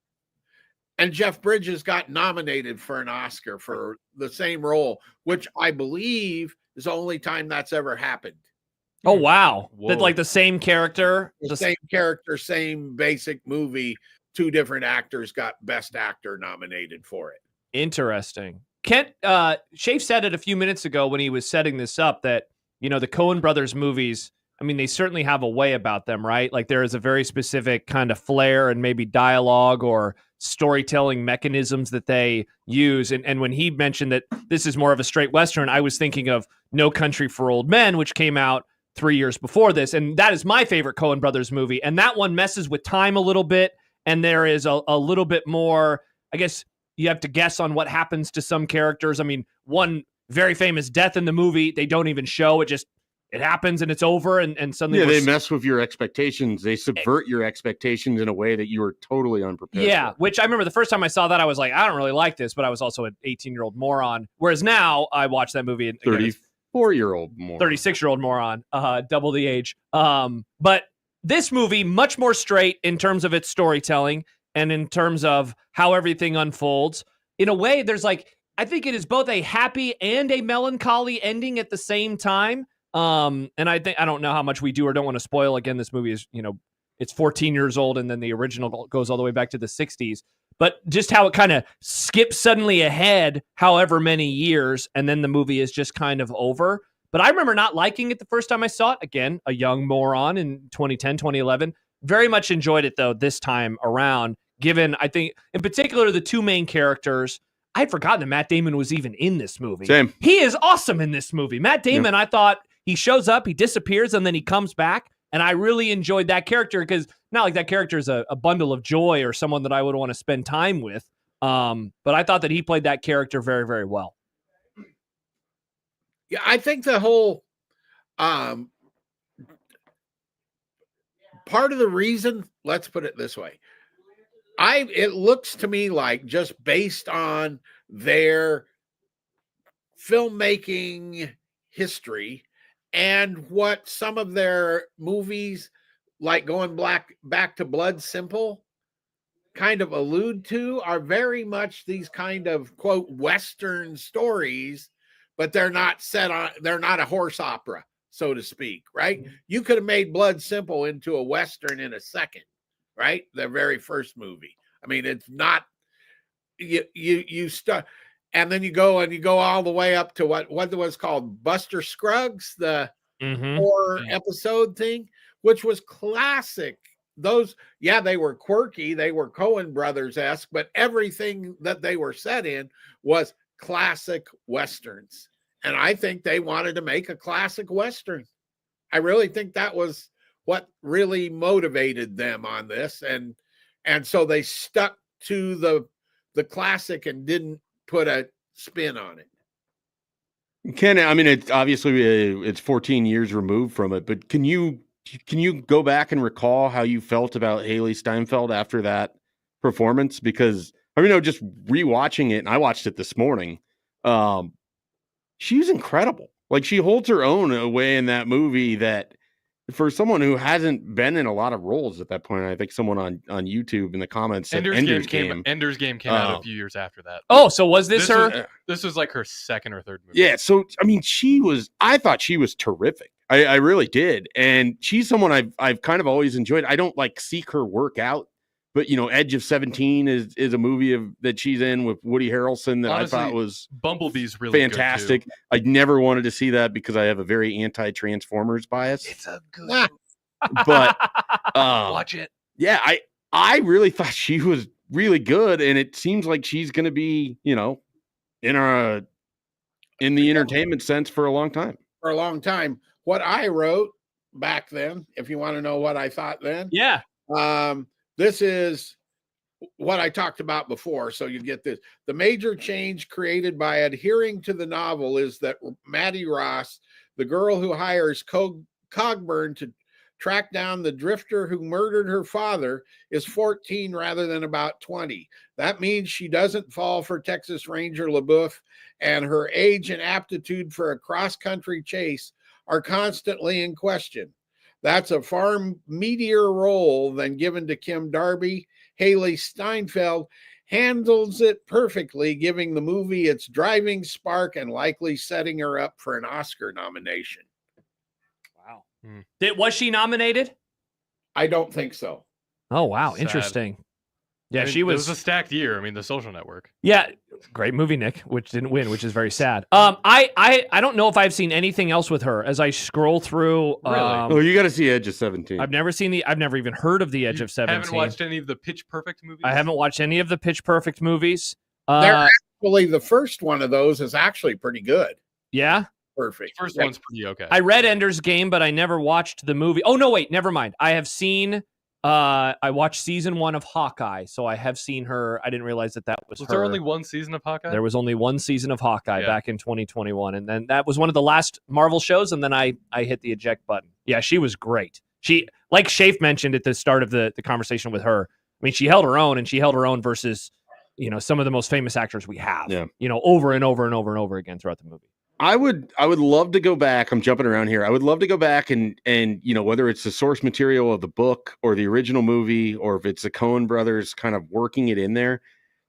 and Jeff Bridges got nominated for an Oscar for the same role, which I believe is the only time that's ever happened. Oh wow! That like the same character, same character, same basic movie. 2 different actors got Best Actor nominated for it. Interesting. Kent, Schaef said it a few minutes ago when he was setting this up that, the Coen Brothers movies, I mean, they certainly have a way about them, right? Like there is a very specific kind of flair and maybe dialogue or storytelling mechanisms that they use. And when he mentioned that this is more of a straight Western, I was thinking of No Country for Old Men, which came out 3 years before this. And that is my favorite Coen Brothers movie. And that one messes with time a little bit. And there is a little bit more, I guess you have to guess on what happens to some characters. I mean, one very famous death in the movie, they don't even show it. It happens and it's over. And suddenly they mess with your expectations. They subvert your expectations in a way that you were totally unprepared for. Which I remember the first time I saw that, I was like, I don't really like this, but I was also an 18-year-old moron. Whereas now I watch that movie and 34-year-old moron. 36-year-old moron, double the age. But this movie, much more straight in terms of its storytelling and in terms of how everything unfolds. In a way, there's I think it is both a happy and a melancholy ending at the same time. And I don't know how much we do or don't want to spoil. Again, this movie is, it's 14 years old and then the original goes all the way back to the 60s. But just how it kind of skips suddenly ahead however many years, and then the movie is just kind of over. But I remember not liking it the first time I saw it. Again, a young moron in 2010, 2011. Very much enjoyed it, though, this time around, given, I think, in particular, the 2 main characters. I'd forgotten that Matt Damon was even in this movie. Same. He is awesome in this movie. Matt Damon, I thought he shows up, he disappears, and then he comes back. And I really enjoyed that character because not like that character is a bundle of joy or someone that I would want to spend time with. But I thought that he played that character very, very well. Yeah, I think the whole part of the reason, let's put it this way. It looks to me like just based on their filmmaking history and what some of their movies, like going back to Blood Simple, kind of allude to, are very much these kind of, quote, Western stories, but they're not a horse opera, so to speak, right? You could have made Blood Simple into a Western in a second, right? The very first movie. I mean, it's not, you start, and then you go all the way up to what was called Buster Scruggs, the horror episode thing, which was classic. Those, they were quirky, they were Coen Brothers-esque, but everything that they were set in was classic Westerns. And I think they wanted to make a classic Western. I really think that was what really motivated them on this. And And so they stuck to the classic and didn't put a spin on it. Ken, I mean, it's obviously it's 14 years removed from it, but can you go back and recall how you felt about Haley Steinfeld after that performance? Because I mean, just rewatching it, and I watched it this morning. She's incredible. Like, she holds her own away in that movie that, for someone who hasn't been in a lot of roles at that point, I think someone on YouTube in the comments said Ender's Game. Ender's Game came out a few years after that. Oh, so was this her? This was like her second or third movie. Yeah, so I mean, I thought she was terrific. I really did. And she's someone I've kind of always enjoyed. I don't like seek her work out, but Edge of 17 is a movie that she's in with Woody Harrelson that Honestly, I thought was Bumblebee's really fantastic. good too. I never wanted to see that because I have a very anti-Transformers bias. It's a good but watch it. Yeah, I really thought she was really good, and it seems like she's going to be, in the entertainment sense for a long time. For a long time. What I wrote back then, if you want to know what I thought then. Yeah. This is what I talked about before, so you get this. The major change created by adhering to the novel is that Maddie Ross, the girl who hires Cogburn to track down the drifter who murdered her father, is 14 rather than about 20. That means she doesn't fall for Texas Ranger LaBeouf, and her age and aptitude for a cross-country chase are constantly in question. That's a far meatier role than given to Kim Darby. Haley Steinfeld handles it perfectly, giving the movie its driving spark and likely setting her up for an Oscar nomination. Wow. Was she nominated? I don't think so. Oh, wow. Sad. Interesting. Yeah, I mean, she was. It was a stacked year. I mean, The Social Network. Yeah, great movie, Nick, which didn't win, which is very sad. I don't know if I've seen anything else with her as I scroll through. Really? You got to see Edge of 17. I've never even heard of the Edge of 17. Haven't watched any of the Pitch Perfect movies? I haven't watched any of the Pitch Perfect movies. They're actually, the first one of those is actually pretty good. Yeah? Perfect. The first one's pretty okay. I read Ender's Game, but I never watched the movie. Oh, no, wait, never mind. I have seen... I watched season 1 of Hawkeye, so I have seen her. I didn't realize that was her. Was there only one season of Hawkeye? There was only one season of Hawkeye back in 2021, and then that was one of the last Marvel shows, and then I hit the eject button. Yeah, she was great. She, like Schaef mentioned at the start of the conversation with her, I mean, she held her own, and she held her own versus, some of the most famous actors we have, over and over and over and over again throughout the movie. I would love to go back. I'm jumping around here. I would love to go back and whether it's the source material of the book or the original movie, or if it's the Coen Brothers kind of working it in there.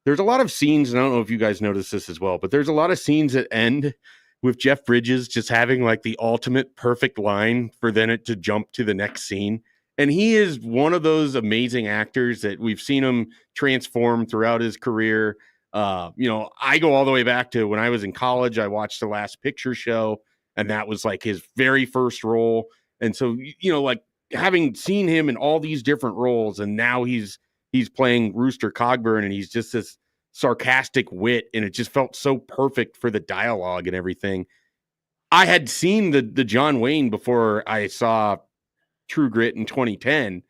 There's a lot of scenes, and I don't know if you guys notice this as well, but there's a lot of scenes that end with Jeff Bridges just having like the ultimate perfect line for then it to jump to the next scene. And he is one of those amazing actors that we've seen him transform throughout his career. I go all the way back to when I was in college. I watched The Last Picture Show, and that was like his very first role. And so, like having seen him in all these different roles, and now he's playing Rooster Cogburn, and he's just this sarcastic wit, and it just felt so perfect for the dialogue and everything. I had seen the John Wayne before I saw True Grit in 2010.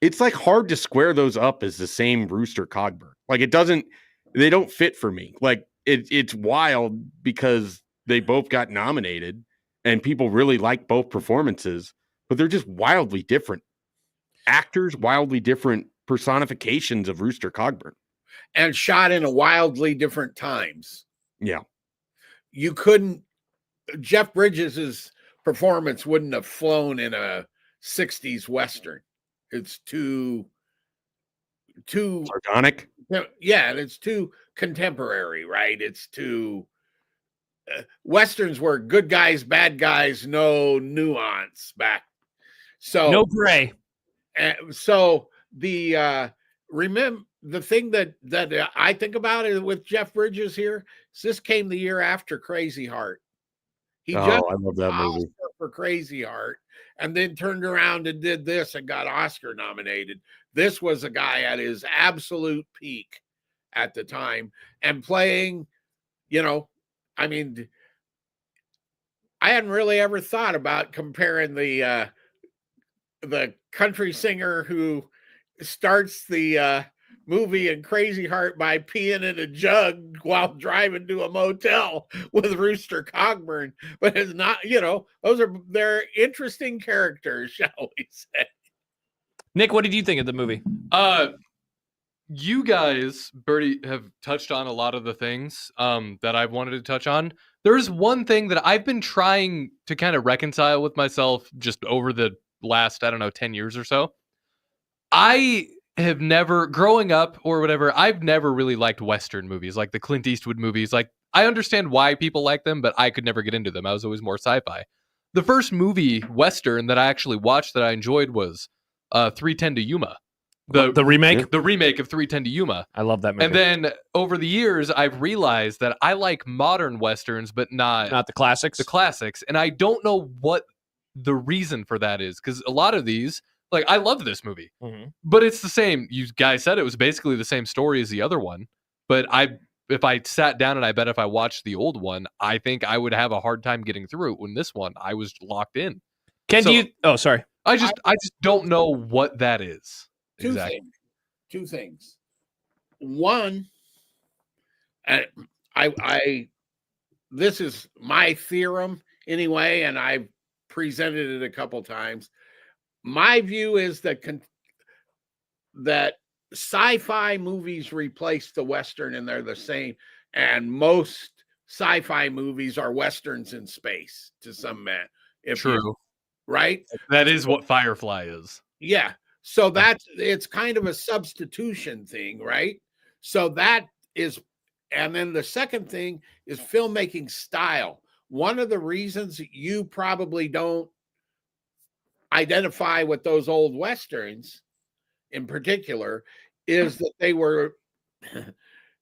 It's like hard to square those up as the same Rooster Cogburn. Like they don't fit for me. Like it's wild because they both got nominated and people really like both performances, but they're just wildly different actors, wildly different personifications of Rooster Cogburn. And shot in a wildly different times. Yeah. Jeff Bridges' performance wouldn't have flown in a 60s Western. It's too sardonic. Yeah, and it's too contemporary, right? It's too Westerns were good guys, bad guys, no nuance back. So no gray. So remember the thing that I think about it with Jeff Bridges here is this came the year after Crazy Heart. I love that movie for Crazy Heart, and then turned around and did this and got Oscar nominated. This was a guy at his absolute peak at the time and playing, I mean, I hadn't really ever thought about comparing the country singer who starts the movie in Crazy Heart by peeing in a jug while driving to a motel with Rooster Cogburn. But it's not, they're interesting characters, shall we say. Nick, what did you think of the movie? You guys, Bertie, have touched on a lot of the things that I've wanted to touch on. There's one thing that I've been trying to kind of reconcile with myself just over the last, 10 years or so. I have never, growing up or whatever, I've never really liked Western movies, like the Clint Eastwood movies. Like, I understand why people like them, but I could never get into them. I was always more sci-fi. The first movie, Western, that I actually watched that I enjoyed was 3:10 to Yuma. The remake? The remake of 3:10 to Yuma. I love that movie. And then over the years, I've realized that I like modern Westerns, but not the classics. The classics. And I don't know what the reason for that is, because a lot of these, like, I love this movie, but it's the same. You guys said it was basically the same story as the other one. But if I sat down and I bet if I watched the old one, I think I would have a hard time getting through it. When this one, I was locked in. Oh, sorry. I just don't know what that is. Two things. One, I this is my theorem anyway, and I've presented it a couple times. My view is that sci-fi movies replace the Western, and they're the same. And most sci-fi movies are Westerns in space to some man. True. Right? That is what Firefly is. Yeah. So it's kind of a substitution thing, right? So that is, and then the second thing is filmmaking style. One of the reasons you probably don't identify with those old Westerns in particular is that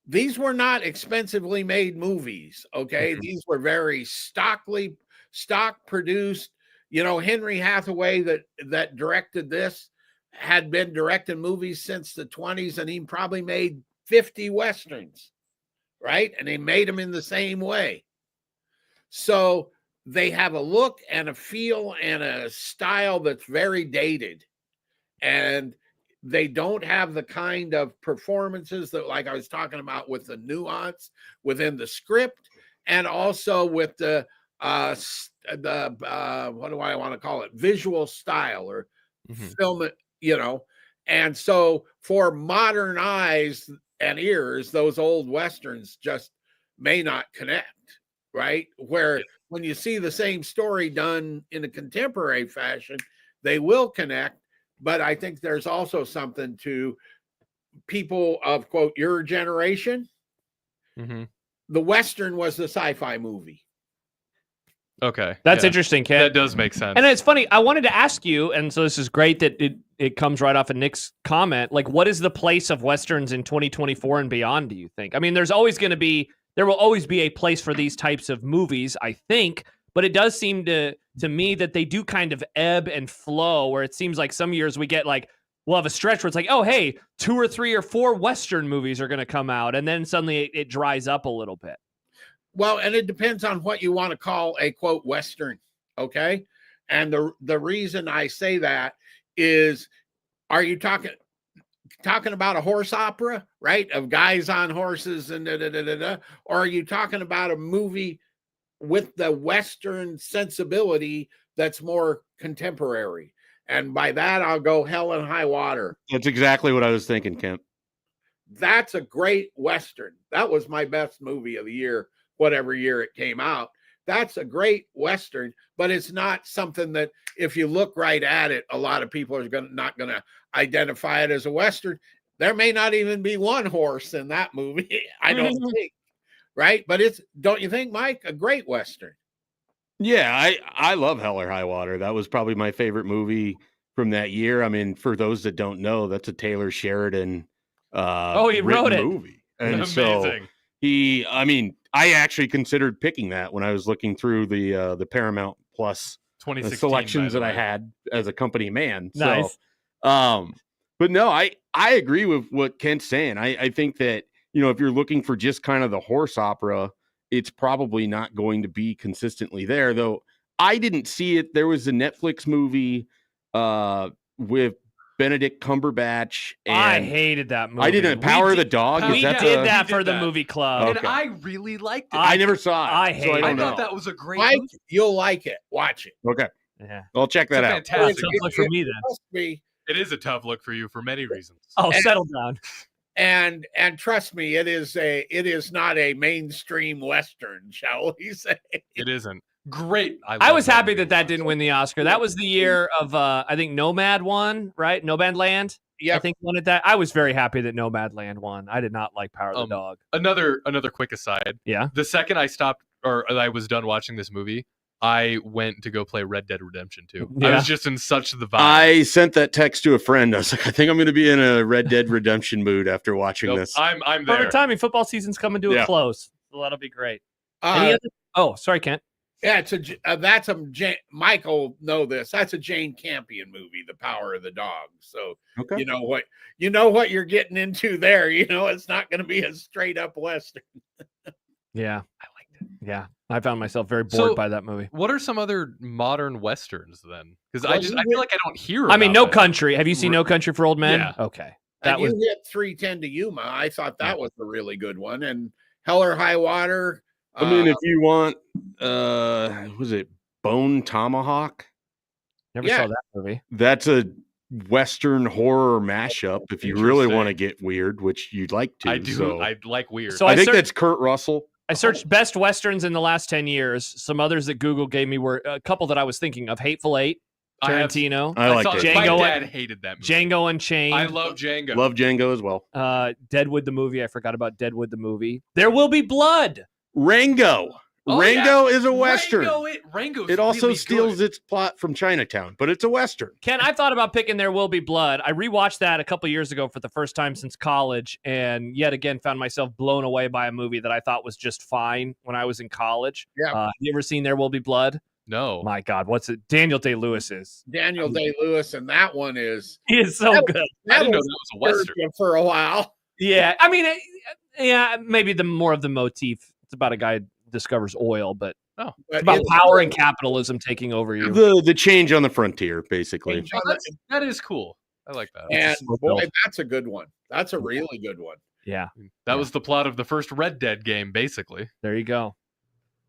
these were not expensively made movies. Okay. These were very stock produced. Henry Hathaway that directed this had been directing movies since the 20s, and he probably made 50 Westerns, right? And they made them in the same way. So they have a look and a feel and a style that's very dated. And they don't have the kind of performances that, like I was talking about, with the nuance within the script, and also with the what do I want to call it? Visual style or film it, and so for modern eyes and ears, those old Westerns just may not connect, right? Where when you see the same story done in a contemporary fashion, they will connect. But I think there's also something to people of, quote, your generation. The Western was the sci-fi movie. Okay. That's interesting, Ken. That does make sense. And it's funny. I wanted to ask you, and so this is great that it comes right off of Nick's comment. Like, what is the place of Westerns in 2024 and beyond, do you think? I mean, there will always be a place for these types of movies, I think, but it does seem to me that they do kind of ebb and flow, where it seems like some years we get like, we'll have a stretch where it's like, oh, hey, 2 or 3 or 4 Western movies are going to come out. And then suddenly it dries up a little bit. Well, and it depends on what you want to call a, quote, Western, okay? And the reason I say that is, are you talking about a horse opera, right, of guys on horses and or are you talking about a movie with the Western sensibility that's more contemporary? And by that, I'll go Hell and High Water. That's exactly what I was thinking, Kemp. That's a great Western. That was my best movie of the year, whatever year it came out. That's a great Western, but it's not something that, if you look right at it, a lot of people are not going to identify it as a Western. There may not even be one horse in that movie, I don't think, right? But it's, don't you think, Mike, a great Western? Yeah, I love Hell or High Water. That was probably my favorite movie from that year. I mean, for those that don't know, that's a Taylor Sheridan he wrote it. movie. And amazing. So I actually considered picking that when I was looking through the Paramount Plus 2016 selections that I had as a company man. Nice. So, but no, I agree with what Kent's saying. I think that, if you're looking for just kind of the horse opera, it's probably not going to be consistently there, though. I didn't see it. There was a Netflix movie with Benedict Cumberbatch. And I hated that movie. I didn't. Power of the Dog. We Is that did the, that for did the that. movie club. Okay. And I really liked it. I never saw it. I so hate I it. don't I know. thought that was a great Mike, movie. you'll like it. Watch it. Okay, Yeah. I'll check that It's a out. Well, fantastic. it's a look for me then. Trust me, It is a tough look for you for many reasons. Oh, settle down. and trust me, it is not a mainstream Western, shall we say? It isn't. Great. I love was happy movie. that didn't win the Oscar. That was the year of I think Nomad won, right? Nomadland. Yeah, I think wanted that. I was very happy that Nomadland won. I did not like Power of the Dog. Another quick aside. Yeah. The second I stopped or I was done watching this movie, I went to go play Red Dead Redemption 2. I Yeah. was just in such the vibe. I sent that text to a friend. I was like, I think I'm going to be in a Red Dead Redemption mood after watching Nope, this. I'm there. Perfect timing. Football season's coming to a Yeah. close. So that'll be great. Any other? Oh, sorry, Kent. yeah. That's a Michael know this. That's a Jane Campion movie, The Power of the Dog. So Okay. you know what you're getting into there. You know it's not going to be a straight up Western. Yeah, I liked it. Yeah, I found myself very bored So- by that movie. What are some other modern westerns then? Because Well, I feel like I don't hear. I mean, about No them. Country. Have you seen No Country for Old Men? Yeah. Okay, that And was. you hit 310 to Yuma. I thought that was a really good one. And Hell or High Water. I mean, if you want, was it Bone Tomahawk? Never yeah. saw that movie. That's a Western horror mashup. If you really Interesting. want to get weird, which you'd like to, I do. So I like weird. So I I think searched- that's Kurt Russell. I searched best westerns in the last 10 years. Some others that Google gave me were a couple that I was thinking of: Hateful Eight, Tarantino, I like saw it. it. My Django- dad hated that movie. Django Unchained. I love Django. Love Django as well. Deadwood the movie. I forgot about Deadwood the movie. There Will Be Blood. Rango. Oh, Rango is a Western. Rango's It also really steals good. its plot from Chinatown, but it's a Western. Ken, I thought about picking There Will Be Blood. I rewatched that a couple years ago for the first time since college, and yet again found myself blown away by a movie that I thought was just fine when I was in college. Yeah. You ever seen There Will Be Blood? No. My God, what's it? Daniel Day-Lewis is. Daniel Day-Lewis, and that one is He is so That- good. I didn't know was that was a Western. for a while. Yeah, I mean, yeah, maybe the more of the motif. It's about a guy who discovers oil, but But it's about it's- power and capitalism taking over you. The change on the frontier, basically. Oh, that is cool. I like that. And Smoke boy, Bill. that's a good one. That's a really good one. Yeah, That was the plot of the first Red Dead game, basically. there you go.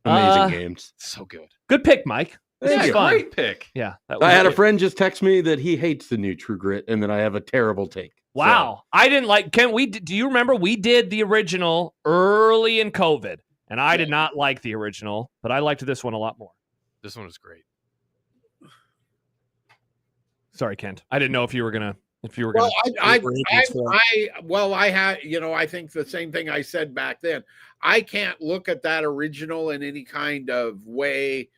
Amazing games. So good. Good pick, Mike. This Thank is you. fun. Great pick. Yeah, that I was had a good. friend just text me that he hates the new True Grit and that I have a terrible take. Wow, I didn't like. Ken, do you remember we did the original early in COVID, and I did not like the original, but I liked this one a lot more. This one is great. Sorry, Kent. I didn't know if you were gonna. Well, I think the same thing I said back then. I can't look at that original in any kind of way,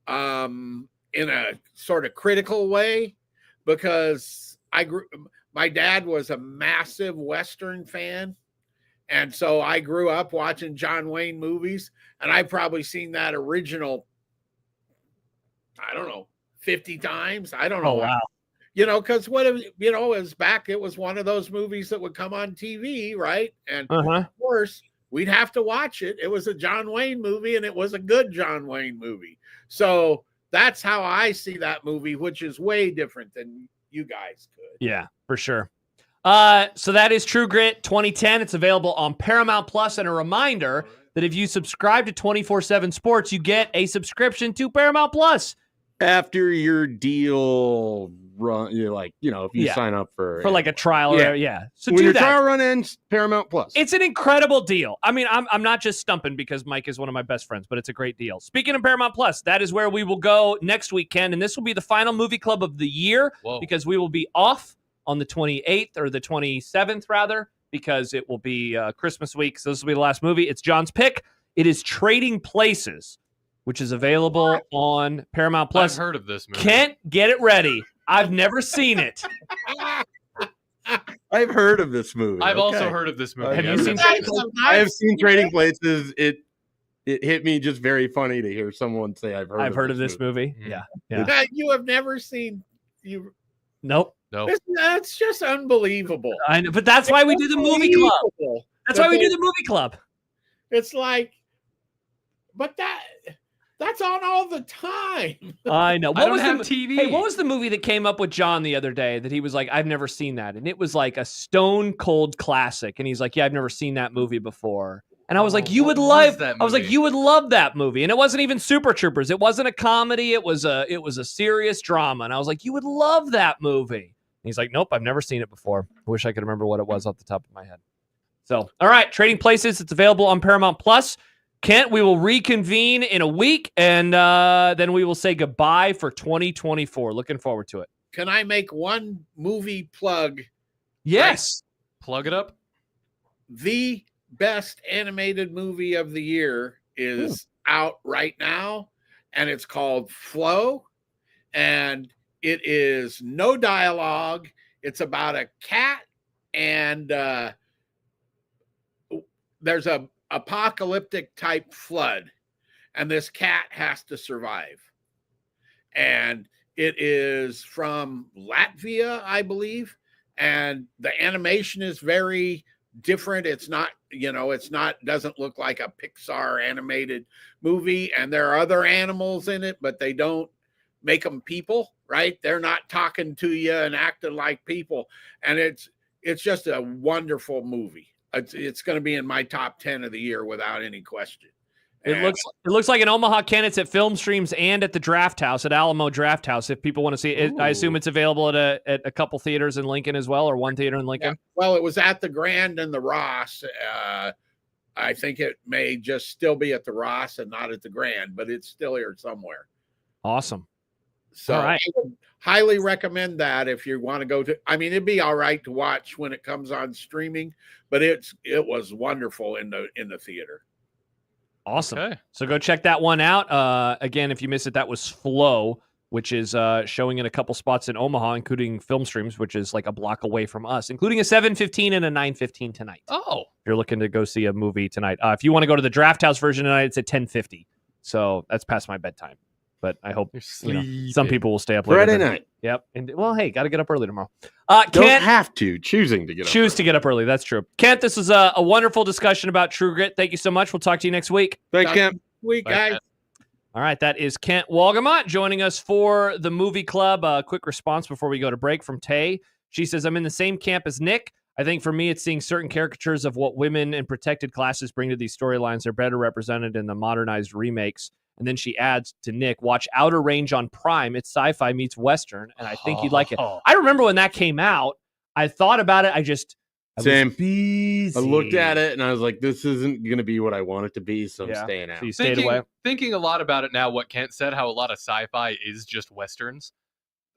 in a sort of critical way, because my dad was a massive Western fan. And so I grew up watching John Wayne movies, and I've probably seen that original, I don't know, 50 times. I don't know. Oh wow. Because it was back, it was one of those movies that would come on TV, right? And of course, we'd have to watch it. It was a John Wayne movie, and it was a good John Wayne movie. So that's how I see that movie, which is way different than you guys could. Yeah, for sure. So that is True Grit 2010. It's available on Paramount Plus, and a reminder that if you subscribe to 24/7 Sports, you get a subscription to Paramount Plus. After your deal run, if you sign up for like a trial. Yeah. So when do your that. trial run ends, Paramount Plus. It's an incredible deal. I mean, I'm not just stumping because Mike is one of my best friends, but it's a great deal. Speaking of Paramount Plus, that is where we will go next weekend, and this will be the final movie club of the year. Whoa. Because we will be off on the 28th or the 27th rather, because it will be Christmas week. So this will be the last movie. It's John's pick. It is Trading Places, which is available on Paramount Plus. I've heard of this movie. Kent, get it ready. I've never seen it. I've heard of this movie. I've also Okay. heard of this movie. Have you Yes, seen it's- I have seen Trading Places. It hit me just very funny to hear someone say I've heard of this movie. Mhm. Yeah. Yeah. You have never seen you. Nope. No. That's just unbelievable. I know, but that's why we do the movie club. Unbelievable. That's why we do the movie club. It's like, but That's on all the time. I know. I don't was have the, TV. Hey, what was the movie that came up with John the other day that he was like, I've never seen that? And it was like a stone cold classic. And he's like, yeah, I've never seen that movie before. And I was like, you what would was love that I was like, movie? you would love that movie. And it wasn't even Super Troopers. It wasn't a comedy. It was a serious drama. And I was like, you would love that movie. And he's like, nope, I've never seen it before. I wish I could remember what it was off the top of my head. So, all right, Trading Places. It's available on Paramount Plus. Kent, we will reconvene in a week, and then we will say goodbye for 2024. Looking forward to it. Can I make one movie plug? Yes. Plug it up. The best animated movie of the year is out right now, and it's called Flow, and it is no dialogue. It's about a cat, and there's a apocalyptic type flood, and this cat has to survive. And it is from Latvia, I believe, and the animation is very different. It's not, doesn't look like a Pixar animated movie, and there are other animals in it, but they don't make them people, right? They're not talking to you and acting like people, and it's just a wonderful movie. It's going to be in my top 10 of the year without any question. It looks like in Omaha, Ken, it's at Film Streams and at the Draft House, at Alamo Draft House, if people want to see it. I assume it's available at a couple theaters in Lincoln as well, or one theater in Lincoln. Yeah. Well, it was at the Grand and the Ross. I think it may just still be at the Ross and not at the Grand, but it's still here somewhere. Awesome. So All right. I would highly recommend that if you want to go to. I mean, it'd be all right to watch when it comes on streaming, but it was wonderful in the theater. Awesome. Okay. So go check that one out. Again, if you missed it, that was Flow, which is showing in a couple spots in Omaha, including Film Streams, which is like a block away from us, including a 7:15 and a 9:15 tonight. Oh. If you're looking to go see a movie tonight. If you want to go to the Draft House version tonight, it's at 10:50. So that's past my bedtime. But I hope some people will stay up later. Friday night. Yep. And well, hey, got to get up early tomorrow. Don't Kent, have to. Choosing to get up. choose to get up early. That's true. Kent, this was a wonderful discussion about True Grit. Thank you so much. We'll talk to you next week. Thanks, Kent. Week, guys. All right, that is Kent Walgamot joining us for the movie club. Quick response before we go to break from Tay. She says, I'm in the same camp as Nick. I think for me, it's seeing certain caricatures of what women in protected classes bring to these storylines are better represented in the modernized remakes. And then she adds to Nick, watch Outer Range on Prime. It's sci-fi meets Western, and I think you'd like it. I remember when that came out. I thought about it. I Same. was busy. I looked at it and I was like, this isn't going to be what I want it to be, so I'm Yeah. staying out. So you stayed away. Thinking a lot about it now, what Kent said, how a lot of sci-fi is just Westerns.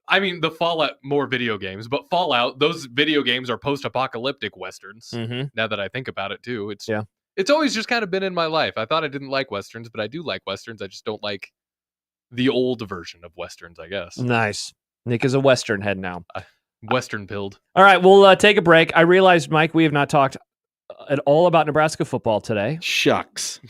I mean, the Fallout, more video games, but Fallout, those video games are post-apocalyptic Westerns. Mm-hmm. Now that I think about it, too. Yeah. It's always just kind of been in my life. I thought I didn't like Westerns, but I do like Westerns. I just don't like the old version of Westerns, I guess. Nice. Nick is a Western head now. Western pilled. All right, we'll take a break. I realized, Mike, we have not talked at all about Nebraska football today. Shucks.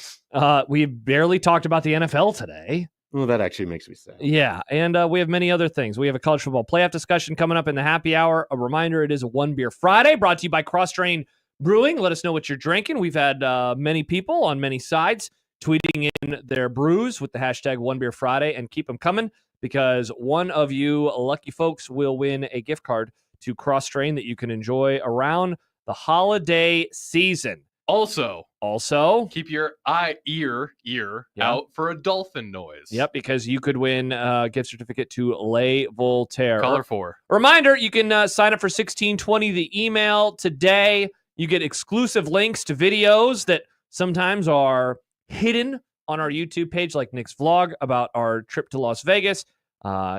We barely talked about the NFL today. Well, that actually makes me sad. Yeah, and we have many other things. We have a college football playoff discussion coming up in the happy hour. A reminder, it is a One Beer Friday, brought to you by Cross Drain Brewing. Let us know what you're drinking. We've had many people on many sides tweeting in their brews with the hashtag One Beer Friday, and keep them coming, because one of you lucky folks will win a gift card to Cross Drain that you can enjoy around the holiday season. Also, keep your ear out for a dolphin noise. Yep, because you could win a gift certificate to Les Voltaire. Caller 4. Reminder, you can sign up for 1620, the email today. You get exclusive links to videos that sometimes are hidden on our YouTube page, like Nick's vlog about our trip to Las Vegas.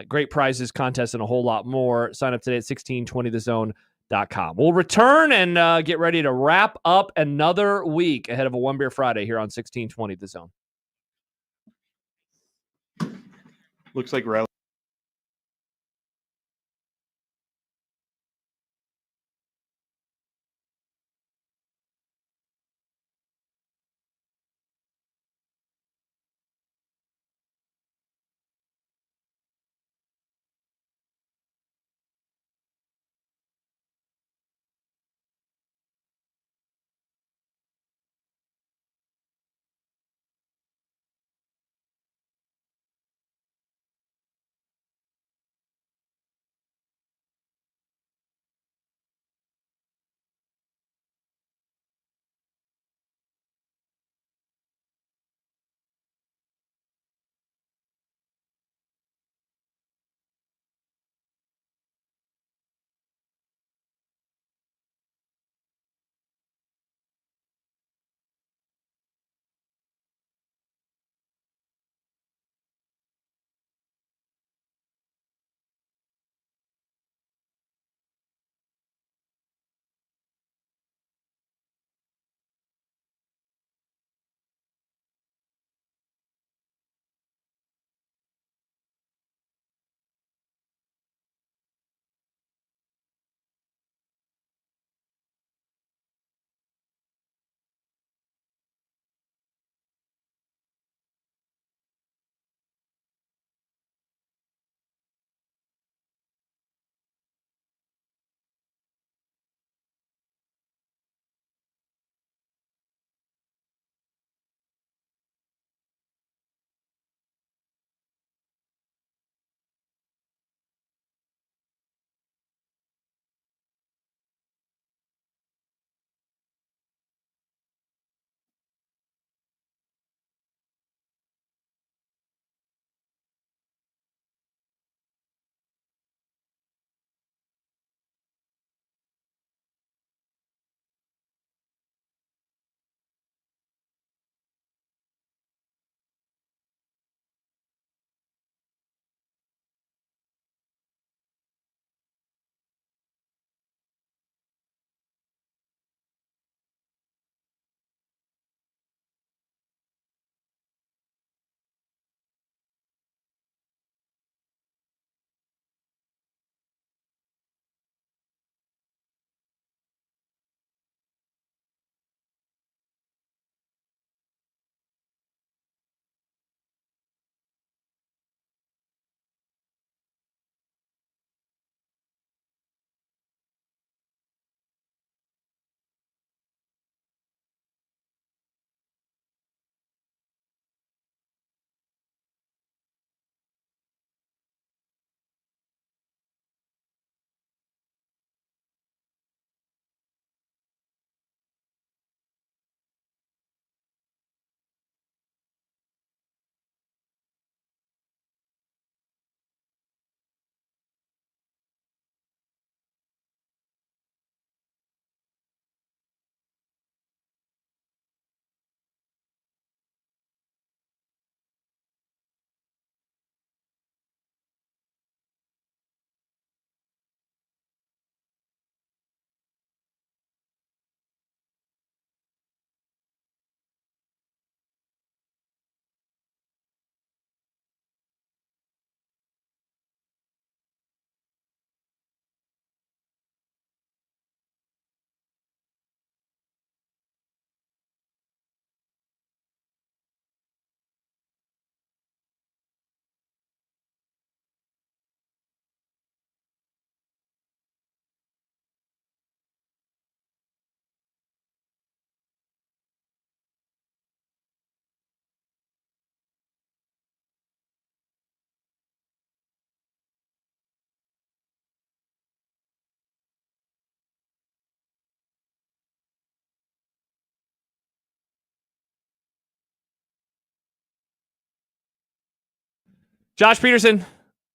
Great prizes, contests, and a whole lot more. Sign up today at 1620thezone.com. We'll return and get ready to wrap up another week ahead of a One Beer Friday here on 1620 The Zone. Looks like Riley. Josh Peterson,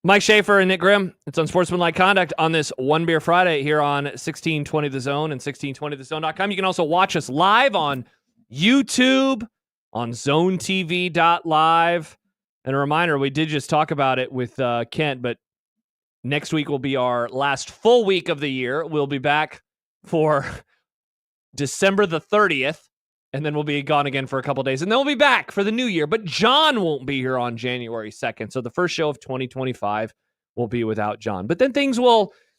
Mike Schaefer, and Nick Grimm. It's Unsportsmanlike Conduct on this One Beer Friday here on 1620 The Zone and 1620thezone.com. You can also watch us live on YouTube, on zonetv.live. And a reminder, we did just talk about it with Kent, but next week will be our last full week of the year. We'll be back for December the 30th, and then we'll be gone again for a couple days. And then we'll be back for the new year. But John won't be here on January 2nd. So the first show of 2025 will be without John. But then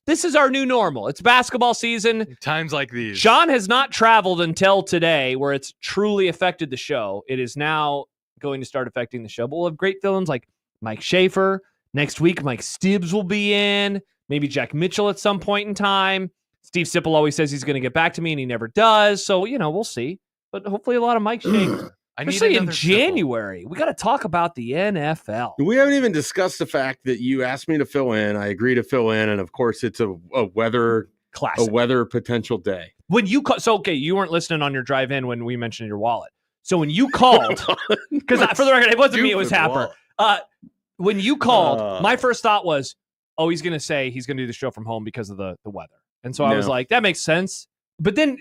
this is our new normal. It's basketball season. Times like these. John has not traveled until today where it's truly affected the show. It is now going to start affecting the show. But we'll have great villains like Mike Schaefer. Next week, Mike Stibbs will be in. Maybe Jack Mitchell at some point in time. Steve Sipple always says he's going to get back to me, and he never does. So, we'll see. But hopefully a lot of Mike Schaefer. Especially in January. We got to talk about the NFL. We haven't even discussed the fact that you asked me to fill in. I agree to fill in. And, of course, it's a weather potential day. When you you weren't listening on your drive in when we mentioned your wallet. So when you called, because for the record, it wasn't me, it was Happer. When you called, my first thought was, he's going to say he's going to do the show from home because of the weather. And so I was like, that makes sense. But then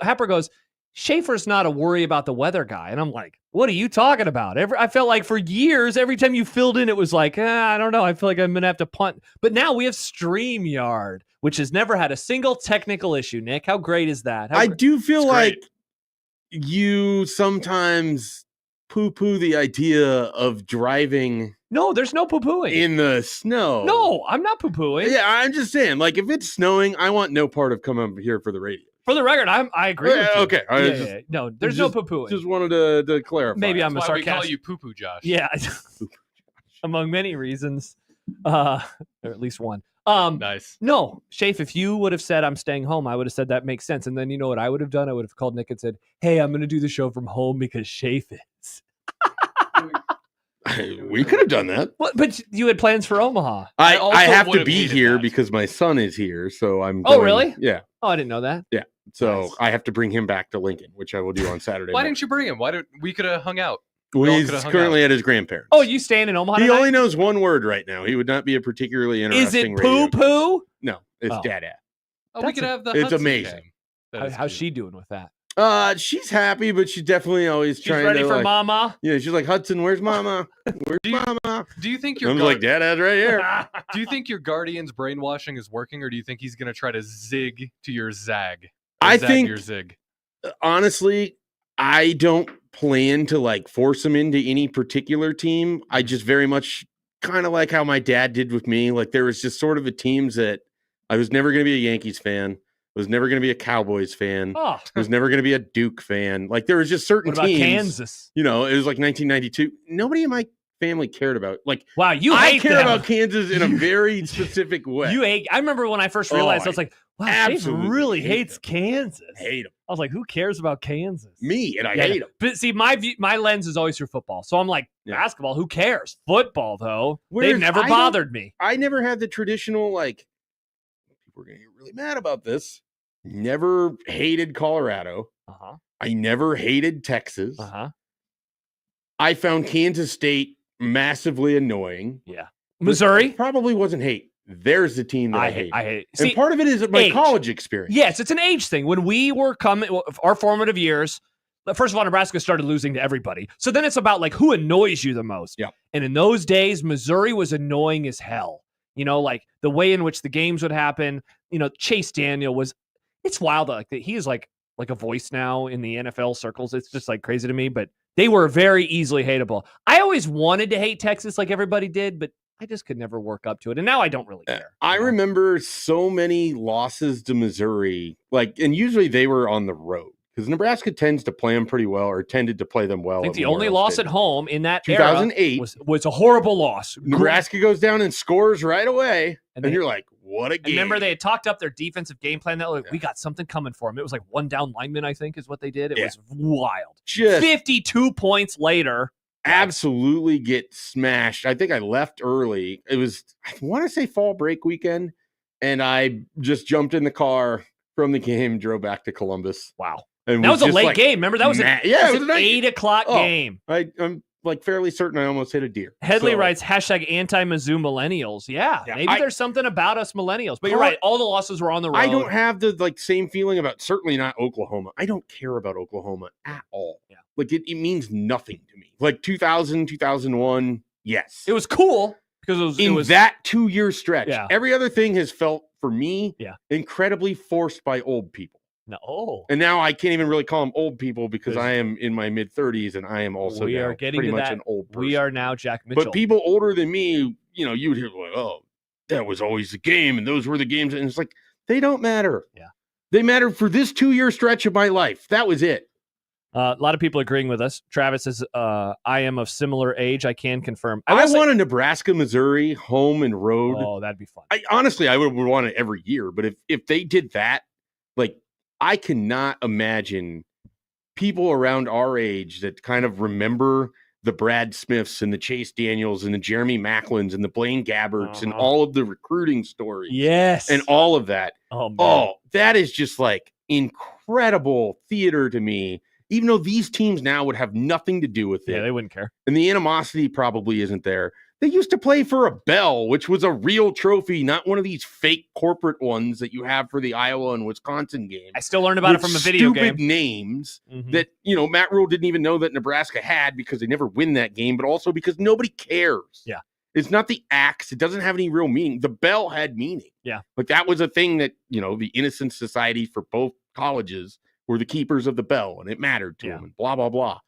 Happer goes, Schaefer's not a worry about the weather guy. And I'm like, what are you talking about? I felt like for years, every time you filled in, it was like, I don't know. I feel like I'm going to have to punt. But now we have StreamYard, which has never had a single technical issue. Nick, how great is that? I do feel like you sometimes poo-poo the idea of driving. No, there's no poo-pooing. In the snow. No, I'm not poo-pooing. Yeah, I'm just saying, like, if it's snowing, I want no part of coming up here for the radio. For the record, I agree with you. Okay. No, there's no poo-pooing. Just wanted to clarify. Maybe I'm a sarcastic. We call you poo-poo, Josh. Yeah. Among many reasons. Or at least one. Nice. No, Schaef, if you would have said I'm staying home, I would have said that makes sense. And then you know what I would have done? I would have called Nick and said, hey, I'm going to do the show from home because Schaef is. We could have done that. But you had plans for Omaha. I have to be here because my son is here. So I'm going, Oh, really? Yeah. Oh, I didn't know that. Yeah. So Nice. I have to bring him back to Lincoln, which I will do on Saturday. Why didn't you bring him? We could have hung out? Well, he's currently at his grandparents. Oh, you staying in Omaha He tonight? only knows one word right now. He would not be a particularly Is interesting it poo-poo? No, it's Oh. dada. Oh, we could have the It's Hudson amazing. game. How's she doing with that? She's happy, but she's definitely always She's trying ready to for mama? Yeah, she's like, Hudson, where's mama? Where's mama? Do you think your I'm like, Dada's right here. Do you think your Guardian's brainwashing is working, or do you think he's going to try to zig to your zag? I zag think your zig. Honestly, I don't plan to like force him into any particular team. I just very much kind of like how my dad did with me. Like there was just sort of a teams that I was never going to be a Yankees fan. I was never going to be a Cowboys fan. Oh. I was never going to be a Duke fan. Like there was just certain What about teams. Kansas? You know, it was like 1992. Nobody in my family cared about. Like, wow, I care about Kansas in a very specific way. You hate. I remember when I first realized, I was like, wow, Schaefer really hates Kansas. I hate him. I was like, who cares about Kansas? Me, and I hate him. But see, my lens is always through football. So I'm like, basketball, who cares? Football, though, they've never bothered me. I never had the traditional, like, people are going to get really mad about this. Never hated Colorado. Uh-huh. I never hated Texas. Uh-huh. I found Kansas State massively annoying. Yeah. Missouri? Probably wasn't hate. There's the team that I hate. I hate. And See, part of it is my age. college experience. Yes, it's an age thing. When we were coming, our formative years, first of all, Nebraska started losing to everybody. So then it's about like who annoys you the most. Yeah. And in those days, Missouri was annoying as hell. You know, like the way in which the games would happen. You know, Chase Daniel was. It's wild. Like he is like a voice now in the NFL circles. It's just like crazy to me. But they were very easily hateable. I always wanted to hate Texas like everybody did, but I just could never work up to it. And now I don't really care. I remember so many losses to Missouri, like, and usually they were on the road because Nebraska tends to play them pretty well or tended to play them well. I think the only loss at home in that 2008 era was a horrible loss. Nebraska goes down and scores right away. And you're like, what a game. Remember, they had talked up their defensive game plan. That we got something coming for them. It was like one down lineman, I think, is what they did. It was wild. Just 52 points later. Absolutely get smashed. I think I left early. It was, I want to say fall break weekend. And I just jumped in the car from the game, drove back to Columbus. Wow. And that was a just late like, game. Remember, that was, it was an 8 o'clock game. I'm like fairly certain I almost hit a deer. Headley So, writes anti-Mizzou millennials. Yeah, Yeah, maybe there's something about us millennials. But you're Col- right. All the losses were on the road. I don't have the like same feeling about certainly not Oklahoma. I don't care about Oklahoma at all. Yeah. Like it means nothing to me. Like 2000, 2001, yes. It was cool because it was that 2-year stretch. Yeah. Every other thing has felt for me Yeah. incredibly forced by old people. No. And now I can't even really call them old people because I am in my mid 30s and I am also we now are getting pretty to much that. an old person. We are now Jack Mitchell. But people older than me, you know, you would hear like, oh, that was always the game and those were the games. And it's like, they don't matter. Yeah. They mattered for this 2-year stretch of my life. That was it. A lot of people agreeing with us. Travis says, I am of similar age. I can confirm. I want a Nebraska, Missouri home and road. Oh, that'd be fun. Honestly, I would want it every year. But if they did that, like, I cannot imagine people around our age that kind of remember the Brad Smiths and the Chase Daniels and the Jeremy Macklins and the Blaine Gabberts and all of the recruiting stories. Yes. And all of that. Oh, man. Oh, that is just like incredible theater to me, even though these teams now would have nothing to do with it. Yeah, they wouldn't care. And the animosity probably isn't there. They used to play for a Bell, which was a real trophy, not one of these fake corporate ones that you have for the Iowa and Wisconsin games. I still learned about it from a video game. Stupid names Mhm. that, you know, Matt Rule didn't even know that Nebraska had because they never win that game, but also because nobody cares. Yeah. It's not the axe. It doesn't have any real meaning. The Bell had meaning. Yeah. Like that was a thing that, you know, the Innocent Society for both colleges were the keepers of the Bell and it mattered to them and blah, blah, blah.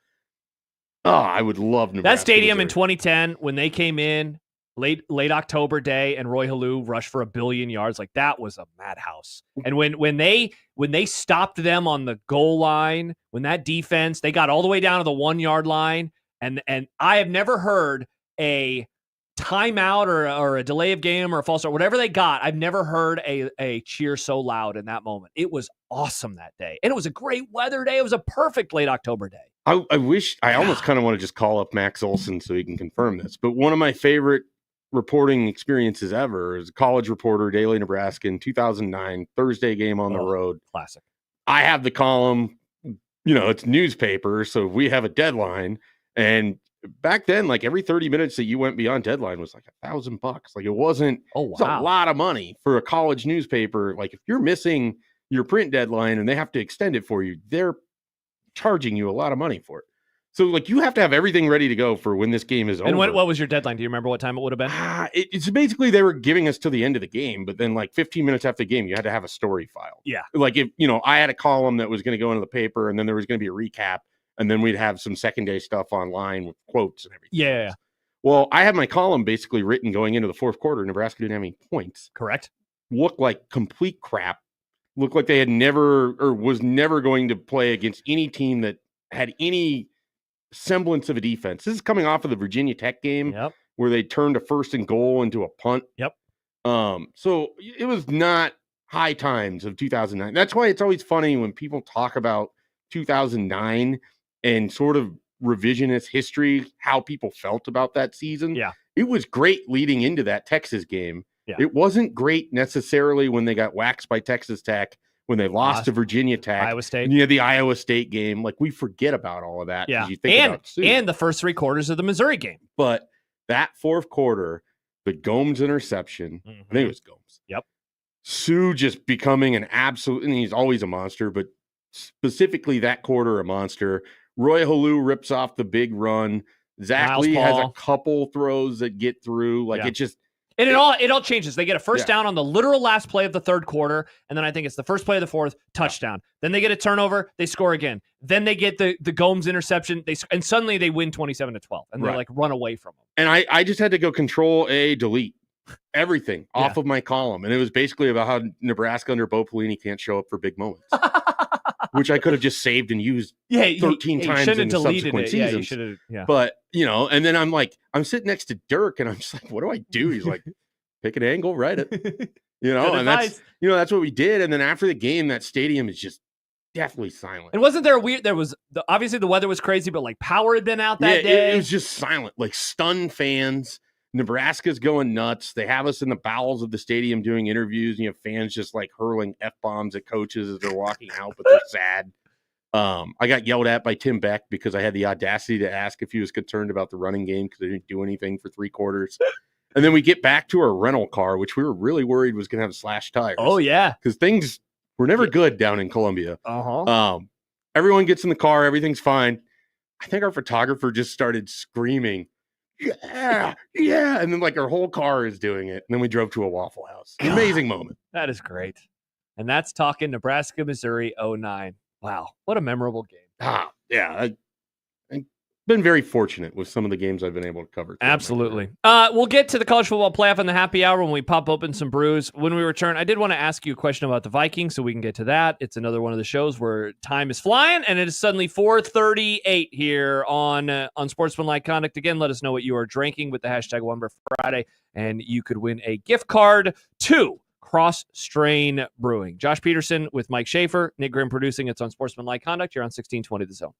Oh, I would love Nebraska. That stadium in Missouri. 2010, when they came in late October day and Roy Halou rushed for 1 billion yards, like that was a madhouse. And when they stopped them on the goal line, when that defense, they got all the way down to the 1 yard line, and I have never heard a timeout or a delay of game or a false start, whatever they got. I've never heard a cheer so loud in that moment. It was awesome that day. And it was a great weather day. It was a perfect late October day. I wish I almost kind of want to just call up Max Olson so he can confirm this. But one of my favorite reporting experiences ever is a college reporter, Daily Nebraska in 2009, Thursday game on the road. Classic. I have the column, you know, it's newspaper. So we have a deadline. And back then, like every 30 minutes that you went beyond deadline was like $1,000. Like it wasn't it was a lot of money for a college newspaper. Like if you're missing your print deadline and they have to extend it for you, they're charging you a lot of money for it. So like you have to have everything ready to go for when this game is over. And what was your deadline? Do you remember what time it would have been? It's basically they were giving us to the end of the game, but then like 15 minutes after the game, you had to have a story filed. Yeah. Like if, you know, I had a column that was going to go into the paper and then there was going to be a recap and then we'd have some second day stuff online with quotes and everything. Yeah. Well, I had my column basically written going into the fourth quarter. Nebraska didn't have any points. Correct. Looked like complete crap. Looked like they had never or was never going to play against any team that had any semblance of a defense. This is coming off of the Virginia Tech game where they turned a 1st and goal into a punt. Yep. So it was not high times of 2009. That's why it's always funny when people talk about 2009 and sort of revisionist history, how people felt about that season. Yeah. It was great leading into that Texas game. Yeah. It wasn't great necessarily when they got waxed by Texas Tech, when they lost to Virginia Tech, Iowa State. and you had the Iowa State game. Like we forget about all of that. Yeah. You think about Sue. And the first 3 quarters of the Missouri game. But that fourth quarter, the Gomes interception, I think it was Gomes. Yep. Sue just becoming an absolute, and he's always a monster, but specifically that quarter, a monster. Roy Halou rips off the big run. Zach Miles Lee has a Paul. couple throws that get through. Like Yeah. it just, And it all changes. They get a first Yeah. down on the literal last play of the third quarter, and then I think it's the first play of the fourth, touchdown. Then they get a turnover, they score again. Then they get the Gomes interception, and suddenly they win 27-12, and they're Right. like run away from them. and I just had to go Control A, delete everything off of my column. And it was basically about how Nebraska under Bo Pelini can't show up for big moments, which I could have just saved and used 13 times in the subsequent seasons. Yeah, you should have. Yeah. But, you know, and then I'm sitting next to Dirk and I'm just like, what do I do? He's like, pick an angle, write it, you know, Good and advice. that's what we did. And then after the game, that stadium is just deathly silent. And wasn't there obviously the weather was crazy, but like power had been out that day. It was just silent, like stunned fans. Nebraska's going nuts. They have us in the bowels of the stadium doing interviews, and you have fans just like hurling F-bombs at coaches as they're walking out, but they're sad. I got yelled at by Tim Beck because I had the audacity to ask if he was concerned about the running game because they didn't do anything for 3 quarters. And then we get back to our rental car, which we were really worried was going to have slashed tires. Oh, yeah. Because things were never good down in Columbia. Uh-huh. Everyone gets in the car. Everything's fine. I think our photographer just started screaming, yeah, yeah. And then like our whole car is doing it. And then we drove to a Waffle House. An amazing moment. That is great. And that's talking Nebraska, Missouri 09. Wow. What a memorable game. Yeah. I've been very fortunate with some of the games I've been able to cover. Absolutely. We'll get to the college football playoff in the happy hour when we pop open some brews. When we return, I did want to ask you a question about the Vikings, so we can get to that. It's another one of the shows where time is flying, and it is suddenly 4:38 here on Unsportsmanlike Conduct. Again, let us know what you are drinking with the hashtag Lumber Friday, and you could win a gift card to Cross Strain Brewing. Josh Peterson with Mike Schaefer, Nick Grimm producing. It's on Sportsmanlike Conduct. You're on 1620 The Zone.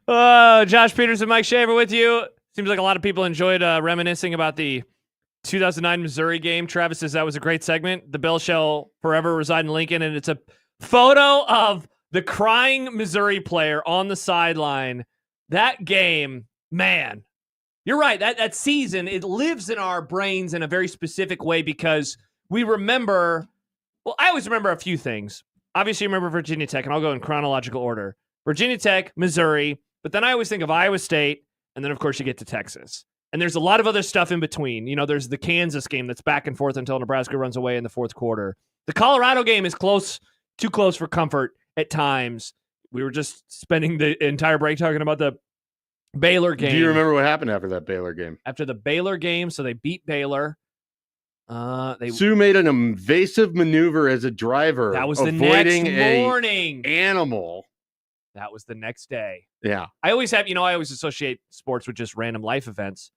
Josh Peterson, Mike Schaefer with you. Seems like a lot of people enjoyed reminiscing about the 2009 Missouri game. Travis says that was a great segment. The Bell shall forever reside in Lincoln, and it's a photo of the crying Missouri player on the sideline. That game, man, you're right. That season, it lives in our brains in a very specific way because we remember, well, I always remember a few things. Obviously, you remember Virginia Tech, and I'll go in chronological order. Virginia Tech, Missouri, but then I always think of Iowa State, and then, of course, you get to Texas. And there's a lot of other stuff in between. You know, there's the Kansas game that's back and forth until Nebraska runs away in the fourth quarter. The Colorado game is close, too close for comfort at times. We were just spending the entire break talking about the Baylor game. Do you remember what happened after that Baylor game? After the Baylor game, so they beat Baylor. Sue made an invasive maneuver as a driver. That was the avoiding next morning. An animal. That was the next day. Yeah. I always associate sports with just random life events.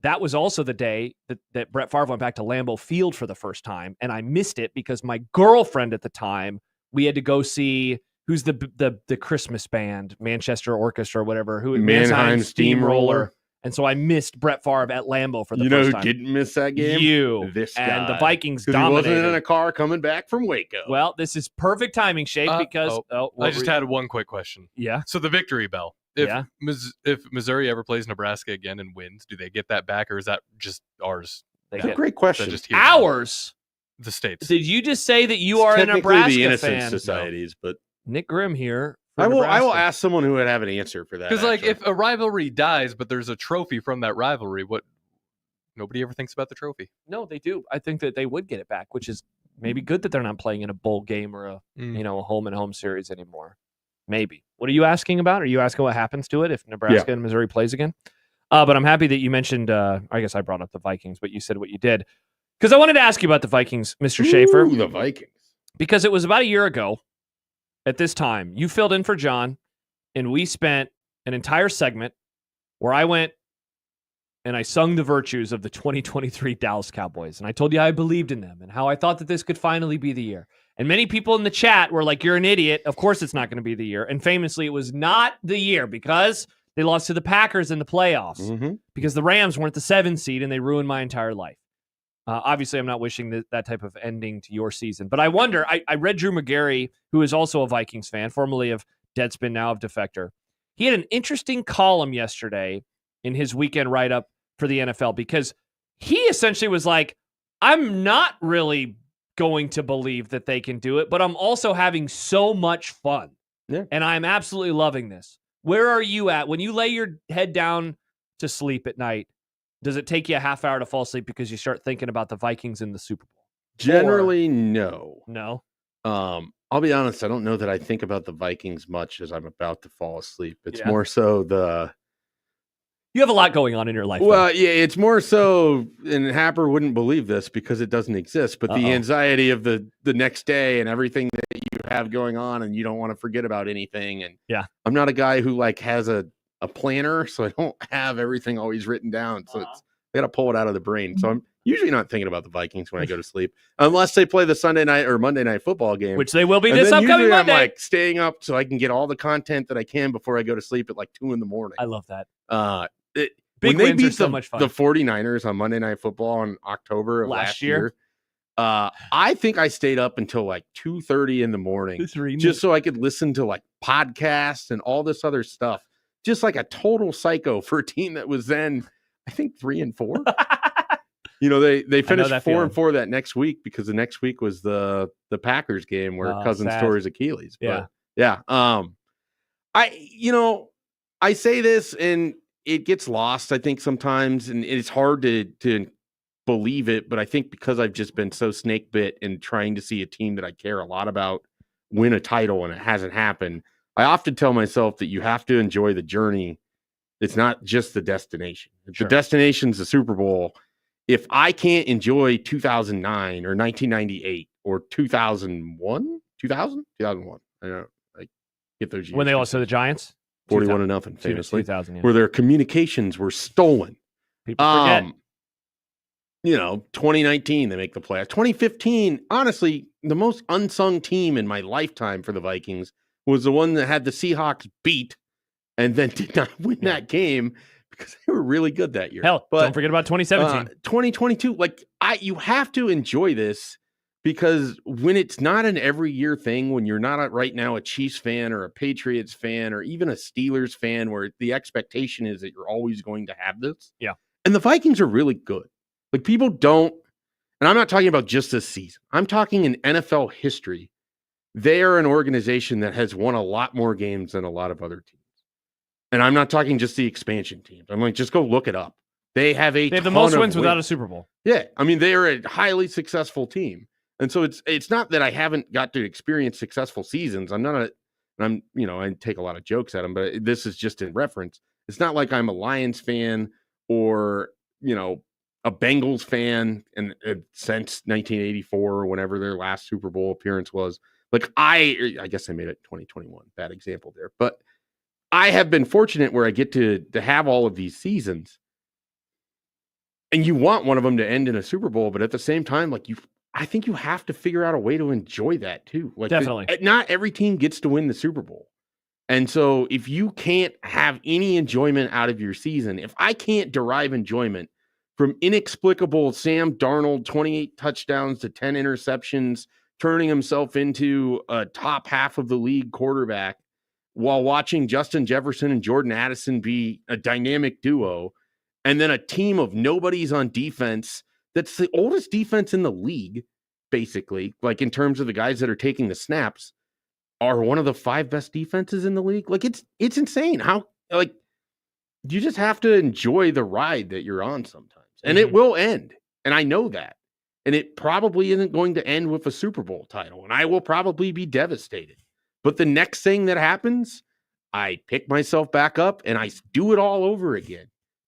That was also the day that Brett Favre went back to Lambeau Field for the first time, and I missed it because my girlfriend at the time, we had to go see who's the Christmas band, Manchester Orchestra or whatever, who Mannheim Steamroller. And so I missed Brett Favre at Lambeau for the first time. You know who didn't miss that game? You. This guy. And the Vikings 'Cause dominated. He wasn't in a car coming back from Waco. Well, this is perfect timing, Schaef, because... I just had one quick question. Yeah? So the victory bell. If Missouri ever plays Nebraska again and wins, do they get that back, or is that just ours? That's a great question. Just ours? The states. Did you just say that you are a Nebraska the innocent fan? societies, but Nick Grimm here. I will ask someone who would have an answer for that. Because like if a rivalry dies, but there's a trophy from that rivalry, what? Nobody ever thinks about the trophy. No, they do. I think that they would get it back, which is maybe good that they're not playing in a bowl game or a home and home series anymore. Maybe. What are you asking about? Are you asking what happens to it if Nebraska and Missouri plays again? But I'm happy that you mentioned. I guess I brought up the Vikings, but you said what you did because I wanted to ask you about the Vikings, Mr. Schaefer. The Vikings. Because it was about a year ago. At this time, you filled in for John, and we spent an entire segment where I went and I sung the virtues of the 2023 Dallas Cowboys. And I told you I believed in them and how I thought that this could finally be the year. And many people in the chat were like, you're an idiot. Of course it's not going to be the year. And famously, it was not the year because they lost to the Packers in the playoffs because the Rams weren't the 7 seed and they ruined my entire life. Obviously, I'm not wishing that type of ending to your season. But I wonder, I read Drew McGarry, who is also a Vikings fan, formerly of Deadspin, now of Defector. He had an interesting column yesterday in his weekend write-up for the NFL because he essentially was like, I'm not really going to believe that they can do it, but I'm also having so much fun. Yeah. And I'm absolutely loving this. Where are you at? When you lay your head down to sleep at night, does it take you a half hour to fall asleep because you start thinking about the Vikings in the Super Bowl? Generally, no. No? I'll be honest. I don't know that I think about the Vikings much as I'm about to fall asleep. It's more so You have a lot going on in your life. Well, yeah, it's more so, and Happer wouldn't believe this because it doesn't exist, but the anxiety of the next day and everything that you have going on and you don't want to forget about anything. And I'm not a guy who has a planner, so I don't have everything always written down. So I got to pull it out of the brain. So I'm usually not thinking about the Vikings when I go to sleep, unless they play the Sunday night or Monday night football game, which they will be and this then upcoming Monday. I'm staying up so I can get all the content that I can before I go to sleep at 2 a.m. I love that. When they beat so much fun. the 49ers on Monday Night Football in October of last year, I think I stayed up until 2:30 in the morning just so I could listen to podcasts and all this other stuff. Just like a total psycho for a team that was then, I think, 3-4. They finished 4-4 that next week because the next week was the Packers game where Cousins tore his Achilles. But I say this and it gets lost, I think, sometimes, and it's hard to believe it, but I think because I've just been so snake bit in trying to see a team that I care a lot about win a title and it hasn't happened, I often tell myself that you have to enjoy the journey. It's not just the destination. If the destination's the Super Bowl, if I can't enjoy 2009 or 1998 or 2001, I get those years. When they lost to the Giants? 41-0, famously, 2000, where their communications were stolen. People forget. 2019, they make the playoffs. 2015, honestly, the most unsung team in my lifetime for the Vikings was the one that had the Seahawks beat and then did not win that game because they were really good that year. Hell, But don't forget about 2017. 2022, like you have to enjoy this because when it's not an every year thing, when you're not right now a Chiefs fan or a Patriots fan or even a Steelers fan, where the expectation is that you're always going to have this. Yeah. And the Vikings are really good. Like people don't, and I'm not talking about just this season. I'm talking in NFL history. They are an organization that has won a lot more games than a lot of other teams. And I'm not talking just the expansion teams. I'm like, just go look it up. They have the most wins without a Super Bowl. Yeah. I mean, they are a highly successful team. And so it's not that I haven't got to experience successful seasons. I take a lot of jokes at them, but this is just in reference. It's not like I'm a Lions fan or, a Bengals fan and since 1984 or whenever their last Super Bowl appearance was. Like I guess I made it 2021. Bad example there. But I have been fortunate where I get to have all of these seasons. And you want one of them to end in a Super Bowl, but at the same time, I think you have to figure out a way to enjoy that too. Like definitely. Not every team gets to win the Super Bowl. And so if you can't have any enjoyment out of your season, if I can't derive enjoyment from inexplicable Sam Darnold, 28 touchdowns to 10 interceptions, turning himself into a top half of the league quarterback while watching Justin Jefferson and Jordan Addison be a dynamic duo, and then a team of nobodies on defense that's the oldest defense in the league, basically, like in terms of the guys that are taking the snaps, are one of the 5 best defenses in the league. Like it's insane. How you just have to enjoy the ride that you're on sometimes. And it will end. And I know that. And it probably isn't going to end with a Super Bowl title. And I will probably be devastated. But the next thing that happens, I pick myself back up and I do it all over again.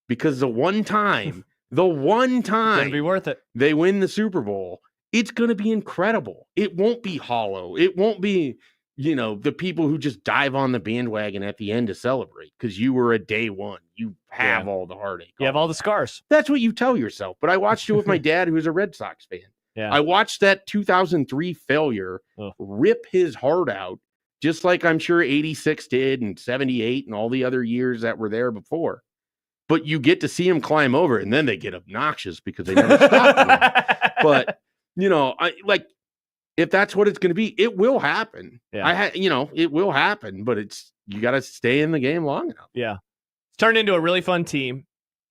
Because the one time Gonna be worth it. they win the Super Bowl, it's going to be incredible. It won't be hollow. It won't be, the people who just dive on the bandwagon at the end to celebrate because you were a day one. You have all the heartache. You have all the scars. That's what you tell yourself. But I watched it with my dad, who was a Red Sox fan. Yeah. I watched that 2003 failure rip his heart out, just like I'm sure 86 did and 78 and all the other years that were there before. But you get to see them climb over, and then they get obnoxious because they never stop. But if that's what it's going to be, it will happen. Yeah. It will happen. But you got to stay in the game long enough. Yeah, it's turned into a really fun team,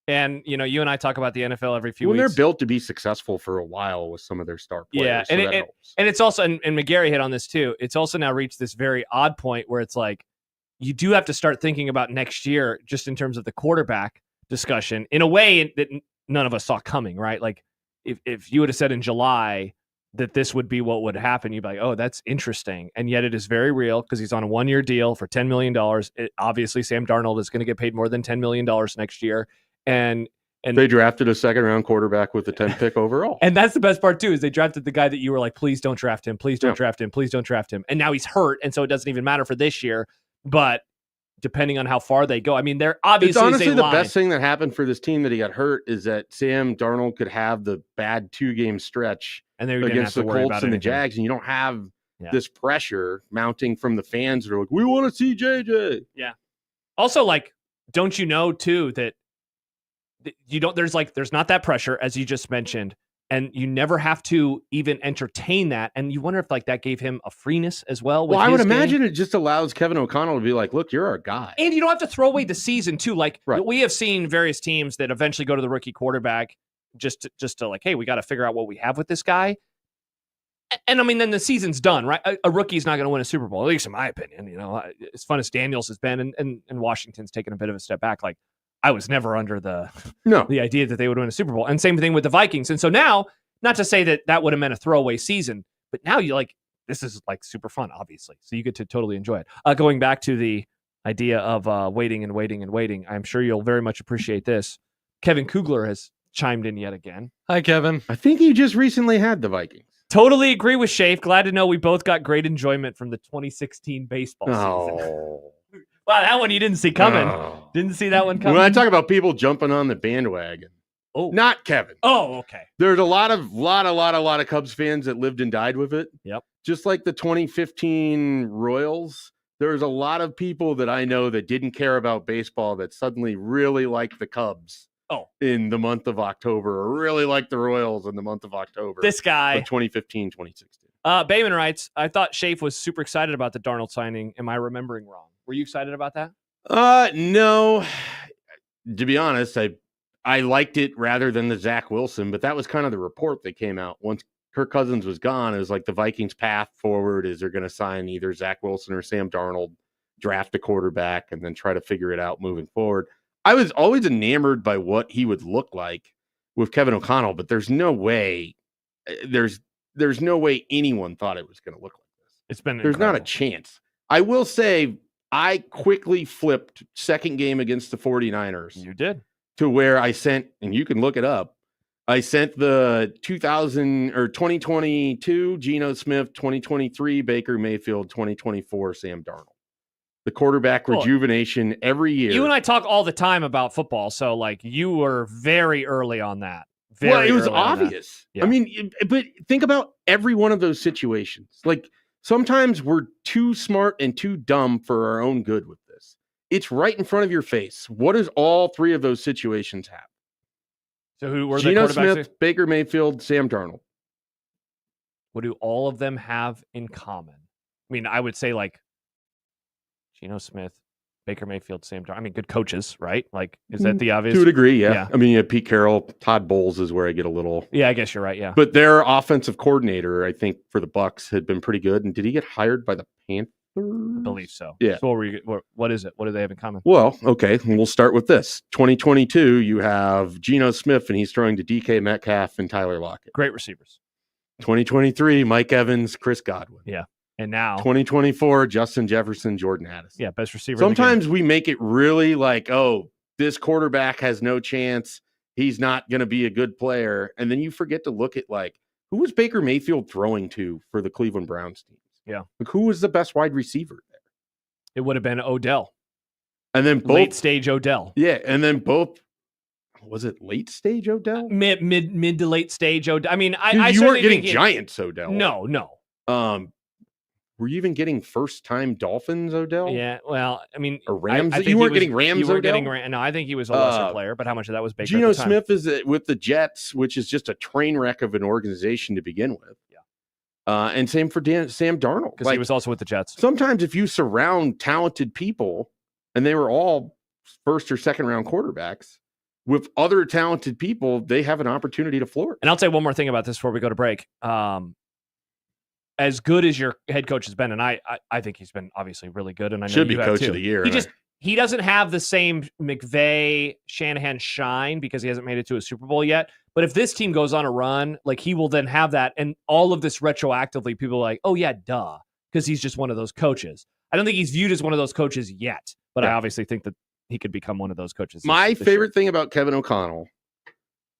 and you and I talk about the NFL every few weeks. They're built to be successful for a while with some of their star players. Yeah, so and it's also and McGarry hit on this too. It's also now reached this very odd point where it's like you do have to start thinking about next year, just in terms of the quarterback discussion, in a way that none of us saw coming, right? Like if you would have said in July that this would be what would happen, you'd be like, oh, that's interesting. And yet it is very real because he's on a 1-year deal for $10 million. Obviously, Sam Darnold is going to get paid more than $10 million next year. And they drafted a 2nd-round quarterback with the 10th pick overall. And that's the best part, too, is they drafted the guy that you were like, please don't draft him. Please don't draft him. Please don't draft him. And now he's hurt, and so it doesn't even matter for this year. But depending on how far they go, I mean, they're obviously... It's honestly the best thing that happened for this team that he got hurt is that Sam Darnold could have the bad 2-game stretch and against the Colts and the Jags, and you don't have this pressure mounting from the fans that are like, we want to see JJ. Yeah. Also, don't you know, too, that you don't, there's not that pressure, as you just mentioned, and you never have to even entertain that. And you wonder if that gave him a freeness as well. Well, I would imagine it just allows Kevin O'Connell to be like, look, you're our guy. And you don't have to throw away the season too. We have seen various teams that eventually go to the rookie quarterback just to hey, we got to figure out what we have with this guy. And I mean, then the season's done, right? A rookie's not going to win a Super Bowl, at least in my opinion. As fun as Daniels has been, and Washington's taken a bit of a step back. I was never under the idea that they would win a Super Bowl. And same thing with the Vikings. And so now, not to say that would have meant a throwaway season, but now this is super fun, obviously. So you get to totally enjoy it. Going back to the idea of waiting and waiting and waiting, I'm sure you'll very much appreciate this. Kevin Kugler has chimed in yet again. Hi, Kevin. I think you just recently had the Vikings. Totally agree with Schaef. Glad to know we both got great enjoyment from the 2016 baseball season. Wow, that one you didn't see coming. Oh. Didn't see that one coming. When I talk about people jumping on the bandwagon, not Kevin. Oh, okay. There's a lot of Cubs fans that lived and died with it. Yep. Just like the 2015 Royals There's a lot of people that I know that didn't care about baseball that suddenly really liked the Cubs in the month of October, or really liked the Royals in the month of October. This guy. Of 2015, 2016. Bayman writes, I thought Schaef was super excited about the Darnold signing. Am I remembering wrong? Were you excited about that? No. To be honest, I liked it rather than the Zach Wilson, but that was kind of the report that came out. Once Kirk Cousins was gone, it was like the Vikings' path forward is they're going to sign either Zach Wilson or Sam Darnold, draft a quarterback, and then try to figure it out moving forward. I was always enamored by what he would look like with Kevin O'Connell, but there's no way anyone thought it was going to look like this. There's not a chance. I will say I quickly flipped second game against the 49ers. You did. To where I sent, and you can look it up, I sent the 2022 Geno Smith, 2023 Baker Mayfield, 2024 Sam Darnold. The quarterback rejuvenation every year. You and I talk all the time about football, so like you were very early on that. It was obvious. Yeah. I mean, but think about every one of those situations. Like sometimes we're too smart and too dumb for our own good with this. It's right in front of your face. What does all three of those situations have? So who were Geno the quarterbacks? Smith, Baker Mayfield, Sam Darnold. What do all of them have in common? I mean, I would say like Geno Smith, Baker Mayfield, Sam Darnold. I mean, good coaches, right? Like, is that the obvious? To a degree, yeah. I mean, Pete Carroll, Todd Bowles is where I get a little. Yeah, I guess you're right. Yeah, but their offensive coordinator, I think, for the Bucs had been pretty good. And did he get hired by the Panthers? I believe so. Yeah. So what is it? What do they have in common? Well, okay, we'll start with this. 2022, you have Geno Smith, and he's throwing to DK Metcalf and Tyler Lockett. Great receivers. 2023, Mike Evans, Chris Godwin. Yeah. And now 2024, Justin Jefferson, Jordan Addison. Yeah, best receiver. Sometimes we make it really like, oh, this quarterback has no chance. He's not going to be a good player. And then you forget to look at like, who was Baker Mayfield throwing to for the Cleveland Browns teams? Yeah. Like, who was the best wide receiver there? It would have been Odell. And then both, late stage Odell. Yeah. And then both, was it late stage Odell? Mid to late stage Odell. I mean, you weren't getting Giants Odell. No. Were you even getting first-time Dolphins Odell? Yeah, well, I mean, or Rams. I think you weren't getting Rams Odell. No, I think he was a lesser player. But how much of that was Baker? Geno Smith is with the Jets, which is just a train wreck of an organization to begin with. Yeah, and same for Sam Darnold, because he was also with the Jets. Sometimes, if you surround talented people, and they were all first or second round quarterbacks, with other talented people, they have an opportunity to flourish. And I'll say one more thing about this before we go to break. As good as your head coach has been, and I think he's been obviously really good, and I know should be you have coach too. of the year. He doesn't have the same McVay Shanahan shine because he hasn't made it to a Super Bowl yet. But if this team goes on a run, like he will then have that, and all of this retroactively, people are like, oh yeah, duh, because he's just one of those coaches. I don't think he's viewed as one of those coaches yet, but I obviously think that he could become one of those coaches. My favorite thing about Kevin O'Connell.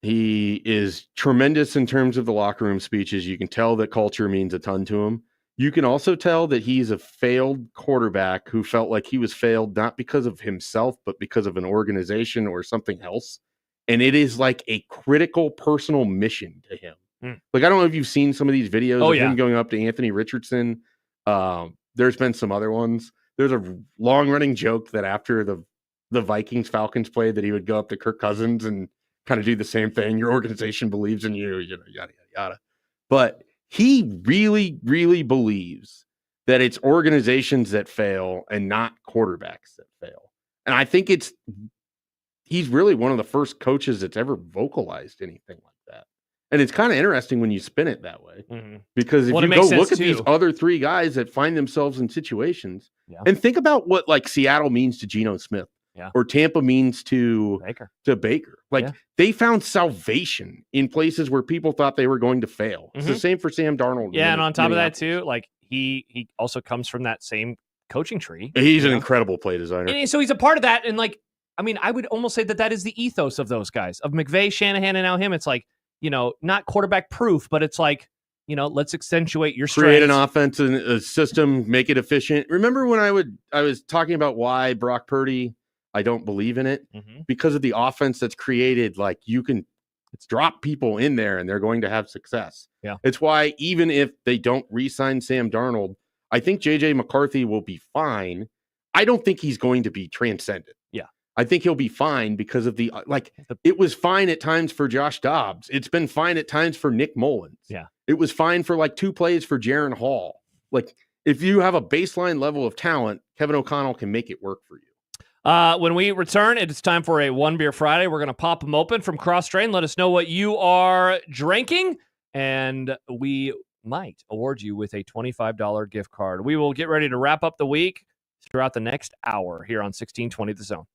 He is tremendous in terms of the locker room speeches. You can tell that culture means a ton to him. You can also tell that he's a failed quarterback who felt like he was failed not because of himself, but because of an organization or something else. And it is like a critical personal mission to him. Like, I don't know if you've seen some of these videos of him going up to Anthony Richardson. There's been some other ones. There's a long running joke that after the Vikings-Falcons play that he would go up to Kirk Cousins and kind of do the same thing. Your organization believes in you, yada, yada, yada. But he really, really believes that it's organizations that fail and not quarterbacks that fail. And I think he's really one of the first coaches that's ever vocalized anything like that. And it's kind of interesting when you spin it that way, because if you go look at these other three guys that find themselves in situations and think about what like Seattle means to Geno Smith. Or Tampa means to Baker. Like they found salvation in places where people thought they were going to fail. It's the same for Sam Darnold. Yeah, and on top of that too, like he also comes from that same coaching tree. He's an incredible play designer. And so he's a part of that. And like, I mean, I would almost say that is the ethos of those guys, of McVay, Shanahan, and now him. It's like, not quarterback proof, but it's like, let's accentuate your strengths. Create an offense and a system, make it efficient. Remember when I was talking about why Brock Purdy, I don't believe in it because of the offense that's created. Like you can drop people in there and they're going to have success. Yeah. It's why even if they don't re-sign Sam Darnold, I think JJ McCarthy will be fine. I don't think he's going to be transcendent. Yeah. I think he'll be fine because of the it was fine at times for Josh Dobbs. It's been fine at times for Nick Mullins. Yeah. It was fine for like 2 plays for Jaron Hall. Like, if you have a baseline level of talent, Kevin O'Connell can make it work for you. When we return, it's time for a One Beer Friday. We're going to pop them open from Cross Train. Let us know what you are drinking, and we might award you with a $25 gift card. We will get ready to wrap up the week throughout the next hour here on 1620 The Zone.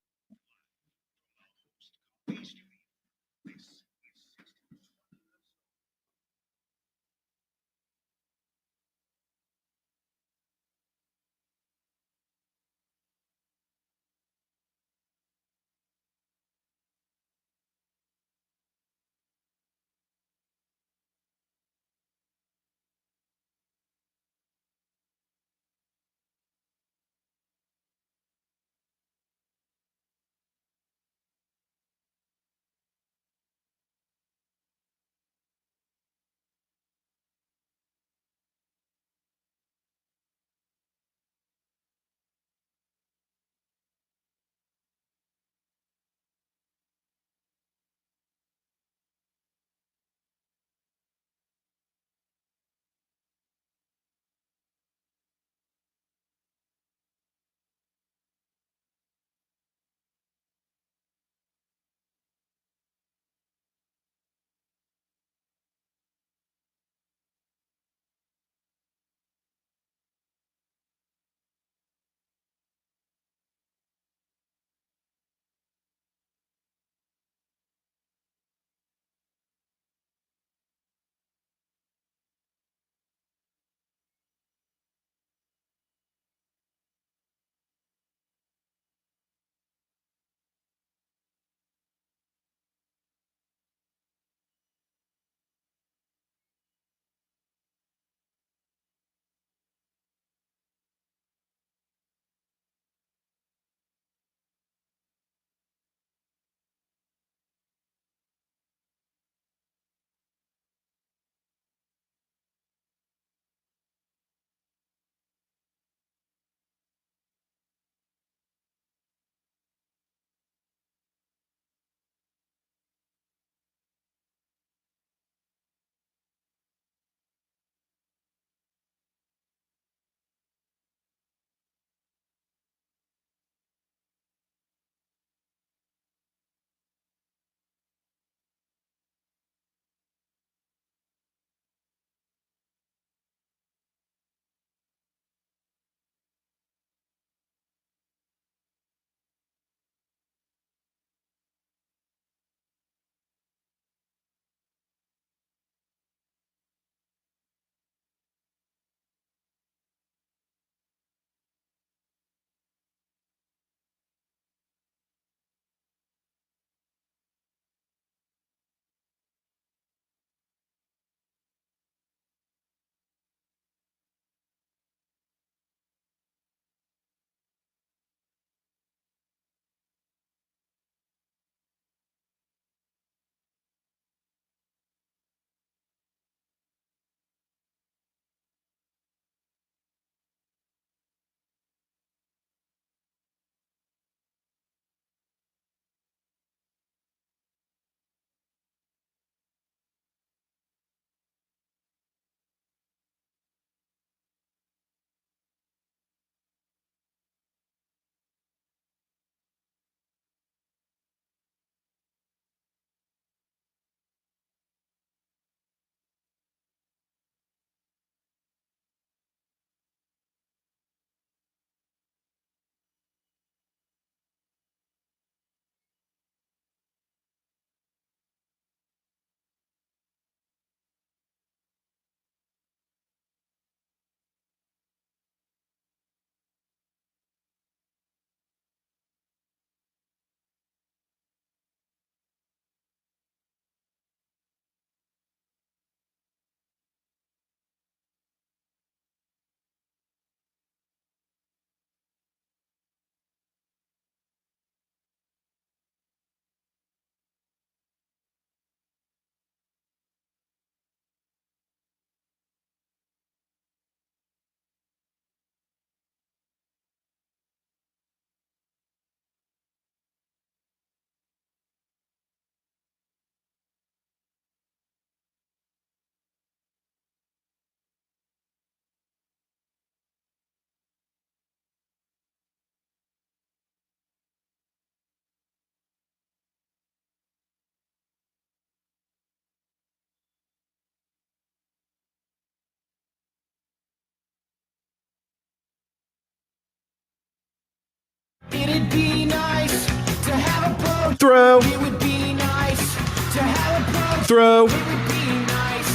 Throw. It would be nice to have a boat. Throw. It would be nice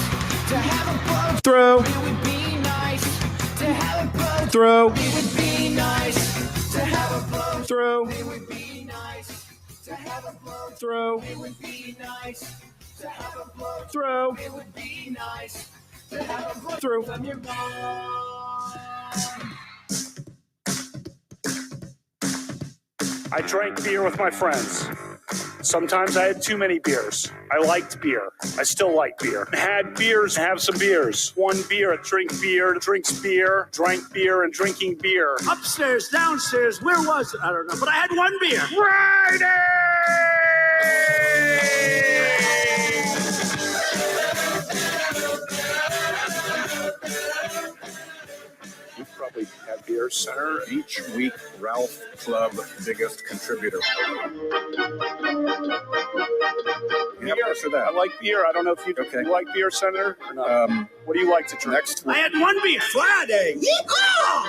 to have a boat. Throw. It would be nice to have a boat. Throw. It would be nice to have a boat. Throw. It would be nice to have a boat. Throw. It would be nice to have a boat. Throw. It would be nice to have a boat. Throw. When you're gone. I drank beer with my friends. Sometimes I had too many beers. I liked beer. I still like beer. Had beers, have some beers. One beer, drink beer, drinks beer, drank beer, and drinking beer. Upstairs, downstairs, where was it? I don't know, but I had one beer. You probably have beer center. Each week, Ralph Club, biggest contributor. Yeah, for that. I like beer. I don't know if you like beer center or not. What do you like to drink? Next I had one beer. Friday.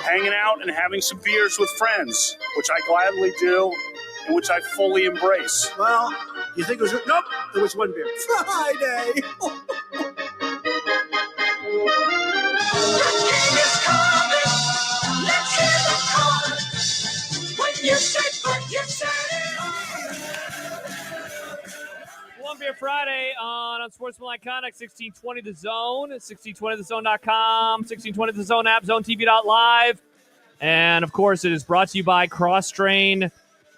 Hanging out and having some beers with friends, which I gladly do and which I fully embrace. Well, you think it was... Nope, it was one beer. Friday. One Beer Friday on Unsportsmanlike Conduct, 1620 The Zone, 1620thezone.com, 1620 The Zone app, zonetv.live. And, of course, it is brought to you by Cross Train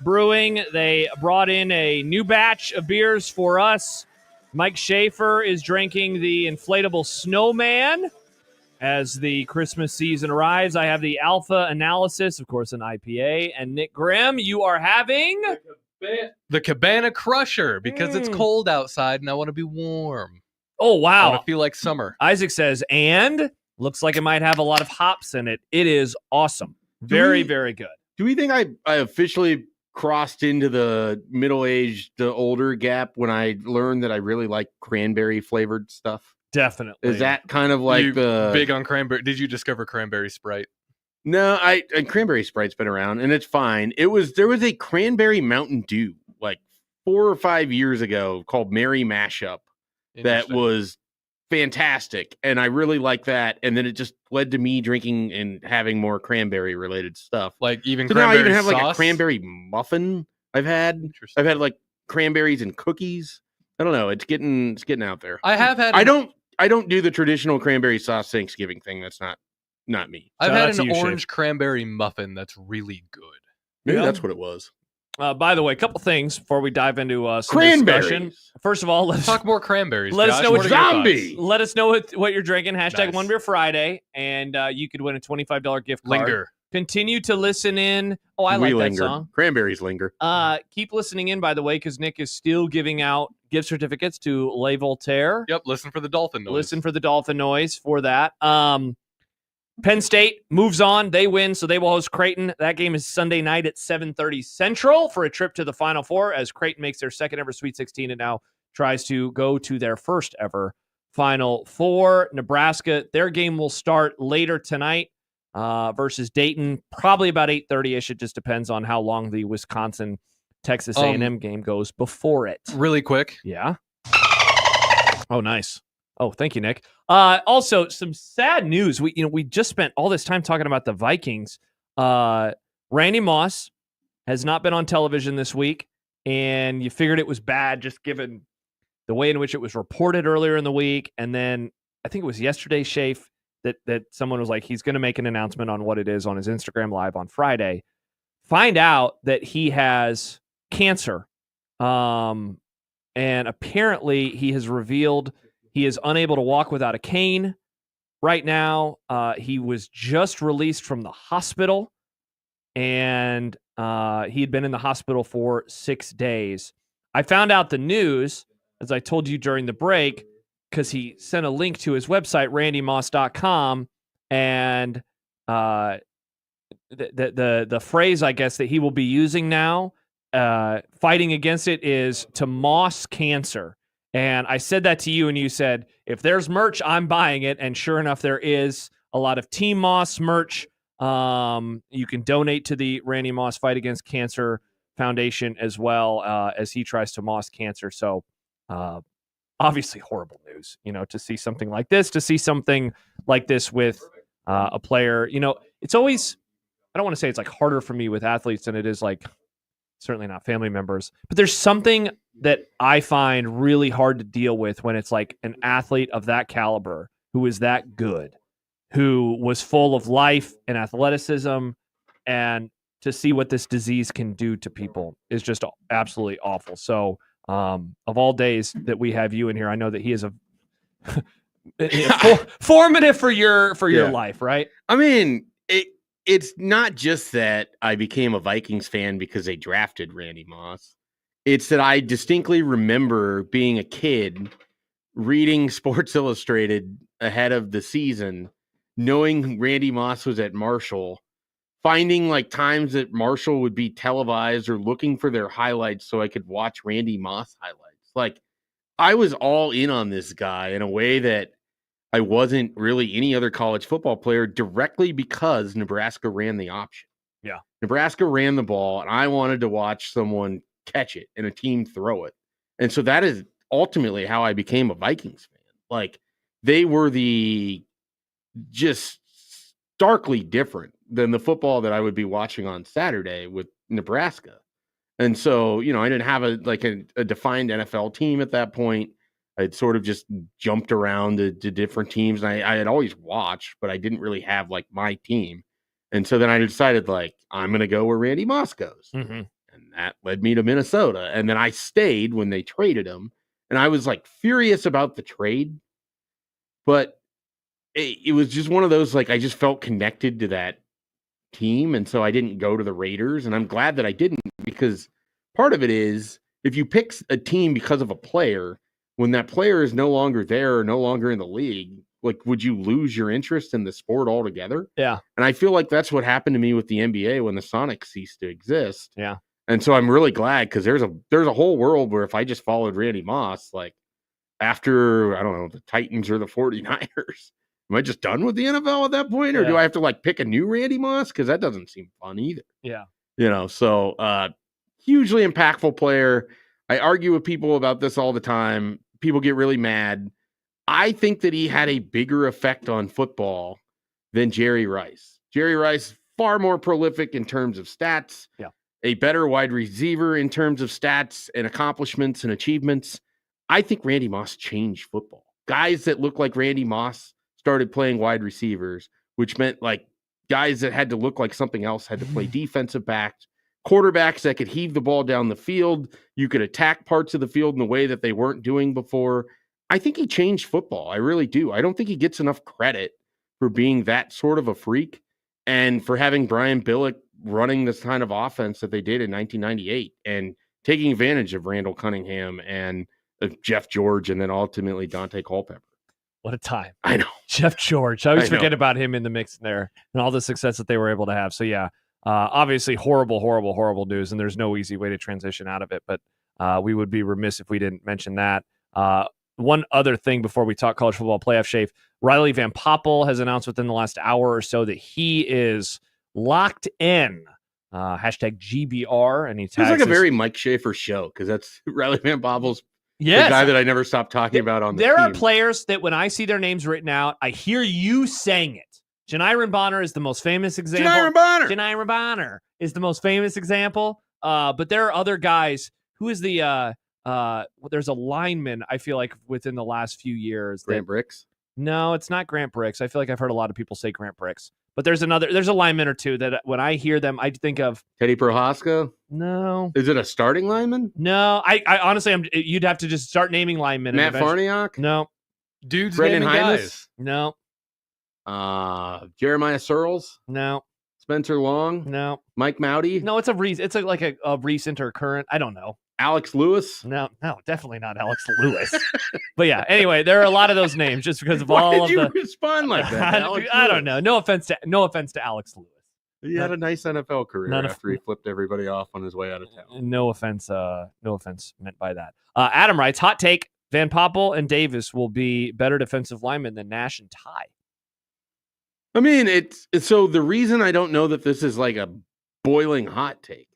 Brewing. They brought in a new batch of beers for us. Mike Schaefer is drinking the inflatable snowman as the Christmas season arrives. I have the Alpha Analysis, of course, an IPA. And Nick Grimm, you are having... The Cabana Crusher, because it's cold outside and I want to be warm. Oh, wow. I want to feel like summer. Isaac says, and looks like it might have a lot of hops in it. It is awesome. Very, very good. Do we think I officially crossed into the middle-aged to older gap when I learned that I really like cranberry flavored stuff? Definitely. Is that kind of like the big on cranberry? Did you discover cranberry Sprite? No, cranberry Sprite's been around and it's fine. There was a cranberry Mountain Dew like 4 or 5 years ago called Merry Mashup that was fantastic, and I really like that. And then it just led to me drinking and having more cranberry related stuff. Like even so now I even have sauce? like a cranberry muffin. I've had like cranberries and cookies. I don't know. It's getting out there. I have had. I don't do the traditional cranberry sauce Thanksgiving thing. That's not me. I've had an orange cranberry muffin that's really good. Maybe that's what it was. By the way, a couple things before we dive into some discussion. First of all, let's talk more cranberries. Let us know what zombie. Let us know what you're drinking. Hashtag Nice. One Beer Friday, and you could win a $25 gift card. Linger. Continue to listen in. Oh, I We like linger. that song. Cranberries linger. Keep listening in, by the way, because Nick is still giving out gift certificates to Le Voltaire. Yep. Listen for the dolphin noise. Listen for the dolphin noise for that. Penn State moves on. They win, so they will host Creighton. That game is Sunday night at 7:30 Central for a trip to the Final Four as Creighton makes their second ever Sweet 16 and now tries to go to their first ever Final Four. Nebraska, their game will start later tonight versus Dayton, probably about 8:30-ish. It just depends on how long the Wisconsin-Texas A&M game goes before it. Really quick. Yeah. Oh, nice. Oh, thank you, Nick. Also, some sad news. We just spent all this time talking about the Vikings. Randy Moss has not been on television this week, and you figured it was bad just given the way in which it was reported earlier in the week. And then I think it was yesterday, Schaef, that someone was like, he's going to make an announcement on what it is on his Instagram Live on Friday. Find out that he has cancer. And apparently he has revealed he is unable to walk without a cane right now. He was just released from the hospital, and he had been in the hospital for 6 days. I found out the news, as I told you during the break, because he sent a link to his website, randymoss.com, and the phrase, I guess, that he will be using now, fighting against it, is to moss cancer. And I said that to you, and you said, if there's merch, I'm buying it. And sure enough, there is a lot of Team Moss merch. You can donate to the Randy Moss Fight Against Cancer Foundation as well as he tries to moss cancer. So obviously horrible news, to see something like this, with a player. It's always, I don't want to say it's like harder for me with athletes than it is like certainly not family members, but there's something that I find really hard to deal with when it's like an athlete of that caliber who is that good, who was full of life and athleticism, and to see what this disease can do to people is just absolutely awful. So of all days that we have you in here, I know that he is formative for your life, right? I mean, it's not just that I became a Vikings fan because they drafted Randy Moss. It's that I distinctly remember being a kid reading Sports Illustrated ahead of the season, knowing Randy Moss was at Marshall, finding like times that Marshall would be televised or looking for their highlights so I could watch Randy Moss highlights. Like, I was all in on this guy in a way that I wasn't really any other college football player, directly because Nebraska ran the option. Yeah. Nebraska ran the ball, and I wanted to watch someone catch it and a team throw it. And so that is ultimately how I became a Vikings fan. Like, they were just starkly different than the football that I would be watching on Saturday with Nebraska. And so, I didn't have a defined NFL team at that point. I'd sort of just jumped around to different teams. And I had always watched, but I didn't really have like my team. And so then I decided like, I'm going to go where Randy Moss goes. Mm-hmm. And that led me to Minnesota. And then I stayed when they traded him. And I was like furious about the trade, but it was just one of those, like, I just felt connected to that team. And so I didn't go to the Raiders, and I'm glad that I didn't, because part of it is if you pick a team because of a player, when that player is no longer there or no longer in the league, like, would you lose your interest in the sport altogether? Yeah. And I feel like that's what happened to me with the NBA when the Sonics ceased to exist. Yeah. And so I'm really glad, because there's a whole world where if I just followed Randy Moss, like after, I don't know, the Titans or the 49ers, am I just done with the NFL at that point? Or do I have to like pick a new Randy Moss? Because that doesn't seem fun either. Yeah. So hugely impactful player. I argue with people about this all the time. People get really mad. I think that he had a bigger effect on football than Jerry Rice. Jerry Rice, far more prolific in terms of stats. Yeah. A better wide receiver in terms of stats and accomplishments and achievements. I think Randy Moss changed football. Guys that look like Randy Moss started playing wide receivers, which meant like guys that had to look like something else had to play defensive backs, quarterbacks that could heave the ball down the field. You could attack parts of the field in a way that they weren't doing before. I think he changed football. I really do. I don't think he gets enough credit for being that sort of a freak and for having Brian Billick running this kind of offense that they did in 1998 and taking advantage of Randall Cunningham and Jeff George and then ultimately Dante Culpepper. What a time. I know. Jeff George. I always forget about him in the mix there and all the success that they were able to have. So, yeah, obviously horrible news, and there's no easy way to transition out of it. But we would be remiss if we didn't mention that. One other thing before we talk college football playoff, Schaef, Riley Van Poppel has announced within the last hour or so that he is locked in. Hashtag GBR. And he tags it's like a very Mike Schaefer show, because that's Riley Van Poppel's the guy that I never stopped talking about on the There team. are players that when I see their names written out, I hear you saying it. Janiron Bonner is the most famous example. Janiron Bonner is the most famous example. But there are other guys. Who is the there's a lineman, I feel like, within the last few years. Grant Bricks? No, it's not Grant Bricks. I feel like I've heard a lot of people say Grant Bricks. But there's a lineman or two that when I hear them, I think of Teddy Prohaska. No. Is it a starting lineman? No, I honestly, you'd have to just start naming linemen. Matt Farniok? No. Dudes Brendan naming Hymas? guys. No. Jeremiah Searles? No. Spencer Long? No. Mike Mowdy? No, it's it's like a recent or current. I don't know. Alex Lewis? No, definitely not Alex Lewis. But yeah, anyway, there are a lot of those names just because of all of the. Why did you respond like that? I don't know. No offense to Alex Lewis. He had a nice NFL career after he flipped everybody off on his way out of town. No offense meant by that. Adam writes, hot take: Van Poppel and Davis will be better defensive linemen than Nash and Ty. I mean, it's so the reason I don't know that this is like a boiling hot take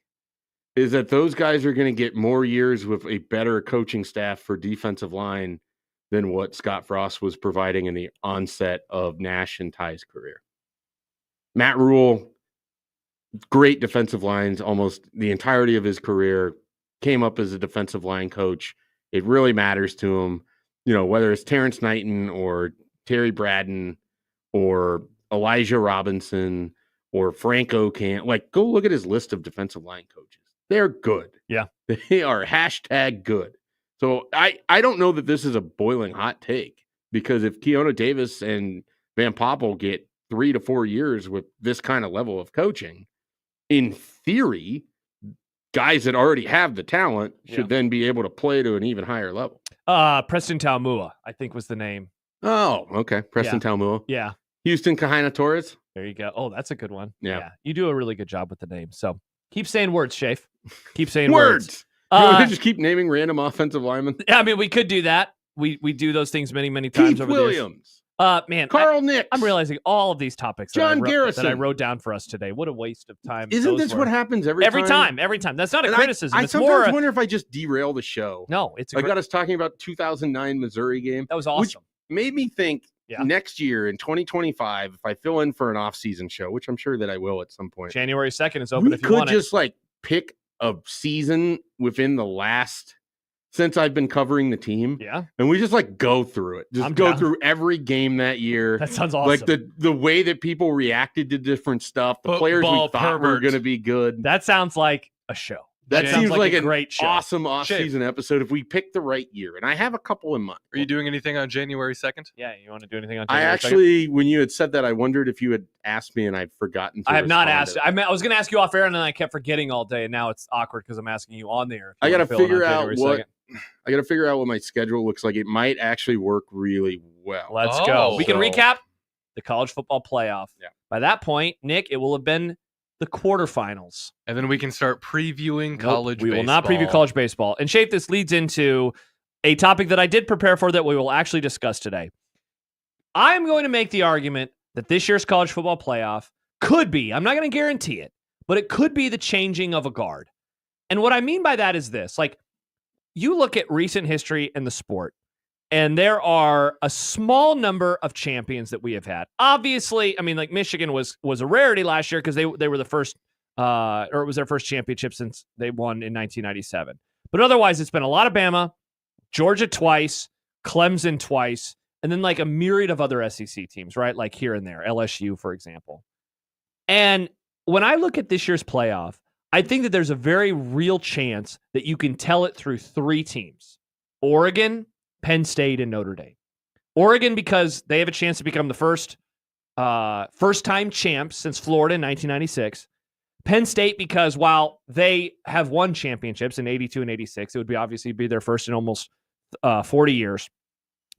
is that those guys are going to get more years with a better coaching staff for defensive line than what Scott Frost was providing in the onset of Nash and Ty's career. Matt Rule, great defensive lines almost the entirety of his career, came up as a defensive line coach. It really matters to him, whether it's Terrence Knighton or Terry Braden or Elijah Robinson or Franco Camp. Like, go look at his list of defensive line coaches. They're good. Yeah. They are #good. So I don't know that this is a boiling hot take, because if Keona Davis and Van Poppel get 3 to 4 years with this kind of level of coaching, in theory, guys that already have the talent should then be able to play to an even higher level. Preston Taumua, I think was the name. Oh, okay. Preston Taumua. Yeah. Houston Kahina Torres. There you go. Oh, that's a good one. Yeah. You do a really good job with the name. So keep saying words, Schaef. Keep saying words. You want to just keep naming random offensive linemen? I mean, we could do that. We do those things many, many times Keith over Williams. Man, Carl Nix. I'm realizing all of these topics John that I wrote down for us today. What a waste of time. Isn't this what happens every time? Every time. That's not a criticism. I it's sometimes more wonder if I just derail the show. No, it's I got us talking about 2009 Missouri game. That was awesome. Which made me think next year in 2025, if I fill in for an off-season show, which I'm sure that I will at some point. January 2nd is open if you could want just pick a season within the last since I've been covering the team. Yeah. And we just go through it. Just go through every game that year. That sounds awesome. Like the way that people reacted to different stuff, the players we thought were going to be good. That sounds like a show. That seems like a great show. Awesome off-season episode if we pick the right year. And I have a couple in mind. Are you doing anything on January 2nd? Yeah, you want to do anything on January 2nd? I actually, when you had said that, I wondered if you had asked me and I'd forgotten to I have not asked. I was going to ask you off air and then I kept forgetting all day. And now it's awkward because I'm asking you on the air. I got to figure out what my schedule looks like. It might actually work really well. Let's go. We can recap the college football playoff. Yeah. By that point, Nick, it will have been the quarterfinals. And then we can start previewing college baseball. We will not preview college baseball. And Schaef, this leads into a topic that I did prepare for that we will actually discuss today. I'm going to make the argument that this year's college football playoff could be, I'm not going to guarantee it, but it could be the changing of a guard. And what I mean by that is this, you look at recent history in the sport, and there are a small number of champions that we have had. Obviously, I mean, Michigan was a rarity last year because they were the first, or it was their first championship since they won in 1997. But otherwise, it's been a lot of Bama, Georgia twice, Clemson twice, and then a myriad of other SEC teams, right? Like here and there, LSU, for example. And when I look at this year's playoff, I think that there's a very real chance that you can tell it through 3 teams: Oregon, Penn State, and Notre Dame. Oregon, because they have a chance to become the first-time champs since Florida in 1996. Penn State, because while they have won championships in 82 and 86, it would obviously be their first in almost 40 years.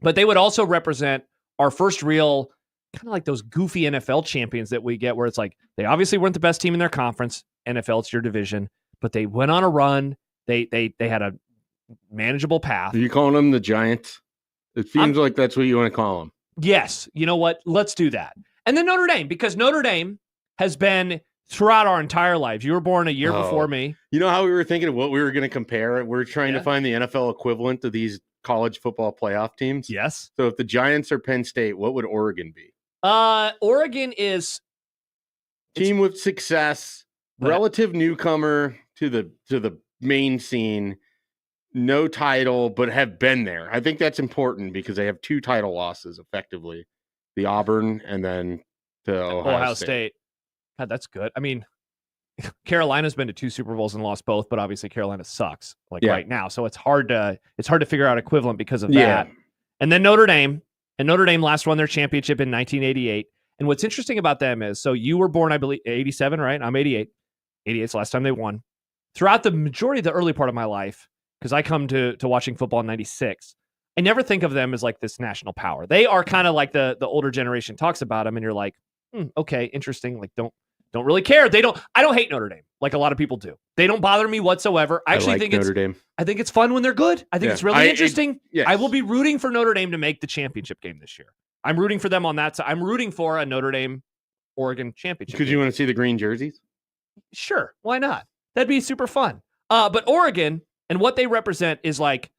But they would also represent our first real, kind of like those goofy NFL champions that we get, where it's they obviously weren't the best team in their conference. NFL, it's your division, but they went on a run. They had a manageable path. Are you calling them the Giants? It seems like that's what you want to call them. Yes. You know what? Let's do that. And then Notre Dame, because Notre Dame has been throughout our entire lives. You were born a year before me. You know how we were thinking of what we were going to compare? We're trying to find the NFL equivalent to these college football playoff teams. Yes. So if the Giants are Penn State, what would Oregon be? Oregon is team with success, relative newcomer to the main scene. No title, but have been there. I think that's important because they have 2 title losses, effectively. The Auburn and then to Ohio State. God, that's good. I mean, Carolina's been to 2 Super Bowls and lost both, but obviously Carolina sucks right now. So it's hard to figure out equivalent because of that. And then Notre Dame. And Notre Dame last won their championship in 1988. And what's interesting about them is, so you were born, I believe, 87, right? I'm 88. 88's the last time they won. Throughout the majority of the early part of my life, because I come to watching football in 96, I never think of them as this national power. They are kind of like the older generation talks about them, and you're like, okay, interesting. Don't really care. I don't hate Notre Dame like a lot of people do. They don't bother me whatsoever. I actually think Notre Dame. I think it's fun when they're good. I think it's really interesting. Yes. I will be rooting for Notre Dame to make the championship game this year. I'm rooting for them on that side. I'm rooting for a Notre Dame Oregon championship. Because you want to see the green jerseys? Sure. Why not? That'd be super fun. But Oregon and what they represent is like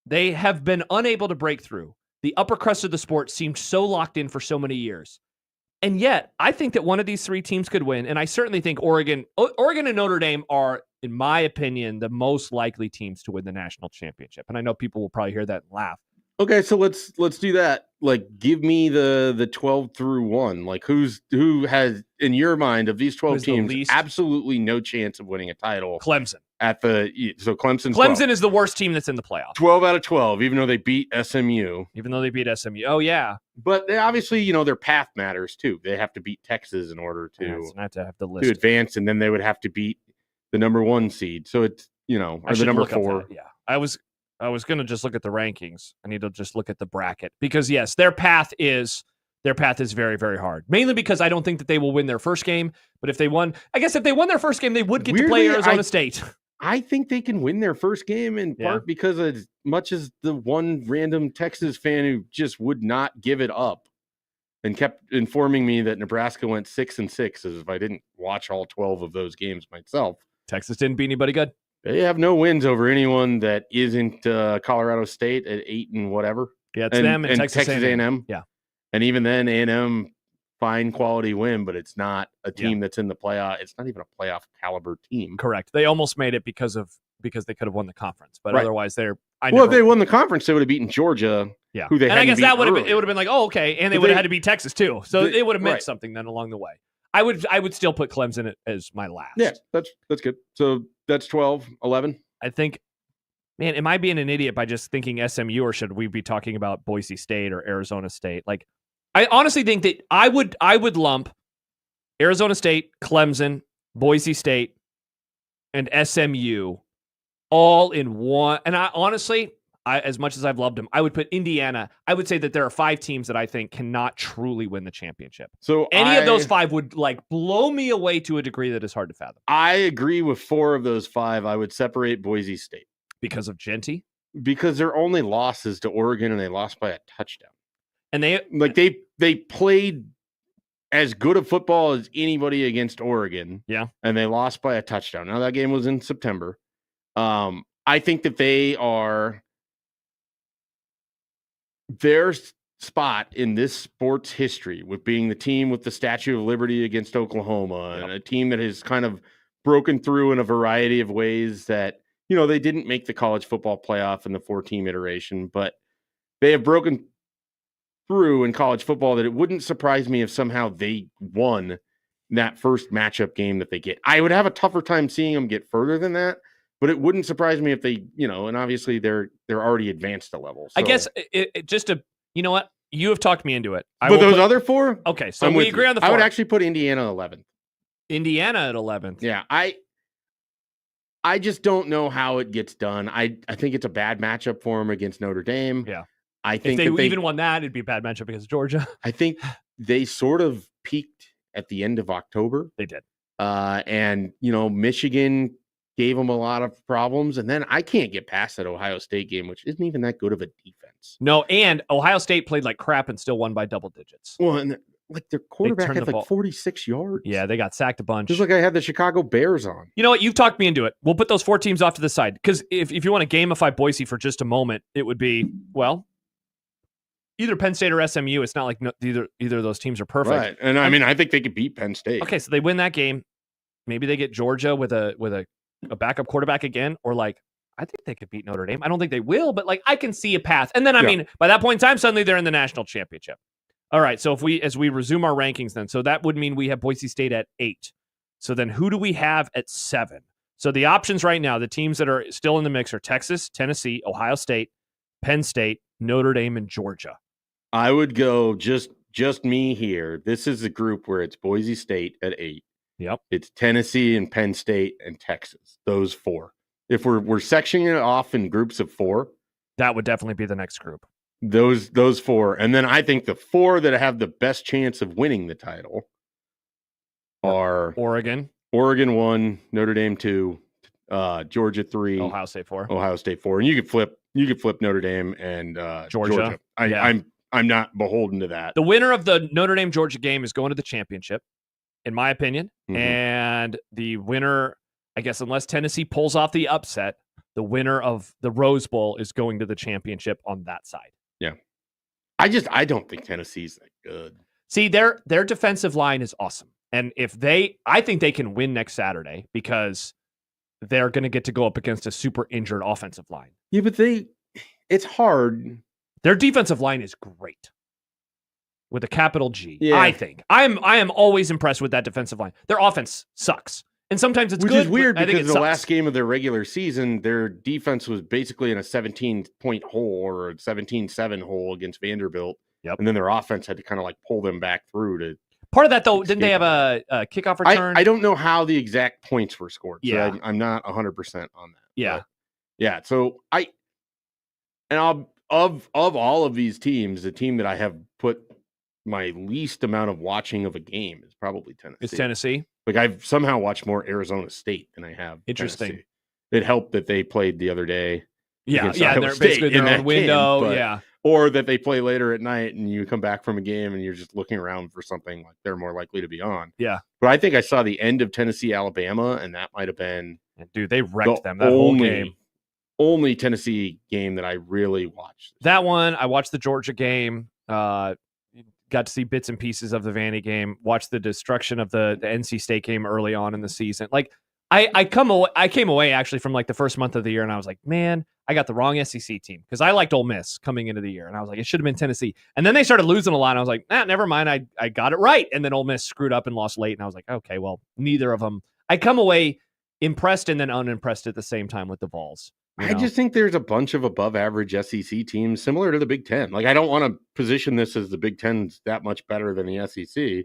they have been unable to break through. The upper crust of the sport seemed so locked in for so many years. And yet, I think that one of these three teams could win. And I certainly think Oregon and Notre Dame are, in my opinion, the most likely teams to win the national championship. And I know people will probably hear that and laugh. Okay, so let's do that. Like, give me the 12 through 1. Like, who has, in your mind, of these 12 teams, absolutely no chance of winning a title? Clemson. Clemson is the worst team that's in the playoff. 12 out of 12, even though they beat SMU. Oh, yeah. But they obviously, their path matters, too. They have to beat Texas in order to advance, and then they would have to beat the number 1 seed. So it's, or the number 4. Yeah. I was going to just look at the rankings. I need to just look at the bracket because, yes, their path is very, very hard. Mainly because I don't think that they will win their first game. But if they won their first game, they would get to play Arizona State. I think they can win their first game in part because as much as the one random Texas fan who just would not give it up and kept informing me that Nebraska went 6-6 as if I didn't watch all 12 of those games myself. Texas didn't beat anybody good. They have no wins over anyone that isn't Colorado State at 8 and whatever. Yeah, it's them and Texas A&M. Yeah. And even then, A&M, fine quality win, but it's not a team that's in the playoff. It's not even a playoff caliber team. Correct. They almost made it because they could have won the conference, but otherwise if they won the conference, they would have beaten Georgia. Yeah, who they and I guess that would have been been like, oh, okay, and they would have had to beat Texas too, so it would have meant something then along the way. I would still put Clemson as my last. Yeah, that's good. So that's 12, 11. I think, man, am I being an idiot by just thinking SMU, or should we be talking about Boise State or Arizona State? Like, I honestly think that I would lump Arizona State, Clemson, Boise State, and SMU all in one. And I honestly, as much as I've loved them, I would put Indiana. I would say that there are 5 teams that I think cannot truly win the championship. So any of those 5 would blow me away to a degree that is hard to fathom. I agree with 4 of those 5. I would separate Boise State because of Genty. Because their only losses to Oregon, and they lost by a touchdown. And they played as good a football as anybody against Oregon. Yeah. And they lost by a touchdown. Now that game was in September. I think that their spot in this sports history with being the team with the Statue of Liberty against Oklahoma and a team that has kind of broken through in a variety of ways that, they didn't make the college football playoff in the 4-team iteration, but they have broken through in college football that it wouldn't surprise me if somehow they won that first matchup game that they get. I would have a tougher time seeing them get further than that, but it wouldn't surprise me if they, and obviously they're already advanced a level. So. I guess you know what? You have talked me into it. But those other 4? Okay, so we agree on the 4. I would actually put Indiana 11th. Indiana at 11th. Yeah, I just don't know how it gets done. I think it's a bad matchup for them against Notre Dame. Yeah. I think if they even won that, it'd be a bad matchup against Georgia. I think they sort of peaked at the end of October. They did. And, Michigan gave them a lot of problems. And then I can't get past that Ohio State game, which isn't even that good of a defense. No, and Ohio State played like crap and still won by double digits. Well, and their quarterback had 46 yards. Yeah, they got sacked a bunch. Just like I had the Chicago Bears on. You know what? You've talked me into it. We'll put those 4 teams off to the side. Because if you want to gamify Boise for just a moment, it would be, either Penn State or SMU. It's not like either of those teams are perfect. Right. And I think they could beat Penn State. Okay, so they win that game. Maybe they get Georgia with a backup quarterback again, or I think they could beat Notre Dame. I don't think they will, but I can see a path. And then I mean, by that point in time, suddenly they're in the national championship. All right, so as we resume our rankings then, so that would mean we have Boise State at 8. So then who do we have at 7? So the options right now, the teams that are still in the mix are Texas, Tennessee, Ohio State, Penn State, Notre Dame, and Georgia. I would go just me here. This is a group where it's Boise State at 8. Yep. It's Tennessee and Penn State and Texas. Those 4. If we're sectioning it off in groups of 4, that would definitely be the next group. Those 4. And then I think the 4 that have the best chance of winning the title are Oregon 1, Notre Dame 2, Georgia 3, Ohio State 4. And you could flip Notre Dame and Georgia. I'm not beholden to that. The winner of the Notre Dame Georgia game is going to the championship, in my opinion. Mm-hmm. And the winner, I guess unless Tennessee pulls off the upset, the winner of the Rose Bowl is going to the championship on that side. Yeah. I don't think Tennessee's that good. See, their defensive line is awesome. And I think they can win next Saturday because they're going to get to go up against a super injured offensive line. Yeah, but it's hard. Their defensive line is great. With a capital G. Yeah. I think. I am always impressed with that defensive line. Their offense sucks. And sometimes it's Which good. is weird but I think because it the sucks. last game of their regular season, their defense was basically in a 17-point hole or a 17-7 hole against Vanderbilt. Yep. And then their offense had to kind of like pull them back through to. Part of that, though, didn't they have a kickoff return? I don't know how the exact points were scored. So Yeah. I'm not 100% on that. Yeah. But yeah. So of all of these teams, the team that I have put my least amount of watching of a game is probably Tennessee. It's Tennessee. Like I've somehow watched more Arizona State than I have. Interesting. Tennessee. It helped that they played the other day. Yeah. against Yeah. Iowa They're State basically in their that own window. game, but- Yeah. Or that they play later at night and you come back from a game and you're just looking around for something like they're more likely to be on. Yeah. But I think I saw the end of Tennessee, Alabama, and that might have been Dude, they wrecked them that whole game. Only Tennessee game that I really watched. That one, I watched the Georgia game. Got to see bits and pieces of the Vandy game. Watched the destruction of the NC State game early on in the season. Like I came away actually from like the first month of the year, and I was like, man, I got the wrong SEC team because I liked Ole Miss coming into the year, and I was like, it should have been Tennessee. And then they started losing a lot, and I was like, never mind, I got it right. And then Ole Miss screwed up and lost late, and I was like, okay, well, neither of them. I come away impressed and then unimpressed at the same time with the Vols. I just think there's a bunch of above average SEC teams similar to the Big Ten. Like, I don't want to position this as the Big Ten's that much better than the SEC.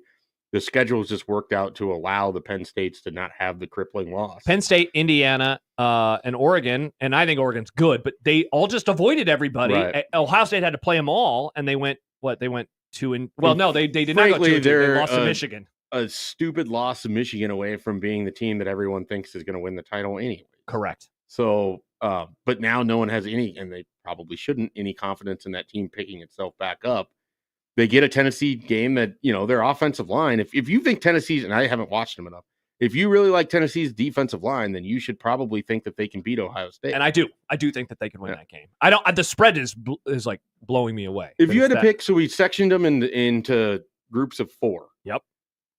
The schedule's just worked out to allow the Penn States to not have the crippling loss. Penn State, Indiana, and Oregon, and I think Oregon's good, but they all just avoided everybody. Right. Ohio State had to play them all, and they went, They went 2 well, no, they did not go 2-2. They lost to Michigan. A stupid loss to Michigan away from being the team that everyone thinks is going to win the title anyway. Correct. So, but now no one has any, and they probably shouldn't, any confidence in that team picking itself back up. They get a Tennessee game that, their offensive line, if you think Tennessee's, and I haven't watched them enough, if you really like Tennessee's defensive line, then you should probably think that they can beat Ohio State. And I do think that they can win that game. The spread is like blowing me away. If you had to pick, so we sectioned them into groups of 4. Yep.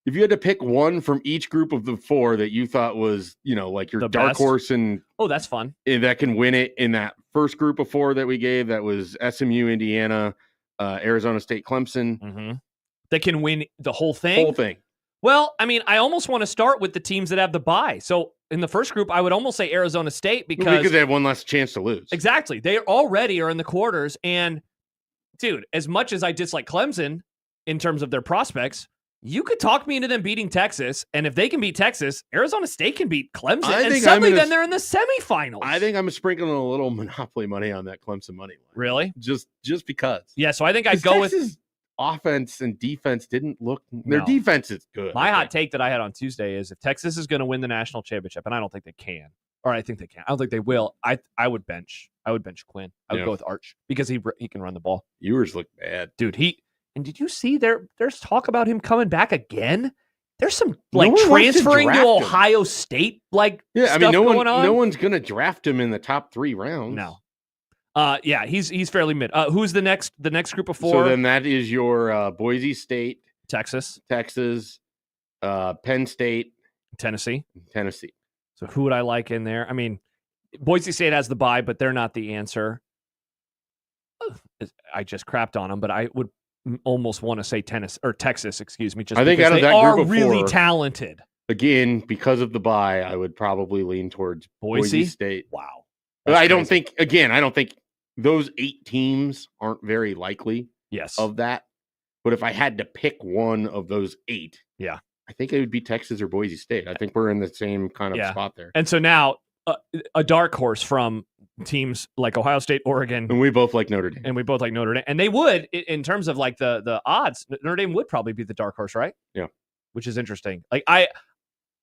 If you had to pick one from each group of the 4 that you thought was, like your The dark best? horse and That's fun. that can win it in that first group of 4 that we gave, that was SMU, Indiana, Arizona State, Clemson. Mm-hmm. They can win the whole thing. Whole thing. Well, I mean, I almost want to start with the teams that have the bye. So in the first group, I would almost say Arizona State because they have one less chance to lose. Exactly. They already are in the quarters. And dude, as much as I dislike Clemson in terms of their prospects, you could talk me into them beating Texas. And if they can beat Texas, Arizona State can beat Clemson. And suddenly then they're in the semifinals. I think I'm sprinkling a little monopoly money on that Clemson money line. Really? Just because. Yeah, so I think I'd go Texas with offense and defense didn't look their defense is good. My hot take that I had on Tuesday is if Texas is going to win the national championship, and I don't think they can, or I think they can. I don't think they will. I would bench Quinn. I would go with Arch because he can run the ball. Viewers look bad. Dude, and did you see there's talk about him coming back again? There's some transferring to Ohio State stuff going on. No one's gonna draft him in the top 3 rounds. No. Yeah, he's fairly mid. Who's the next group of 4? So then that is your Boise State, Texas, Penn State, Tennessee. So who would I like in there? I mean, Boise State has the bye, but they're not the answer. I just crapped on them, but I would almost want to say Texas, excuse me. Just I think because out of they that are group of really 4, talented. Again, because of the bye, I would probably lean towards Boise State. Wow. But I don't think those 8 teams aren't very likely. Yes. Of that. But if I had to pick one of those 8, yeah, I think it would be Texas or Boise State. I think we're in the same kind of spot there. And so now a dark horse from teams like Ohio State, Oregon. And we both like Notre Dame. And they would, in terms of like the odds, Notre Dame would probably be the dark horse, right? Yeah. Which is interesting. Like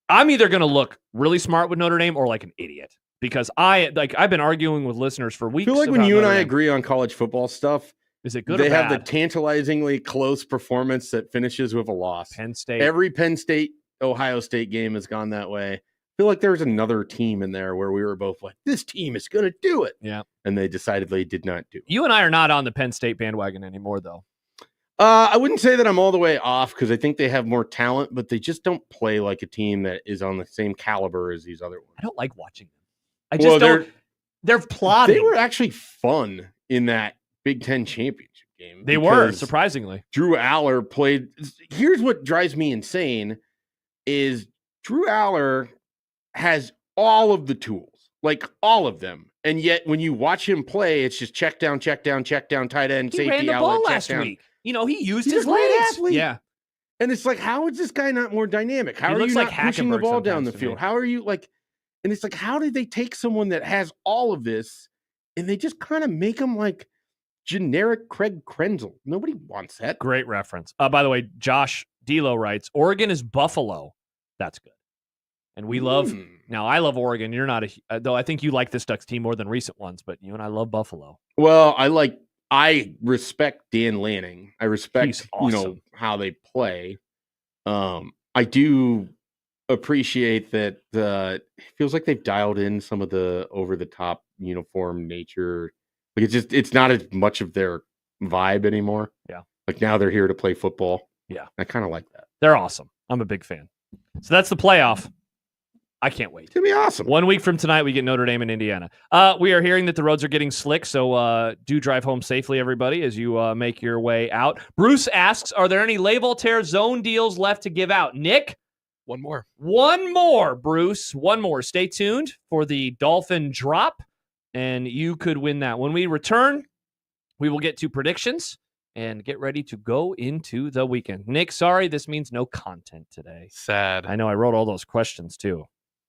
I'm either going to look really smart with Notre Dame or like an idiot because I've been arguing with listeners for weeks. I feel like when you and I agree on college football stuff, is it good they or bad? have the tantalizingly close performance that finishes with a loss. Penn State. Every Penn State, Ohio State game has gone that way. feel like there's another team in there where we were both like, this team is going to do it. Yeah. And they decided they did not do it. You and I are not on the Penn State bandwagon anymore, though. I wouldn't say that I'm all the way off because I think they have more talent, but they just don't play like a team that is on the same caliber as these other ones. I don't like watching them. I just don't. They're plotting. They were actually fun in that Big Ten championship game. They were, surprisingly. Drew Aller played. Here's what drives me insane is Drew Aller has all of the tools, like all of them. And yet when you watch him play, it's just check down, tight end, He safety, ran the outlet, ball check last down. week. You know, he used He's his a great legs. athlete. Yeah. And it's like, how is this guy not more dynamic? How He are you looks not like pushing the Hackenberg ball down the sometimes to me. field? How are you like, and it's like, how did they take someone that has all of this and they just kind of make him like generic Craig Krenzel? Nobody wants that. Great reference. By the way, Josh Delo writes, Oregon is Buffalo. That's good. And we love, now I love Oregon. You're not though I think you like this Ducks team more than recent ones, but you and I love Buffalo. Well, I respect Dan Lanning. I respect, He's awesome. how they play. I do appreciate that it feels like they've dialed in some of the over the top uniform nature. Like it's not as much of their vibe anymore. Yeah. Like now they're here to play football. Yeah. I kind of like that. They're awesome. I'm a big fan. So that's the playoff. I can't wait. It's going to be awesome. 1 week from tonight, we get Notre Dame and Indiana. We are hearing that the roads are getting slick, so do drive home safely, everybody, as you make your way out. Bruce asks, are there any Le Voltaire zone deals left to give out? Nick? One more. One more, Bruce. One more. Stay tuned for the Dolphin drop, and you could win that. When we return, we will get to predictions and get ready to go into the weekend. Nick, sorry, this means no content today. Sad. I know, I wrote all those questions, too.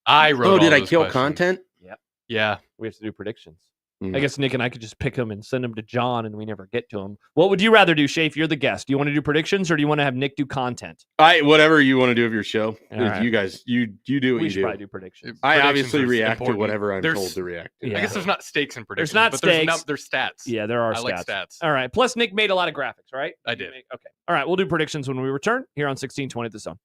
I wrote did all I those kill questions. content? Yep. Yeah. We have to do predictions. Mm. I guess Nick and I could just pick them and send them to John, and we never get to them. What would you rather do, Schaef? You're the guest. Do you want to do predictions, or do you want to have Nick do content? Whatever you want to do of your show. All right. You guys, you do what We you should do. probably do predictions. I Predictions obviously are react important. to whatever I'm There's- told to react to. Yeah. I guess there's not stakes in predictions. not but stakes. There's stats. Yeah, there are I stats. like stats. All right. Plus, Nick made a lot of graphics, right? I did. Okay. All right. We'll do predictions when we return here on 1620 at the Zone.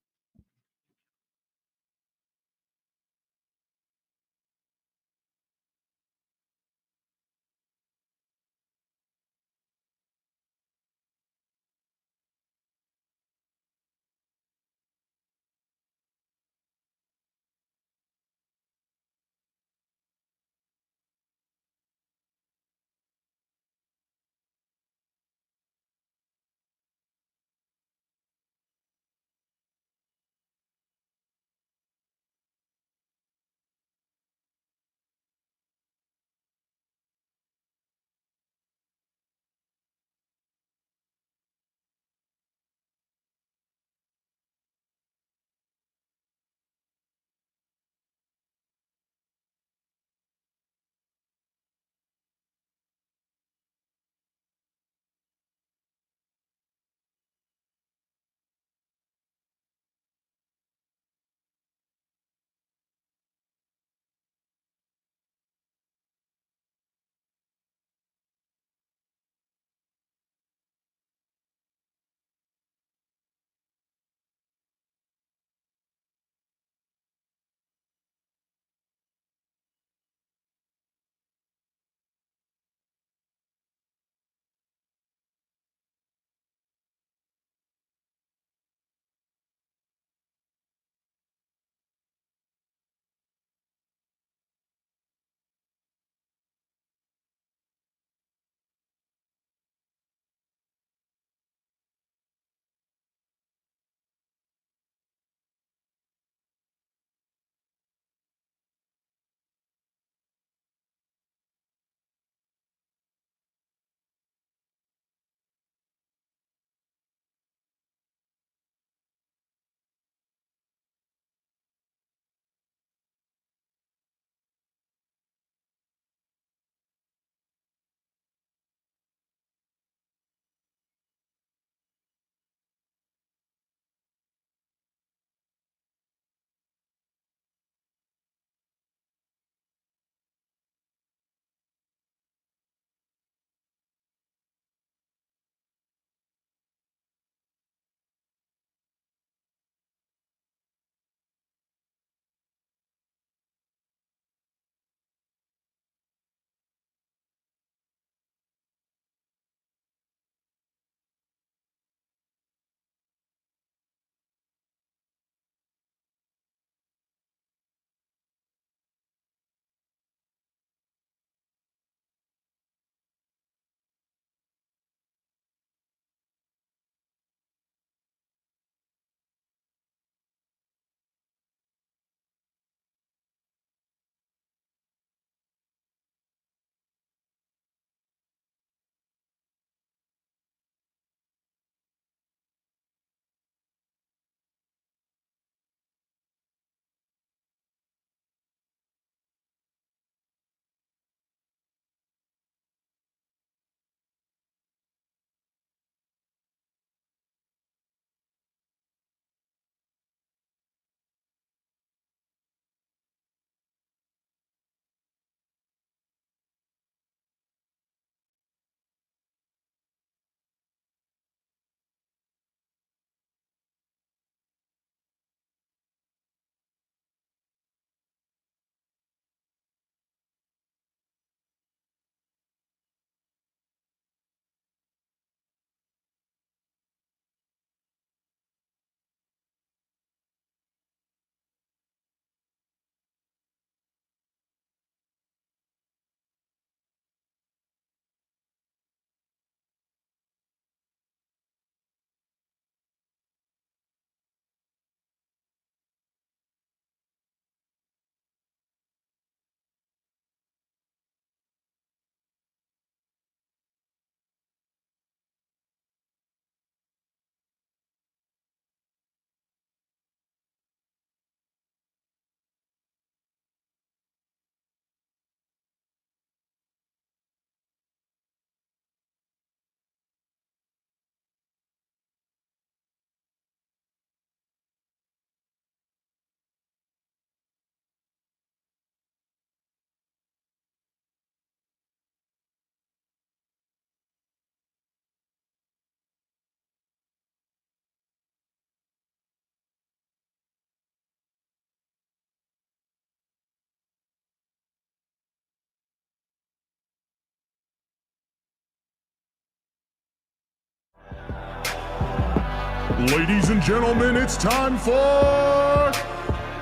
Ladies and gentlemen, it's time for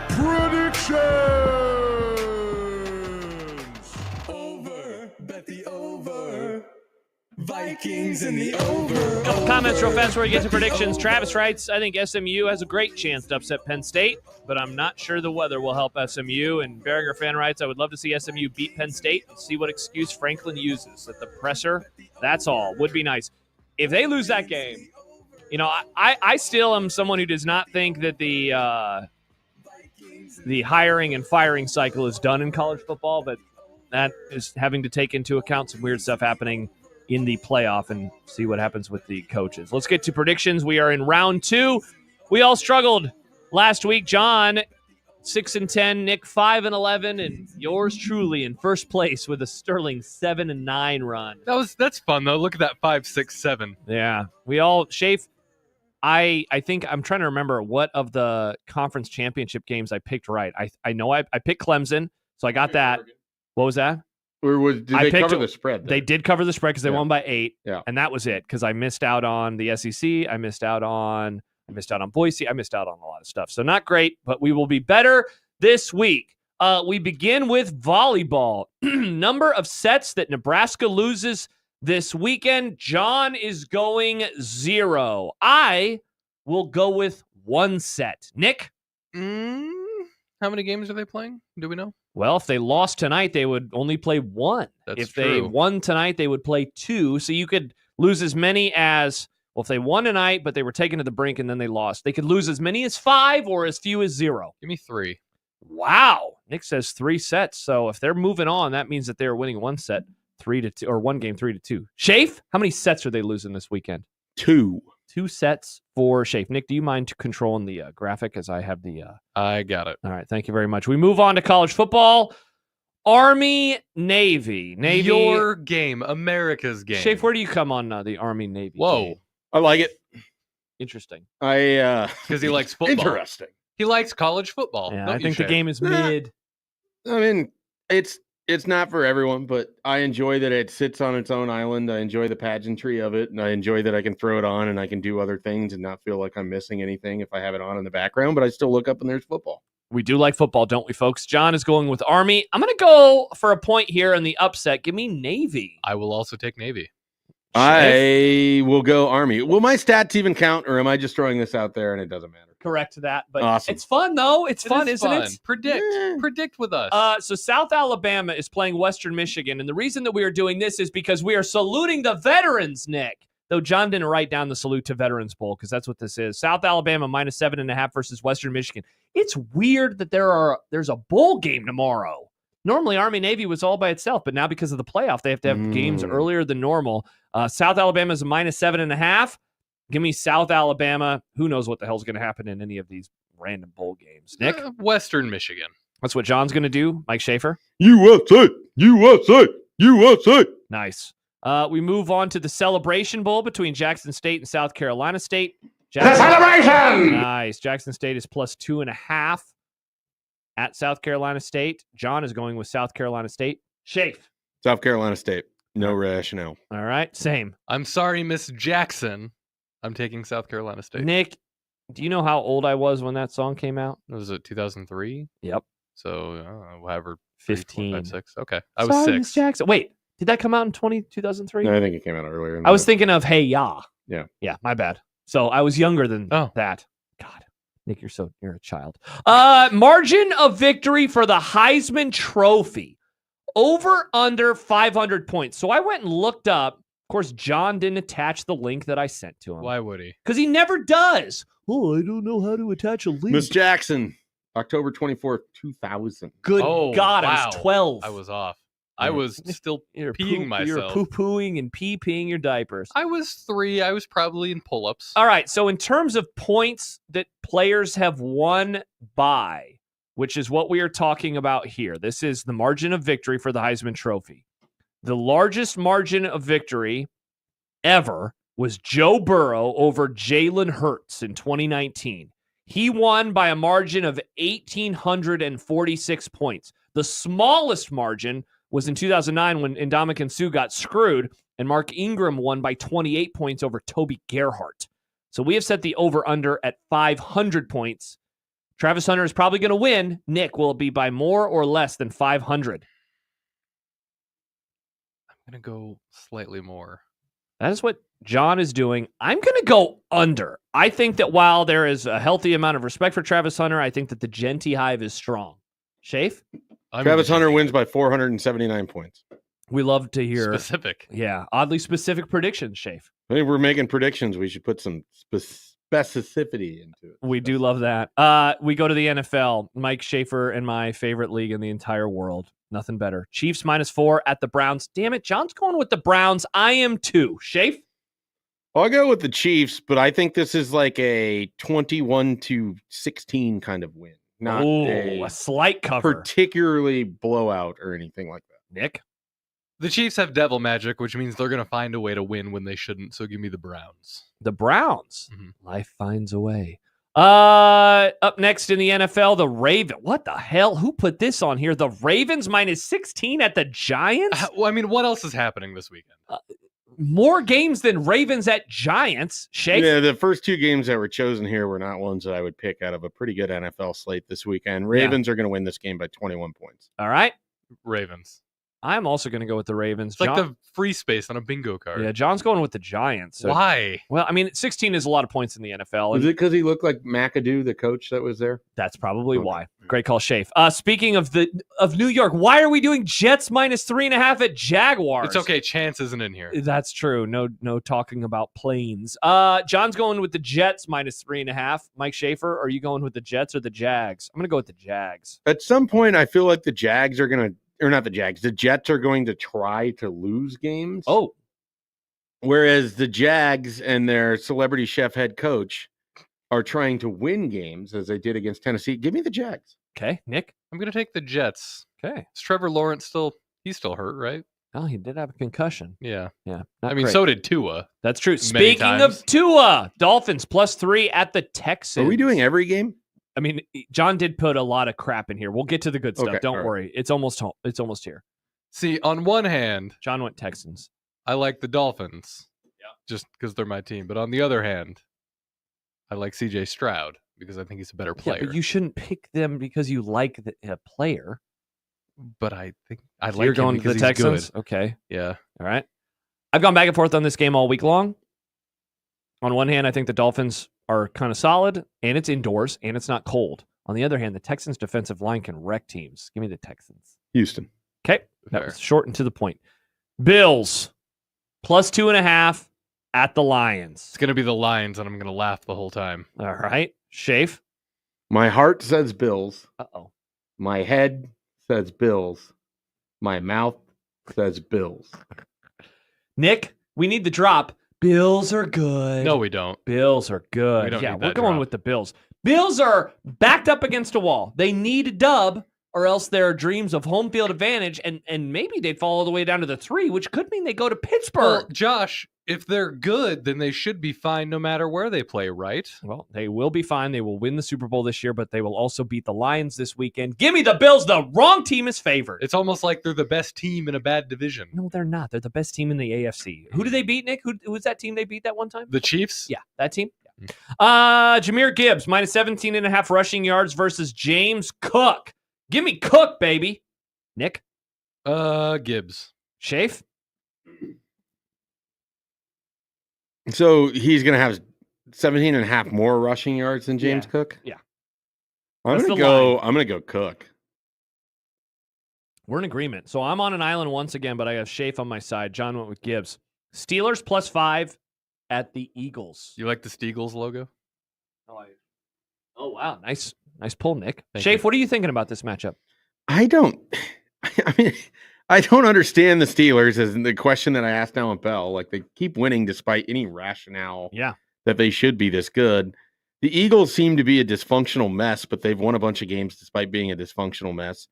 predictions. Over, bet the over. Vikings in the over. Couple comments real fast before we get to predictions. Travis writes, I think SMU has a great chance to upset Penn State, but I'm not sure the weather will help SMU. And Berringer fan writes, I would love to see SMU beat Penn State and see what excuse Franklin uses. At the presser, that's all. Would be nice. If they lose that game, you know, I still am someone who does not think that the hiring and firing cycle is done in college football, but that is having to take into account some weird stuff happening in the playoff and see what happens with the coaches. Let's get to predictions. We are in round 2. We all struggled last week. John, 6-10, Nick 5-11, and yours truly in first place with a sterling 7-9 run. That's fun though. Look at that 5, 6, 7. Yeah, we all Schaef. I think I'm trying to remember what of the conference championship games I picked right. I know I picked Clemson, so I got that. What was that? Or did they cover the spread? They did cover the spread because they won by 8. Yeah. And that was it because I missed out on the SEC. I missed out on Boise. I missed out on a lot of stuff. So not great, but we will be better this week. We begin with volleyball. Number of sets that Nebraska loses this weekend. John is going 0. I will go with 1 set. Nick? How many games are they playing? Do we know? Well, if they lost tonight, they would only play 1. If they won tonight, they would play 2. So you could lose as many as, well, if they won tonight, but they were taken to the brink and then they lost, they could lose as many as 5 or as few as 0. Give me 3. Wow. Nick says 3 sets. So if they're moving on, that means that they're winning 1 set 3-2, or 1 game 3-2. Schaef, how many sets are they losing this weekend? 2. 2 sets for Schaef. Nick, do you mind controlling the graphic as I have the... I got it. All right, thank you very much. We move on to college football. Army, Navy. Your game, America's game. Schaef, where do you come on the Army, Navy? Whoa. game? I like it. Interesting. Because he likes football. Interesting. He likes college football. Yeah, don't I you, think the Schaef? game is mid. I mean, it's not for everyone, but I enjoy that it sits on its own island. I enjoy the pageantry of it, and I enjoy that I can throw it on and I can do other things and not feel like I'm missing anything if I have it on in the background, but I still look up and there's football. We do like football, don't we, folks? John is going with Army. I'm going to go for a point here in the upset. Give me Navy. I will also take Navy. I will go Army. Will my stats even count, or am I just throwing this out there and it doesn't matter? Correct that, but Awesome. it's fun, though. It's fun, isn't fun. it? Predict with us. So South Alabama is playing Western Michigan, and the reason that we are doing this is because we are saluting the veterans, Nick. Though John didn't write down the salute to Veterans Bowl, because that's what this is. South Alabama -7.5 versus Western Michigan. It's weird that there's a bowl game tomorrow. Normally, Army-Navy was all by itself, but now because of the playoff, they have to have games earlier than normal. South Alabama is -7.5. Give me South Alabama. Who knows what the hell's going to happen in any of these random bowl games. Nick? Western Michigan. That's what John's going to do. Mike Schaefer? USA! USA! USA! Nice. We move on to the Celebration Bowl between Jackson State and South Carolina State. Celebration! Nice. Jackson State is +2.5 at South Carolina State. John is going with South Carolina State. Schaef? South Carolina State. No rationale. All right. Same. I'm sorry, Miss Jackson. I'm taking South Carolina State. Nick, do you know how old I was when that song came out? Was it 2003? Yep. So, whatever. 15. 4, 5, 6. Okay. I was Sorry, 6. Miss Jackson. Wait, did that come out in 2003? No, I think it came out earlier. Than I was that. thinking of Hey Ya. Yeah. Yeah, my bad. So I was younger than that. God, Nick, you're a child. Margin of victory for the Heisman Trophy. Over under 500 points. So I went and looked up. Of course, John didn't attach the link that I sent to him. Why would he? Because he never does. Oh, I don't know how to attach a link. Miss Jackson, October 24th, 2000. Good God, wow. I was 12. I was off. I was still You're peeing myself. You're poo-pooing and pee-peeing your diapers. I was 3. I was probably in pull-ups. All right, so in terms of points that players have won by, which is what we are talking about here, this is the margin of victory for the Heisman Trophy. The largest margin of victory ever was Joe Burrow over Jalen Hurts in 2019. He won by a margin of 1,846 points. The smallest margin was in 2009 when Ndamukong Suh got screwed, and Mark Ingram won by 28 points over Toby Gerhart. So we have set the over-under at 500 points. Travis Hunter is probably going to win. Nick, will it be by more or less than 500? I'm going to go slightly more. That is what John is doing. I'm going to go under. I think that while there is a healthy amount of respect for Travis Hunter, I think that the Genty hive is strong. Schaef? Travis Hunter wins by 479 points. We love to hear specific. Yeah, oddly specific predictions, Schaef. I think we're making predictions. We should put some specificity into it. We do love that. We go to the NFL. Mike Schaefer and my favorite league in the entire world. Nothing better. Chiefs -4 at the Browns. Damn it, John's going with the Browns. I am too. Schaef? I'll go with the Chiefs, but I think this is like a 21-16 kind of win. Not a slight cover. Particularly blowout or anything like that. Nick? The Chiefs have devil magic, which means they're going to find a way to win when they shouldn't. So give me the Browns. The Browns? Life finds a way. Up next in the NFL, the Ravens. What the hell? Who put this on here? The Ravens -16 at the Giants? Well, I mean, what else is happening this weekend? More games than Ravens at Giants. Schaef? Yeah, the first two games that were chosen here were not ones that I would pick out of a pretty good NFL slate this weekend. Ravens are going to win this game by 21 points. All right. Ravens. I'm also going to go with the Ravens. It's like the free space on a bingo card. Yeah, John's going with the Giants. So, why? Well, I mean, 16 is a lot of points in the NFL. Is it because he looked like McAdoo, the coach that was there? That's probably why. Great call, Schaef. Speaking of New York, why are we doing Jets -3.5 at Jaguars? It's okay. Chance isn't in here. That's true. No talking about planes. John's going with the Jets -3.5. Mike Schaefer, are you going with the Jets or the Jags? I'm going to go with the Jags. At some point, I feel like the Jags are going to, or not the Jags, the Jets are going to try to lose games. Oh. Whereas the Jags and their celebrity chef head coach are trying to win games as they did against Tennessee. Give me the Jags. Okay, Nick? I'm going to take the Jets. Okay. Is Trevor Lawrence he's still hurt, right? Oh, he did have a concussion. Yeah. Yeah. I mean, so did Tua. That's true. Speaking of Tua, Dolphins +3 at the Texans. Are we doing every game? I mean, John did put a lot of crap in here. We'll get to the good stuff. Okay, Don't worry. It's almost home. It's almost here. See, on one hand, John went Texans. I like the Dolphins. Yeah. Just because they're my team. But on the other hand, I like CJ Stroud because I think he's a better player. Yeah, but you shouldn't pick them because you like the player. But I think I So like you're him going to the because he's Texans? good. Okay. Yeah. All right. I've gone back and forth on this game all week long. On one hand, I think the Dolphins are kind of solid, and it's indoors, and it's not cold. On the other hand, the Texans' defensive line can wreck teams. Give me the Texans. Houston. Okay. That was short and to the point. Bills +2.5 at the Lions. It's going to be the Lions, and I'm going to laugh the whole time. All right. Schaef? My heart says Bills. Uh-oh. My head says Bills. My mouth says Bills. Nick, we need the drop. Bills are good. No, we don't. Bills are good. We don't Yeah, need we're that going drop. with the Bills. Bills are backed up against a wall. They need a dub, or else their dreams of home field advantage, and maybe they'd fall all the way down to the 3, which could mean they go to Pittsburgh. Well, Josh, if they're good, then they should be fine no matter where they play, right? Well, they will be fine. They will win the Super Bowl this year, but they will also beat the Lions this weekend. Give me the Bills. The wrong team is favored. It's almost like they're the best team in a bad division. No, they're not. They're the best team in the AFC. Who did they beat, Nick? Who was that team they beat that one time? The Chiefs? Yeah, that team. Yeah. Jahmyr Gibbs, -17.5 rushing yards versus James Cook. Give me Cook, baby. Nick? Gibbs. Schaef? So he's going to have 17 and a half more rushing yards than James Cook? Yeah. I'm That's going the to go. line. I'm going to go Cook. We're in agreement. So I'm on an island once again, but I have Schaef on my side. John went with Gibbs. Steelers +5 at the Eagles. You like the Steagles logo? Oh, wow. Nice pull, Nick. Thank Schaef, you. what are you thinking about this matchup? I don't understand the Steelers as the question that I asked Allan Bell. Like, they keep winning despite any rationale that they should be this good. The Eagles seem to be a dysfunctional mess, but they've won a bunch of games despite being a dysfunctional mess.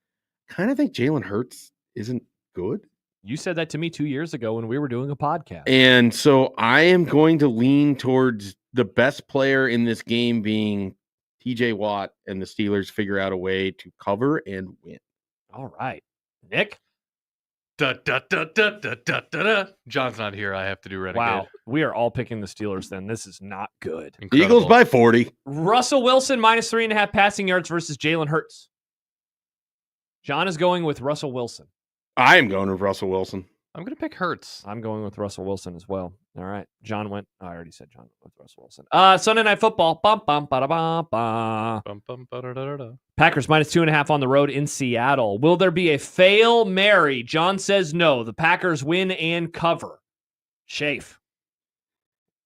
Kind of think Jalen Hurts isn't good. You said that to me 2 years ago when we were doing a podcast. And so I am going to lean towards the best player in this game being TJ Watt, and the Steelers figure out a way to cover and win. All right. Nick? John's not here. I have to do Renegade. Wow. We are all picking the Steelers then. This is not good. Incredible. Eagles by 40. Russell Wilson minus 3.5 passing yards versus Jalen Hurts. John is going with Russell Wilson. I am going with Russell Wilson. I'm going to pick Hurts. I'm going with Russell Wilson as well. All right. John went. I already said John went with Russell Wilson. Sunday Night Football. Bum, bum, ba, da, ba, ba. Bum, bum, ba-da-da-da-da. Packers minus 2.5 on the road in Seattle. Will there be a fail Mary? John says no. The Packers win and cover. Schaef.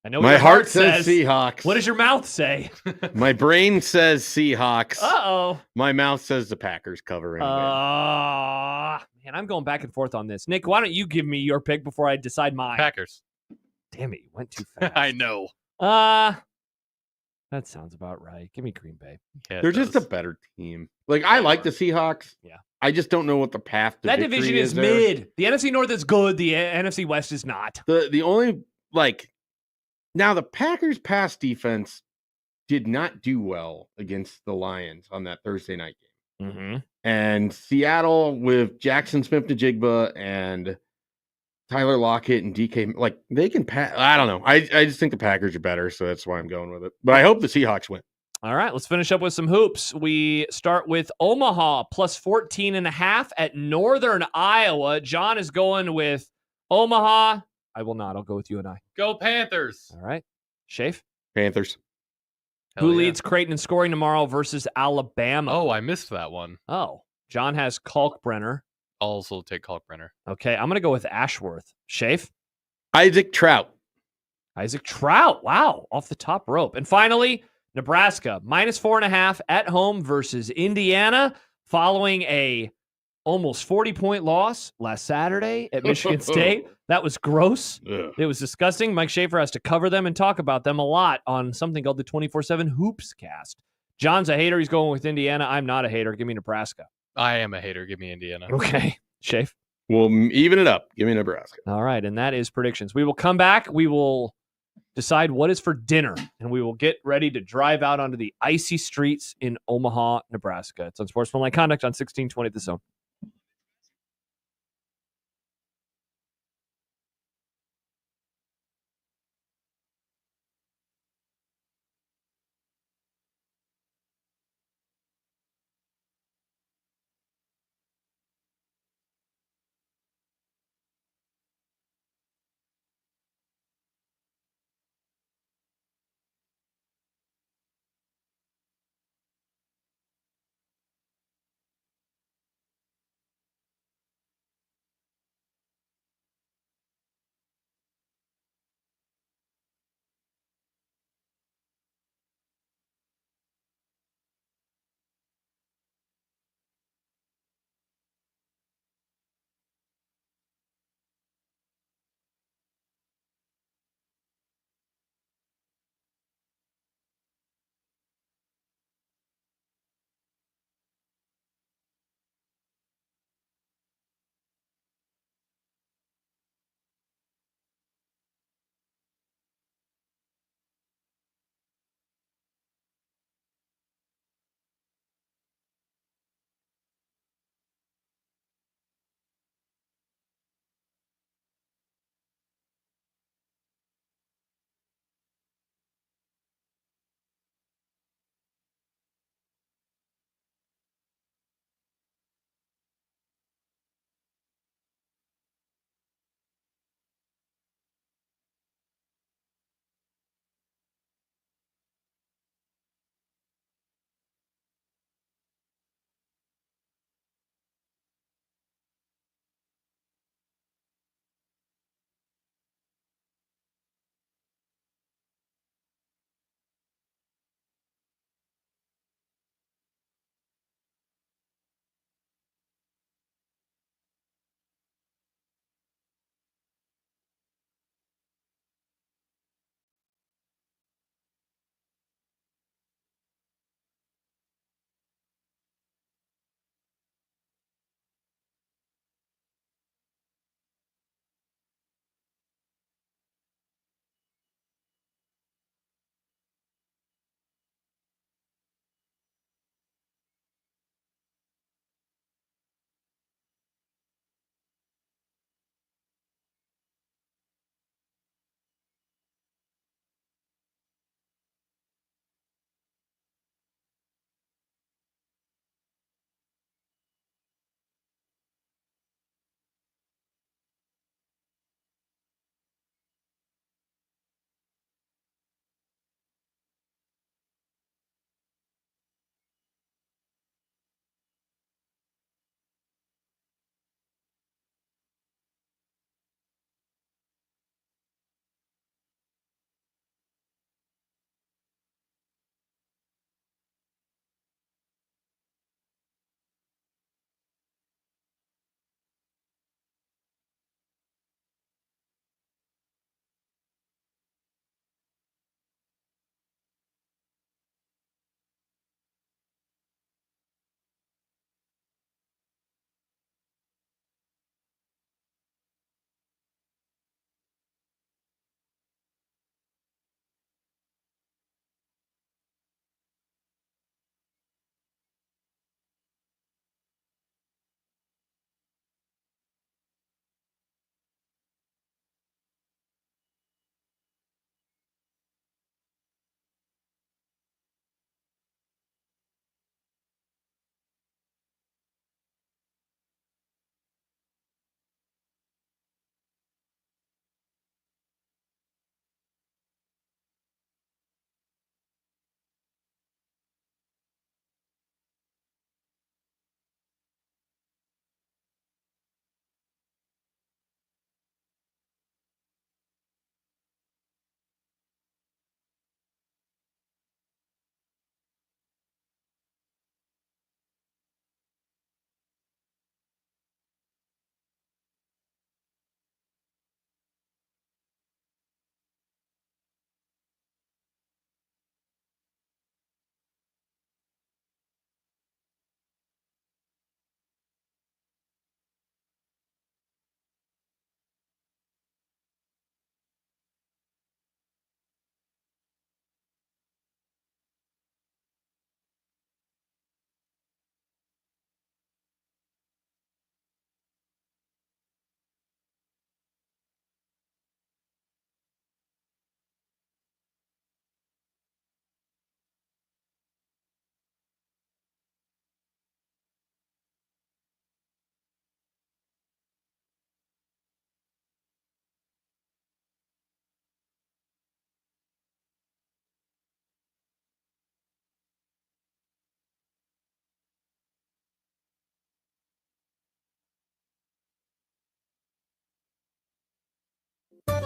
I know what My your heart says Seahawks. What does your mouth say? My brain says Seahawks. Uh-oh. My mouth says the Packers cover. And win. Man, I'm going back and forth on this. Nick, why don't you give me your pick before I decide mine? Packers. Damn it, you went too fast. I know. That sounds about right. Give me Green Bay. Yeah, They're just a better team. Like, I like the Seahawks. Yeah. I just don't know what the path to That victory division is there. mid. The NFC North is good. The NFC West is not. The only, like, now the Packers' pass defense did not do well against the Lions on that Thursday night game. Mm-hmm. And Seattle with Jackson Smith-Njigba and Tyler Lockett and DK, like, they can pass. I don't know. I just think the Packers are better, so that's why I'm going with it. But I hope the Seahawks win. All right, let's finish up with some hoops. We start with Omaha plus 14.5 at Northern Iowa. John is going with Omaha. I will not. I'll go with you and I. Go Panthers. All right. Schaef? Panthers. Who leads Creighton in scoring tomorrow versus Alabama? Oh, I missed that one. Oh, John has Kalkbrenner. I'll also take Kalkbrenner. Okay, I'm going to go with Ashworth. Schaef? Isaac Trout. Isaac Trout. Wow, off the top rope. And finally, Nebraska minus 4.5 at home versus Indiana following a almost 40-point loss last Saturday at Michigan State. That was gross. Ugh. It was disgusting. Mike Schaefer has to cover them and talk about them a lot on something called the 24/7 Hoops cast. John's a hater. He's going with Indiana. I'm not a hater. Give me Nebraska. I am a hater. Give me Indiana. Okay. Schaef? We'll even it up. Give me Nebraska. All right, and that is predictions. We will come back. We will decide what is for dinner, and we will get ready to drive out onto the icy streets in Omaha, Nebraska. It's Unsportsmanlike Conduct on 1620 The Zone.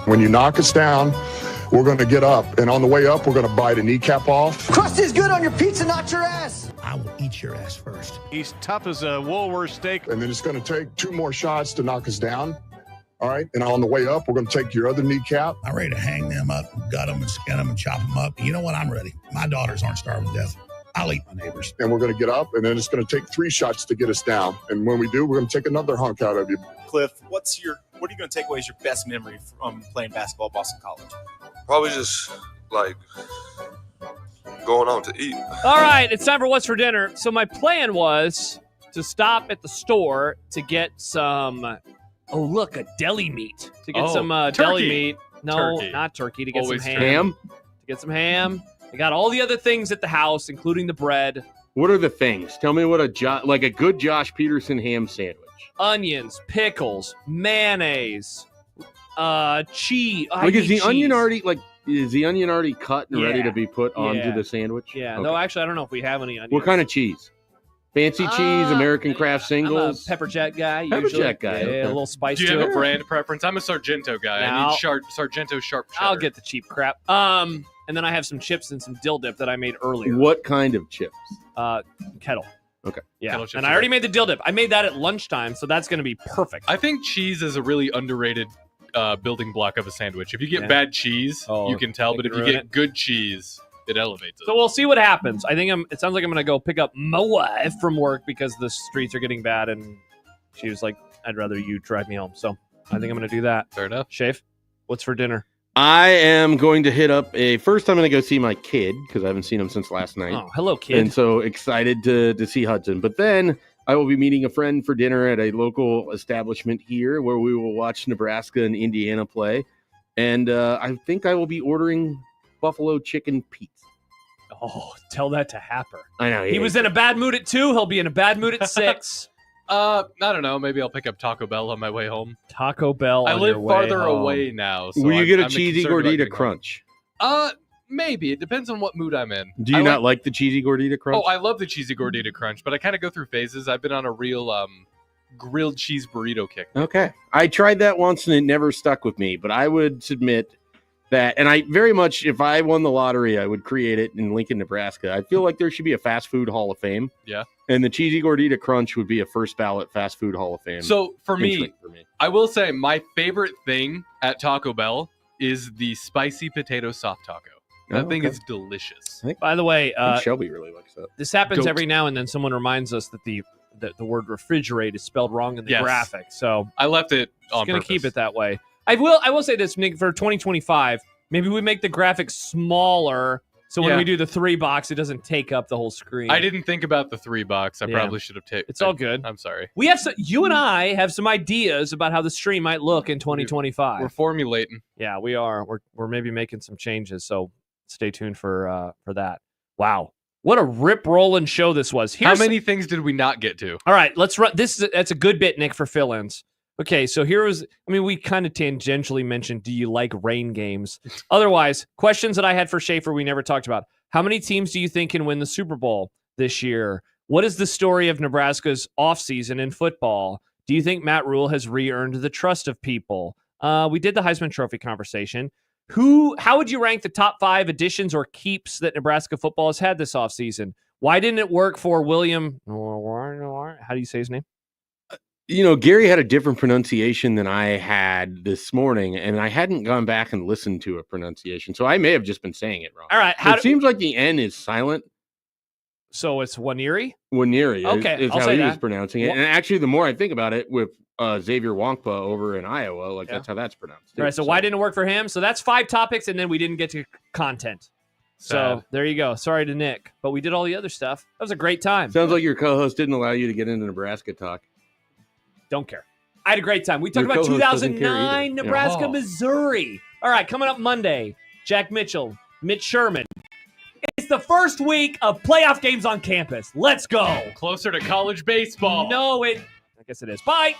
When you knock us down, we're going to get up, and on the way up, we're going to bite a kneecap off. Crust is good on your pizza, not your ass. I will eat your ass first. He's tough as a Woolworth steak. And then it's going to take 2 more shots to knock us down. All right. And on the way up, we're going to take your other kneecap. I'm ready to hang them up, gut them, and skin them, and chop them up. You know what? I'm ready. My daughters aren't starving to death. I'll eat my neighbors. And we're going to get up, and then it's going to take 3 shots to get us down. And when we do, we're going to take another hunk out of you. Cliff, what are you going to take away as your best memory from playing basketball at Boston College? Probably just like going out to eat. All right, it's time for What's for Dinner. So my plan was to stop at the store to get some, a deli meat. To get some deli meat. No, turkey. Not turkey. To get Always some Ham? To get some ham. I got all the other things at the house, including the bread. What are the things? Tell me what a good Josh Peterson ham sandwich. Onions, pickles, mayonnaise, cheese. Is the onion already cut and ready to be put onto the sandwich? Yeah. Okay. No, actually, I don't know if we have any onions. What kind of cheese? Fancy cheese, American Craft Singles. I'm a pepper jack guy. Pepper usually. jack guy. Yeah, Okay. a little spice Do you to have it. a brand preference? I'm a Sargento guy. I need Sargento sharp cheddar. I'll get the cheap crap. And then I have some chips and some dill dip that I made earlier. What kind of chips? Kettle. Okay. Yeah. Kettle chips And are I already good. made the dill dip. I made that at lunchtime, so that's going to be perfect. I think cheese is a really underrated building block of a sandwich. If you get bad cheese, you can tell, but if you ruin get good cheese, it elevates it. So we'll see what happens. I think it sounds like I'm going to go pick up my wife from work because the streets are getting bad, and she was like, I'd rather you drive me home. So I think I'm going to do that. Fair enough. Schaef, what's for dinner? I am going to hit up first I'm going to go see my kid because I haven't seen him since last night. Oh, hello, kid. And so excited to see Hudson. But then I will be meeting a friend for dinner at a local establishment here where we will watch Nebraska and Indiana play. And I think I will be ordering buffalo chicken pizza. Oh, tell that to Happer. I know. He was in a bad mood at 2. He'll be in a bad mood at 6. I don't know. Maybe I'll pick up Taco Bell on my way home. Taco Bell. I on live your way farther home. away now. So will you get a I'm cheesy concerned about gordita getting home. crunch? Maybe. It depends on what mood I'm in. Do you not like the cheesy gordita crunch? Oh, I love the cheesy gordita crunch, but I kind of go through phases. I've been on a real grilled cheese burrito kick. Okay. I tried that once and it never stuck with me, but I would submit that, and I very much, if I won the lottery, I would create it in Lincoln, Nebraska. I feel like there should be a fast food hall of fame. Yeah. And the cheesy gordita crunch would be a first ballot fast food hall of fame. So for me, I will say my favorite thing at Taco Bell is the spicy potato soft taco. That thing is delicious. By the way, I think Shelby really likes that. this happens Goat. every now and then. Someone reminds us that the word refrigerate is spelled wrong in the graphic. So I left it on going to purpose. keep it that way. I will say this, Nick, for 2025, maybe we make the graphic smaller so when Yeah. we do the 3 box, it doesn't take up the whole screen. I didn't think about the 3 box. I Yeah. probably should have taken. It's all good. I'm sorry. We have you and I have some ideas about how the stream might look in 2025. We're formulating. Yeah, we are. We're maybe making some changes, so stay tuned for that. Wow, what a rip rolling show this was. How many things did we not get to? All right, let's run. That's a good bit, Nick, for fill-ins. Okay, so we kind of tangentially mentioned, do you like rain games? Otherwise, questions that I had for Schaefer we never talked about. How many teams do you think can win the Super Bowl this year? What is the story of Nebraska's offseason in football? Do you think Matt Rule has re-earned the trust of people? We did the Heisman Trophy conversation. How would you rank the top 5 additions or keeps that Nebraska football has had this offseason? Why didn't it work for William? How do you say his name? Gary had a different pronunciation than I had this morning, and I hadn't gone back and listened to a pronunciation, so I may have just been saying it wrong. All right. It seems like the N is silent. So it's Waniri? Waniri Okay, is I'll how say he that. was pronouncing it. And actually, the more I think about it, with Xavier Wonkpa over in Iowa, that's how that's pronounced. All right, so why didn't it work for him? So that's 5 topics, and then we didn't get to content. So Sad. there you go. Sorry to Nick, but we did all the other stuff. That was a great time. Sounds like your co-host didn't allow you to get into Nebraska talk. Don't care. I had a great time. We talked Your about co-host doesn't care 2009 either. Nebraska, Yeah. Missouri. All right, coming up Monday, Jack Mitchell, Mitch Sherman. It's the first week of playoff games on campus. Let's go. Closer to college baseball. No, I guess it is. Bye.